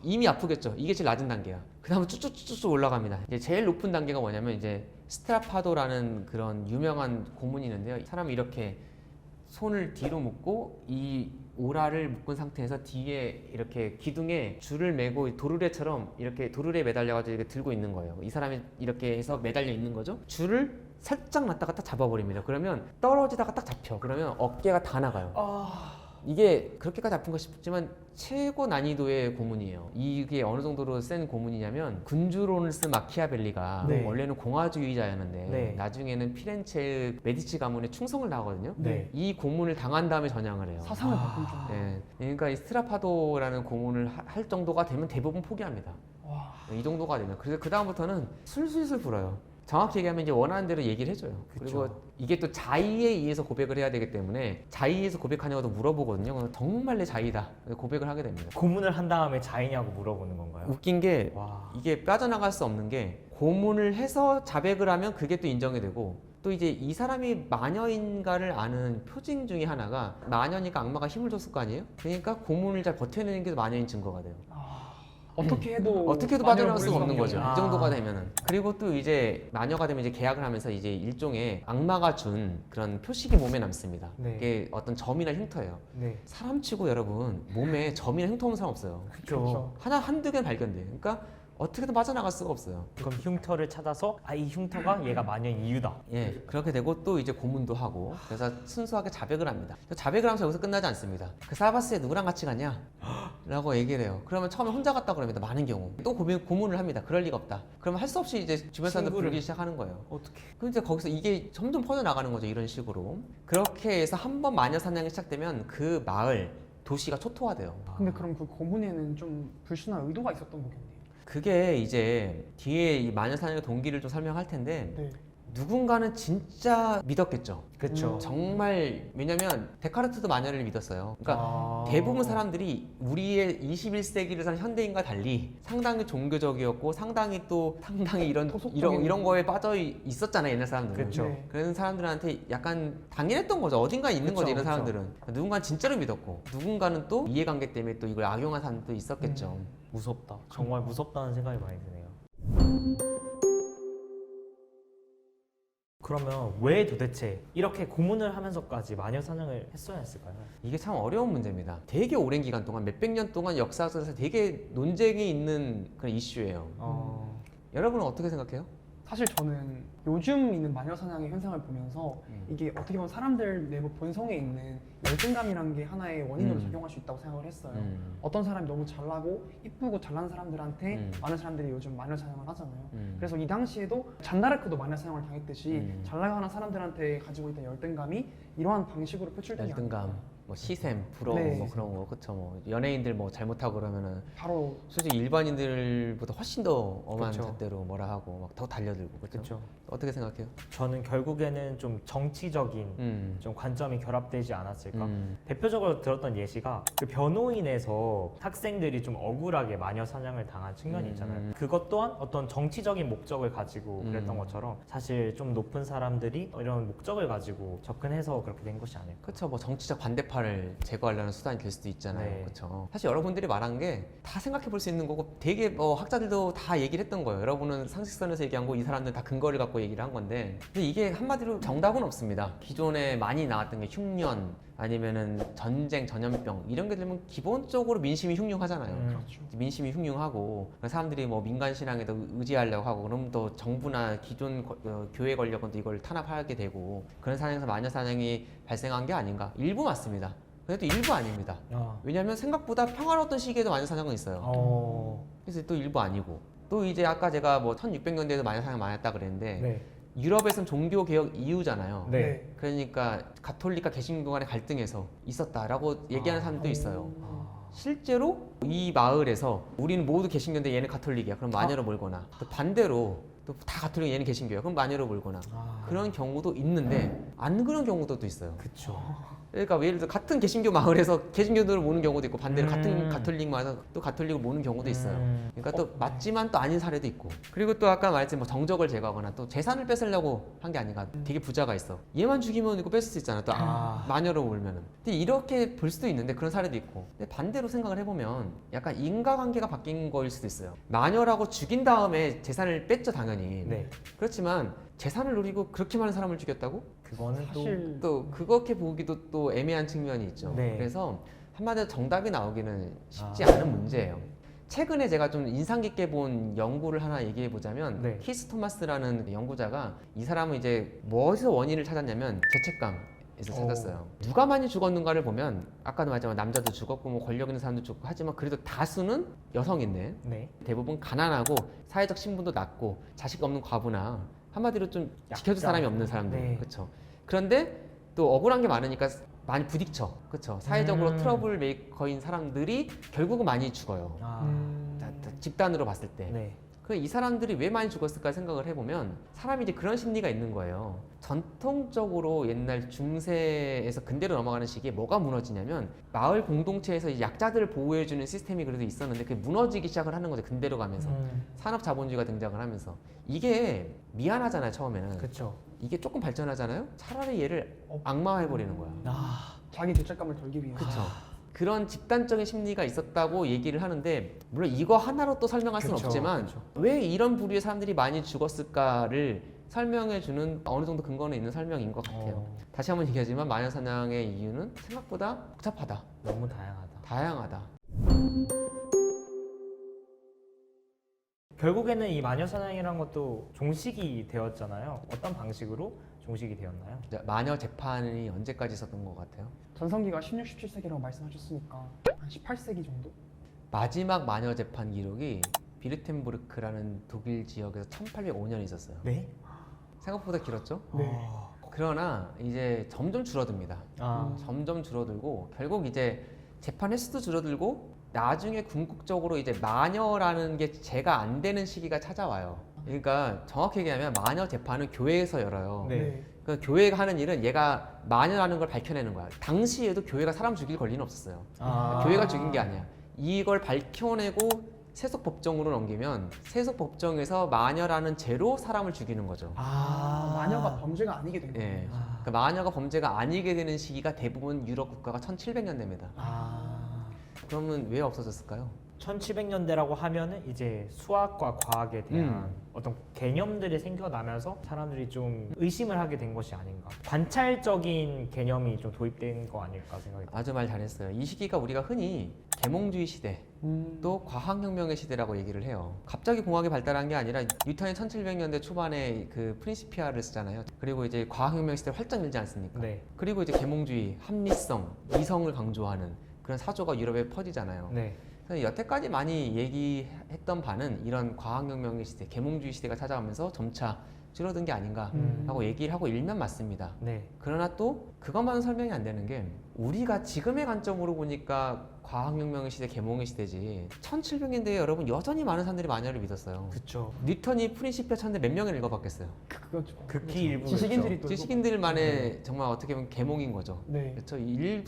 이미 아프겠죠. 이게 제일 낮은 단계야. 그 다음에 쭉쭉쭉쭉 올라갑니다. 이제 제일 높은 단계가 뭐냐면 이제 스트라파도라는 그런 유명한 고문이 있는데요. 사람이 이렇게 손을 뒤로 묶고 이 오라를 묶은 상태에서 뒤에 이렇게 기둥에 줄을 매고 도르래처럼 이렇게 도르래에 매달려가지고 이렇게 들고 있는 거예요. 이 사람이 이렇게 해서 매달려 있는 거죠. 줄을 살짝 놨다가 딱 잡아버립니다. 그러면 떨어지다가 딱 잡혀. 그러면 어깨가 다 나가요. 이게 그렇게까지 아픈가 싶지만 최고 난이도의 고문이에요. 이게 어느 정도로 센 고문이냐면 군주론을 쓴 마키아벨리가 네. 원래는 공화주의자였는데 네. 나중에는 피렌체 메디치 가문에 충성을 다하거든요. 네. 이 고문을 당한 다음에 전향을 해요. 사상을 바꾼 정도. 네. 그러니까 이 스트라파도라는 고문을 할 정도가 되면 대부분 포기합니다. 와. 이 정도가 되면 그래서 그 다음부터는 술술술 불어요. 정확히 얘기하면 이제 원하는 대로 얘기를 해줘요. 그쵸. 그리고 이게 또 자의에 의해서 고백을 해야 되기 때문에 자의에서 고백하냐고도 물어보거든요. 그럼 정말 내 자의다. 고백을 하게 됩니다. 고문을 한 다음에 자이냐고 물어보는 건가요? 웃긴 게 와. 이게 빠져나갈 수 없는 게 고문을 해서 자백을 하면 그게 또 인정이 되고 또 이제 이 사람이 마녀인가를 아는 표징 중에 하나가 마녀니까 악마가 힘을 줬을 거 아니에요? 그러니까 고문을 잘 버텨내는 게 마녀인 증거가 돼요. 어떻게 해도 어떻게 해도 마녀를 빠져나갈 수가 부를 없는 수가 거죠. 없네요. 이 정도가 되면은. 그리고 또 이제 마녀가 되면 이제 계약을 하면서 이제 일종의 악마가 준 그런 표식이 몸에 남습니다. 네. 이게 어떤 점이나 흉터예요. 네. 사람치고 여러분 몸에 점이나 흉터 없는 사람 없어요. 그렇죠. 한두 개는 발견돼. 그러니까 어떻게든 빠져나갈 수가 없어요. 그럼 흉터를 찾아서 이 흉터가 얘가 마녀인 이유다. 예, 그렇게 되고 또 이제 고문도 하고 그래서 순수하게 자백을 합니다. 자백을 하면서 여기서 끝나지 않습니다. 그 사바스에 누구랑 같이 갔냐? 라고 얘기를 해요. 그러면 처음에 혼자 갔다 그럽니다. 많은 경우. 또 고문을 합니다. 그럴 리가 없다. 그러면 할 수 없이 이제 주변 사람들 친구를. 부르기 시작하는 거예요. 어떻게? 근데 거기서 이게 점점 퍼져나가는 거죠. 이런 식으로. 그렇게 해서 한 번 마녀 사냥이 시작되면 그 마을, 도시가 초토화돼요. 근데 그럼 그 고문에는 좀 불순한 의도가 있었던 거겠네요. 그게 이제 뒤에 이 마녀 사냥의 동기를 좀 설명할 텐데 네. 누군가는 진짜 믿었겠죠. 그렇죠. 정말 왜냐면 데카르트도 마녀를 믿었어요. 그러니까 대부분 사람들이 우리의 21세기를 사는 현대인과 달리 상당히 종교적이었고 상당히 이런 토속적인 이런 거에 빠져 있었잖아요. 옛날 사람들은. 그쵸. 네. 그런 사람들한테 약간 당연했던 거죠. 어딘가에 있는 그쵸, 거죠. 이런 그쵸. 사람들은. 누군가는 진짜로 믿었고 누군가는 또 이해관계 때문에 또 이걸 악용한 사람도 있었겠죠. 무섭다. 정말 무섭다는 생각이 많이 드네요. 그러면 왜 도대체 이렇게 고문을 하면서까지 마녀 사냥을 했어야 했을까요? 이게 참 어려운 문제입니다. 되게 오랜 기간 동안 몇백 년 동안 역사에서 되게 논쟁이 있는 그런 이슈예요. 여러분은 어떻게 생각해요? 사실 저는 요즘 있는 마녀 사냥의 현상을 보면서 이게 어떻게 보면 사람들 내부 본성에 있는 열등감이라는 게 하나의 원인으로 작용할 수 있다고 생각을 했어요. 어떤 사람이 너무 잘나고 이쁘고 잘난 사람들한테 많은 사람들이 요즘 마녀 사냥을 하잖아요. 그래서 이 당시에도 잔다르크도 마녀 사냥을 당했듯이 잘 나가는 사람들한테 가지고 있던 열등감이 이러한 방식으로 표출된 게 열등감, 아닐까. 뭐 시샘, 부러움, 네. 뭐 그런 거, 그쵸? 뭐 연예인들 뭐 잘못하고 그러면은 바로 솔직히 일반인들보다 훨씬 더 엄한 그쵸. 잣대로 뭐라 하고 막 더 달려들고, 그렇죠? 그렇죠. 어떻게 생각해요? 저는 결국에는 좀 정치적인 좀 관점이 결합되지 않았을까? 음. 대표적으로 들었던 예시가 그 변호인에서 학생들이 좀 억울하게 마녀 사냥을 당한 측면이 있잖아요. 그것 또한 어떤 정치적인 목적을 가지고 그랬던 것처럼 사실 좀 높은 사람들이 이런 목적을 가지고 접근해서 그렇게 된 것이 아닐까. 그렇죠. 뭐 정치적 반대파를 제거하려는 수단이 될 수도 있잖아요. 네. 그렇죠. 사실 여러분들이 말한 게 다 생각해 볼 수 있는 거고 되게 뭐 학자들도 다 얘기를 했던 거예요. 여러분은 상식선에서 얘기한 거, 이 사람들은 다 근거를 갖고 얘기를 한 건데 근데 이게 한마디로 정답은 없습니다. 기존에 많이 나왔던 게 흉년 아니면은 전쟁, 전염병 이런 게 되면 기본적으로 민심이 흉흉하잖아요. 그렇죠. 민심이 흉흉하고 사람들이 뭐 민간 신앙에도 의지하려고 하고 그럼 또 정부나 기존 교회 권력은 또 이걸 탄압하게 되고 그런 상황에서 마녀 사냥이 발생한 게 아닌가? 일부 맞습니다. 근데 또 일부 아닙니다. 왜냐하면 생각보다 평화로웠던 시기에도 마녀 사냥은 있어요. 그래서 또 일부 아니고 또 이제 아까 제가 뭐 1600년대에도 마녀 사냥 많이 했다 그랬는데 네. 유럽에서는 종교 개혁 이후잖아요. 네. 그러니까 가톨릭과 개신교 간의 갈등에서 있었다라고 얘기하는 사람도 있어요. 실제로 이 마을에서 우리는 모두 개신교인데 얘는 가톨릭이야. 그럼 마녀로 몰거나 또 반대로 또 다 가톨릭 얘는 개신교야. 그럼 마녀로 몰거나 그런 경우도 있는데 안 그런 경우도 또 있어요. 그렇죠. 그러니까 예를 들어 같은 개신교 마을에서 개신교들을 모는 경우도 있고 반대로 같은 가톨릭 마을에서 또 가톨릭을 모는 경우도 있어요. 그러니까 또 맞지만 또 아닌 사례도 있고 그리고 또 아까 말했지만 뭐 정적을 제거하거나 또 재산을 뺏으려고 한 게 아닌가. 되게 부자가 있어. 얘만 죽이면 이거 뺏을 수 있잖아. 또 마녀로 몰면은. 근데 이렇게 볼 수도 있는데 그런 사례도 있고. 근데 반대로 생각을 해보면 약간 인과관계가 바뀐 거일 수도 있어요. 마녀라고 죽인 다음에 재산을 뺐죠 당연히. 네. 그렇지만 재산을 노리고 그렇게 많은 사람을 죽였다고? 그거는 또 사실 또 그렇게 보기도 또 애매한 측면이 있죠. 네. 그래서 한마디로 정답이 나오기는 쉽지 아. 않은 문제예요. 최근에 제가 좀 인상 깊게 본 연구를 하나 얘기해 보자면 네. 키스 토마스라는 연구자가 이 사람은 이제 무엇에서 원인을 찾았냐면 죄책감에서 찾았어요. 누가 많이 죽었는가를 보면 아까도 말했지만 남자도 죽었고 뭐 권력 있는 사람도 죽고 하지만 그래도 다수는 여성인데 네. 대부분 가난하고 사회적 신분도 낮고 자식 없는 과부나 한마디로 좀 지켜줄 약자. 사람이 없는 사람들. 네. 그렇죠. 그런데 또 억울한 게 많으니까 많이 부딪혀. 그렇죠. 사회적으로 트러블 메이커인 사람들이 결국은 많이 죽어요. 아. 집단으로 봤을 때. 네. 그 이 사람들이 왜 많이 죽었을까 생각을 해보면 사람이 이제 그런 심리가 있는 거예요. 전통적으로 옛날 중세에서 근대로 넘어가는 시기에 뭐가 무너지냐면 마을 공동체에서 이 약자들을 보호해주는 시스템이 그래도 있었는데 그게 무너지기 시작을 하는 거죠. 근대로 가면서 산업 자본주의가 등장을 하면서 이게 미안하잖아요. 처음에는 그렇죠. 이게 조금 발전하잖아요. 차라리 얘를 악마화해버리는 거야. 아. 자기 죄책감을 덜기 위해서. 그렇죠. 그런 집단적인 심리가 있었다고 얘기를 하는데 물론 이거 하나로 또 설명할 수는 그쵸, 없지만 그쵸. 왜 이런 부류의 사람들이 많이 죽었을까를 설명해주는 어느 정도 근거는 있는 설명인 것 같아요. 다시 한번 얘기하지만 마녀사냥의 이유는 생각보다 복잡하다, 너무 다양하다. 다양하다. 결국에는 이 마녀사냥이란 것도 종식이 되었잖아요. 어떤 방식으로 종식이 되었나요? 이제 마녀 재판이 언제까지 있었던 것 같아요? 전성기가 16, 17세기라고 말씀하셨으니까 한 18세기 정도? 마지막 마녀 재판 기록이 비르텐부르크라는 독일 지역에서 1805년에 있었어요. 네. 생각보다 길었죠? 네. 그러나 이제 점점 줄어듭니다. 아. 점점 줄어들고 결국 이제 재판 횟수도 줄어들고 나중에 궁극적으로 이제 마녀라는 게 제가 안 되는 시기가 찾아와요. 그러니까 정확히 얘기하면 마녀 재판은 교회에서 열어요. 네. 그 교회가 하는 일은 얘가 마녀라는 걸 밝혀내는 거야. 당시에도 교회가 사람 죽일 권리는 없었어요. 아. 교회가 죽인 게 아니야. 이걸 밝혀내고 세속 법정으로 넘기면 세속 법정에서 마녀라는 죄로 사람을 죽이는 거죠. 마녀가 범죄가 아니게 되는 거예요. 예. 그 마녀가 범죄가 아니게 되는 시기가 대부분 유럽 국가가 1700년대입니다. 그러면 왜 없어졌을까요? 1700년대라고 하면은 이제 수학과 과학에 대한 어떤 개념들이 생겨나면서 사람들이 좀 의심을 하게 된 것이 아닌가. 관찰적인 개념이 좀 도입된 거 아닐까 생각이 듭니다. 아주 말 잘했어요. 이 시기가 우리가 흔히 계몽주의 시대 또 과학혁명의 시대라고 얘기를 해요. 갑자기 공학이 발달한 게 아니라 뉴턴이 1700년대 초반에 그 프린시피아를 쓰잖아요. 그리고 이제 과학혁명 시대를 활짝 열지 않습니까? 네. 그리고 이제 계몽주의, 합리성, 이성을 강조하는 그런 사조가 유럽에 퍼지잖아요. 네. 그래서 여태까지 많이 얘기했던 바는 이런 과학혁명의 시대, 계몽주의 시대가 찾아오면서 점차 줄어든 게 아닌가 하고 얘기를 하고 일면 맞습니다. 네. 그러나 또 그것만은 설명이 안 되는 게 우리가 지금의 관점으로 보니까 과학혁명의 시대, 계몽의 시대지 1700년대에 여러분 여전히 많은 사람들이 마녀를 믿었어요. 그쵸. 뉴턴이 프린시피아 쳤는데 몇 명을 읽어봤겠어요? 그거죠. 극히 일부. 지식인들이 또 지식인들만의 정말 어떻게 보면 계몽인 거죠. 네. 그렇죠.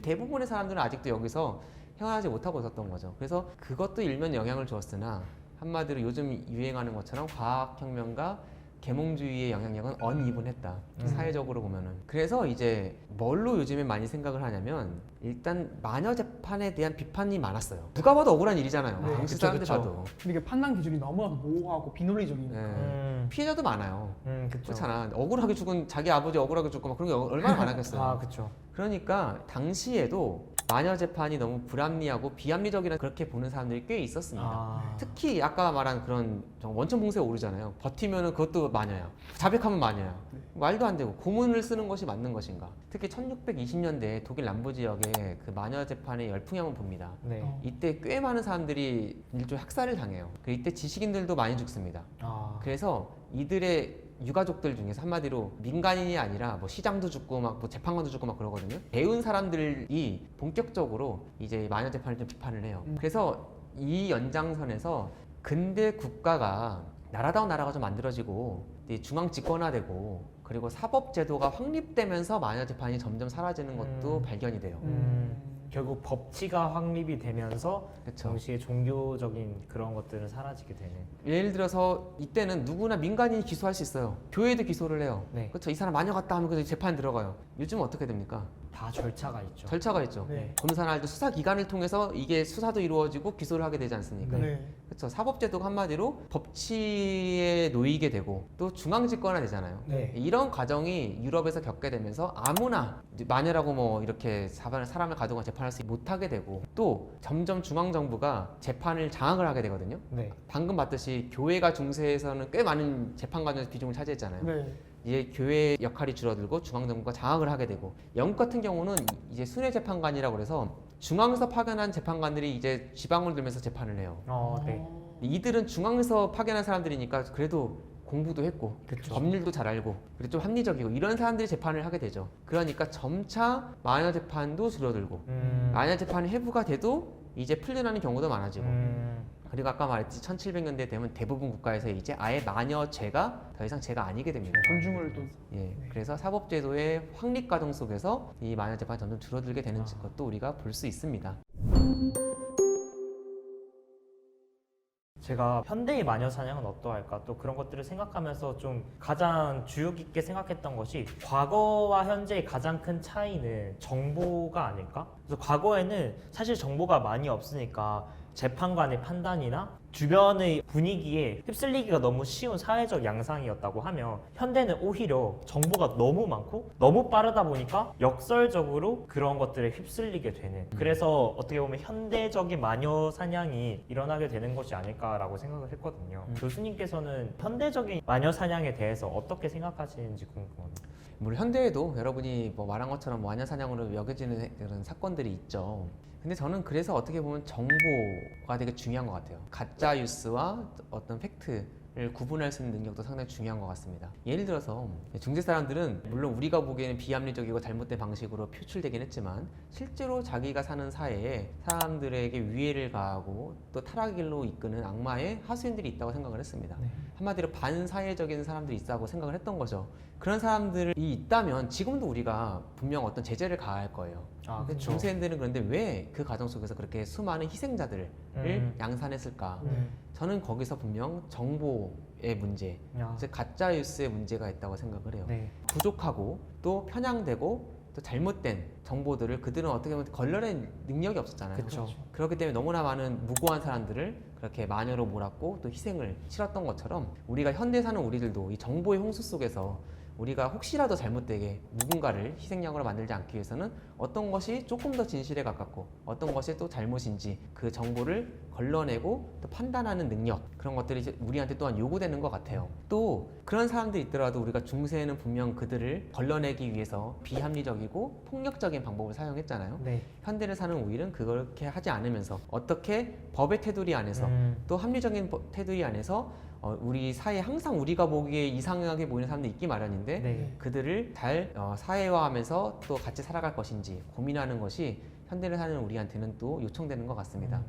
대부분의 사람들은 아직도 여기서 헤어나지 못하고 있었던 거죠. 그래서 그것도 일면 영향을 주었으나 한마디로 요즘 유행하는 것처럼 과학혁명과 계몽주의의 영향력은 언이분했다. 사회적으로 보면은. 그래서 이제 뭘로 요즘에 많이 생각을 하냐면 일단 마녀 재판에 대한 비판이 많았어요. 누가 봐도 억울한 일이잖아요. 네, 당시 그쵸, 사람들 그쵸. 봐도. 근데 이게 판단 기준이 너무나도 모호하고 비논리적이니까. 네. 피해자도 많아요. 그쵸. 그렇잖아. 억울하게 죽은 자기 아버지 억울하게 죽고 막 그런 게 얼마나 많았겠어요. 아, 그쵸. 그러니까 당시에도 마녀 재판이 너무 불합리하고 비합리적이라 그렇게 보는 사람들이 꽤 있었습니다. 아. 특히 아까 말한 그런 원천 봉쇄 오르잖아요. 버티면은 그것도 마녀야. 자백하면 마녀야. 말도 안 되고 고문을 쓰는 것이 맞는 것인가? 특히 1620년대 독일 남부 지역에 그 마녀 재판의 열풍이 한번 봅니다. 네. 이때 꽤 많은 사람들이 일종 학살을 당해요. 이때 지식인들도 많이 죽습니다. 아. 그래서 이들의 유가족들 중에서 한마디로 민간인이 아니라 뭐 시장도 죽고 막 뭐 재판관도 죽고 막 그러거든요. 배운 사람들이 본격적으로 이제 마녀 재판을 좀 비판을 해요. 그래서 이 연장선에서 근대 국가가 나라다운 나라가 좀 만들어지고 중앙 집권화되고 그리고 사법 제도가 확립되면서 마녀 재판이 점점 사라지는 것도 발견이 돼요. 결국 법치가 확립이 되면서 그렇죠. 동시에 종교적인 그런 것들은 사라지게 되는. 예를 들어서 이때는 누구나 민간인이 기소할 수 있어요. 교회도 기소를 해요. 네. 그렇죠. 이 사람 마녀 같다 하면 그 재판 들어가요. 요즘은 어떻게 됩니까? 다 절차가 있죠. 절차가 있죠. 네. 검사나 수사 기관을 통해서 이게 수사도 이루어지고 기소를 하게 되지 않습니까? 네. 그렇죠. 그래서 사법제도가 한마디로 법치에 놓이게 되고 또 중앙집권화 되잖아요. 네. 이런 과정이 유럽에서 겪게 되면서 아무나 마녀라고 뭐 이렇게 사람을 가두고 재판할 수 못하게 되고 또 점점 중앙정부가 재판을 장악을 하게 되거든요. 네. 방금 봤듯이 교회가 중세에서는 꽤 많은 재판 과정에서 비중을 차지했잖아요. 네. 이제 교회의 역할이 줄어들고 중앙정부가 장악을 하게 되고 영국 같은 경우는 이제 순회 재판관이라고 그래서 중앙에서 파견한 재판관들이 이제 지방을 들면서 재판을 해요. 네. 이들은 중앙에서 파견한 사람들이니까 그래도 공부도 했고 법률도 잘 알고 그리고 좀 합리적이고 이런 사람들이 재판을 하게 되죠. 그러니까 점차 마녀 재판도 줄어들고 마녀 재판이 해부가 돼도 이제 풀려나는 경우도 많아지고 그리고 아까 말했듯이 1700년대 되면 대부분 국가에서 이제 아예 마녀죄가 더 이상 죄가 아니게 됩니다. 존중을 또 예, 그래서 사법제도의 확립 과정 속에서 이 마녀 재판이 점점 줄어들게 되는 것도 우리가 볼 수 있습니다. 제가 현대의 마녀 사냥은 어떠할까 또 그런 것들을 생각하면서 좀 가장 주의 깊게 생각했던 것이 과거와 현재의 가장 큰 차이는 정보가 아닐까? 그래서 과거에는 사실 정보가 많이 없으니까 재판관의 판단이나 주변의 분위기에 휩쓸리기가 너무 쉬운 사회적 양상이었다고 하면 현대는 오히려 정보가 너무 많고 너무 빠르다 보니까 역설적으로 그런 것들에 휩쓸리게 되는 그래서 어떻게 보면 현대적인 마녀 사냥이 일어나게 되는 것이 아닐까라고 생각을 했거든요. 교수님께서는 현대적인 마녀 사냥에 대해서 어떻게 생각하시는지 궁금합니다. 물론 현대에도 여러분이 뭐 말한 것처럼 마녀 사냥으로 여겨지는 그런 사건들이 있죠. 근데 저는 그래서 어떻게 보면 정보가 되게 중요한 것 같아요. 가짜 뉴스와 어떤 팩트를 구분할 수 있는 능력도 상당히 중요한 것 같습니다. 예를 들어서 중세 사람들은 물론 우리가 보기에는 비합리적이고 잘못된 방식으로 표출되긴 했지만 실제로 자기가 사는 사회에 사람들에게 위해를 가하고 또 타락의 길로 이끄는 악마의 하수인들이 있다고 생각을 했습니다. 한마디로 반사회적인 사람들이 있다고 생각을 했던 거죠. 그런 사람들이 있다면 지금도 우리가 분명 어떤 제재를 가할 거예요. 근데 중세인들은 그런데 왜 그 과정 속에서 그렇게 수많은 희생자들을 양산했을까? 저는 거기서 분명 정보의 문제, 즉 가짜 뉴스의 문제가 있다고 생각을 해요. 부족하고 또 편향되고 또 잘못된 정보들을 그들은 어떻게 보면 걸러낼 능력이 없었잖아요. 그렇기 때문에 너무나 많은 무고한 사람들을 그렇게 마녀로 몰았고 또 희생을 치렀던 것처럼 우리가 현대 사는 우리들도 이 정보의 홍수 속에서 우리가 혹시라도 잘못되게 누군가를 희생양으로 만들지 않기 위해서는 어떤 것이 조금 더 진실에 가깝고 어떤 것이 또 잘못인지 그 정보를 걸러내고 또 판단하는 능력 그런 것들이 이제 우리한테 또한 요구되는 것 같아요. 또 그런 사람들이 있더라도 우리가 중세에는 분명 그들을 걸러내기 위해서 비합리적이고 폭력적인 방법을 사용했잖아요. 현대를 사는 우리는 그렇게 하지 않으면서 어떻게 법의 테두리 안에서 또 합리적인 테두리 안에서 우리 사회에 항상 우리가 보기에 이상하게 보이는 사람들이 있기 마련인데 그들을 잘 사회화하면서 또 같이 살아갈 것인지 고민하는 것이 현대를 사는 우리한테는 또 요청되는 것 같습니다.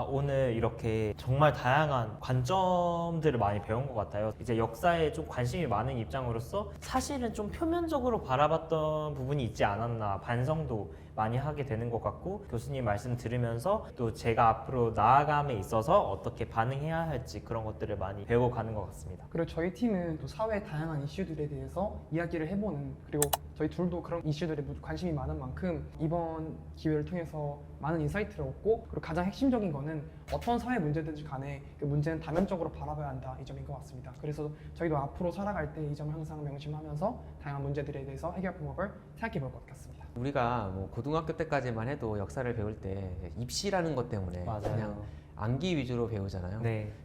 오늘 이렇게 정말 다양한 관점들을 많이 배운 것 같아요. 이제 역사에 좀 관심이 많은 입장으로서 사실은 좀 표면적으로 바라봤던 부분이 있지 않았나 반성도 많이 하게 되는 것 같고 교수님 말씀 들으면서 또 제가 앞으로 나아감에 있어서 어떻게 반응해야 할지 그런 것들을 많이 배우고 가는 것 같습니다. 그리고 저희 팀은 또 사회의 다양한 이슈들에 대해서 이야기를 해보는 그리고 저희 둘도 그런 이슈들에 관심이 많은 만큼 이번 기회를 통해서 많은 인사이트를 얻고 그리고 가장 핵심적인 거는 어떤 사회 문제든지 간에 그 문제는 다면적으로 바라봐야 한다 이 점인 것 같습니다. 그래서 저희도 앞으로 살아갈 때 이 점을 항상 명심하면서 다양한 문제들에 대해서 해결 방법을 생각해 볼 것 같습니다. 우리가 뭐 고등학교 때까지만 해도 역사를 배울 때 입시라는 것 때문에 그냥 암기 위주로 배우잖아요.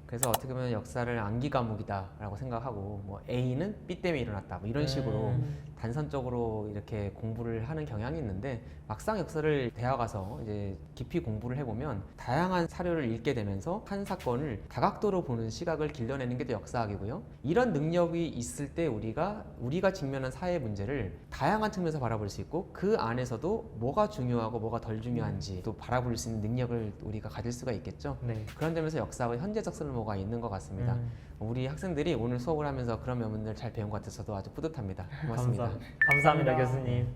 그래서 어떻게 보면 역사를 암기 과목이다라고 생각하고 뭐 A는 B 때문에 일어났다 뭐 이런 식으로 단선적으로 이렇게 공부를 하는 경향이 있는데 막상 역사를 대학 가서 이제 깊이 공부를 해보면 다양한 사료를 읽게 되면서 한 사건을 다각도로 보는 시각을 길러내는 게 또 역사학이고요. 이런 능력이 있을 때 우리가 직면한 사회 문제를 다양한 측면에서 바라볼 수 있고 그 안에서도 뭐가 중요하고 뭐가 덜 중요한지 또 바라볼 수 있는 능력을 우리가 가질 수가 있겠죠. 그런 점에서 역사학은 현재적 쓸모가 있는 것 같습니다. 우리 학생들이 오늘 수업을 하면서 그런 면을 잘 배운 것 같아서 저도 아주 뿌듯합니다. 고맙습니다. 감사합니다 교수님.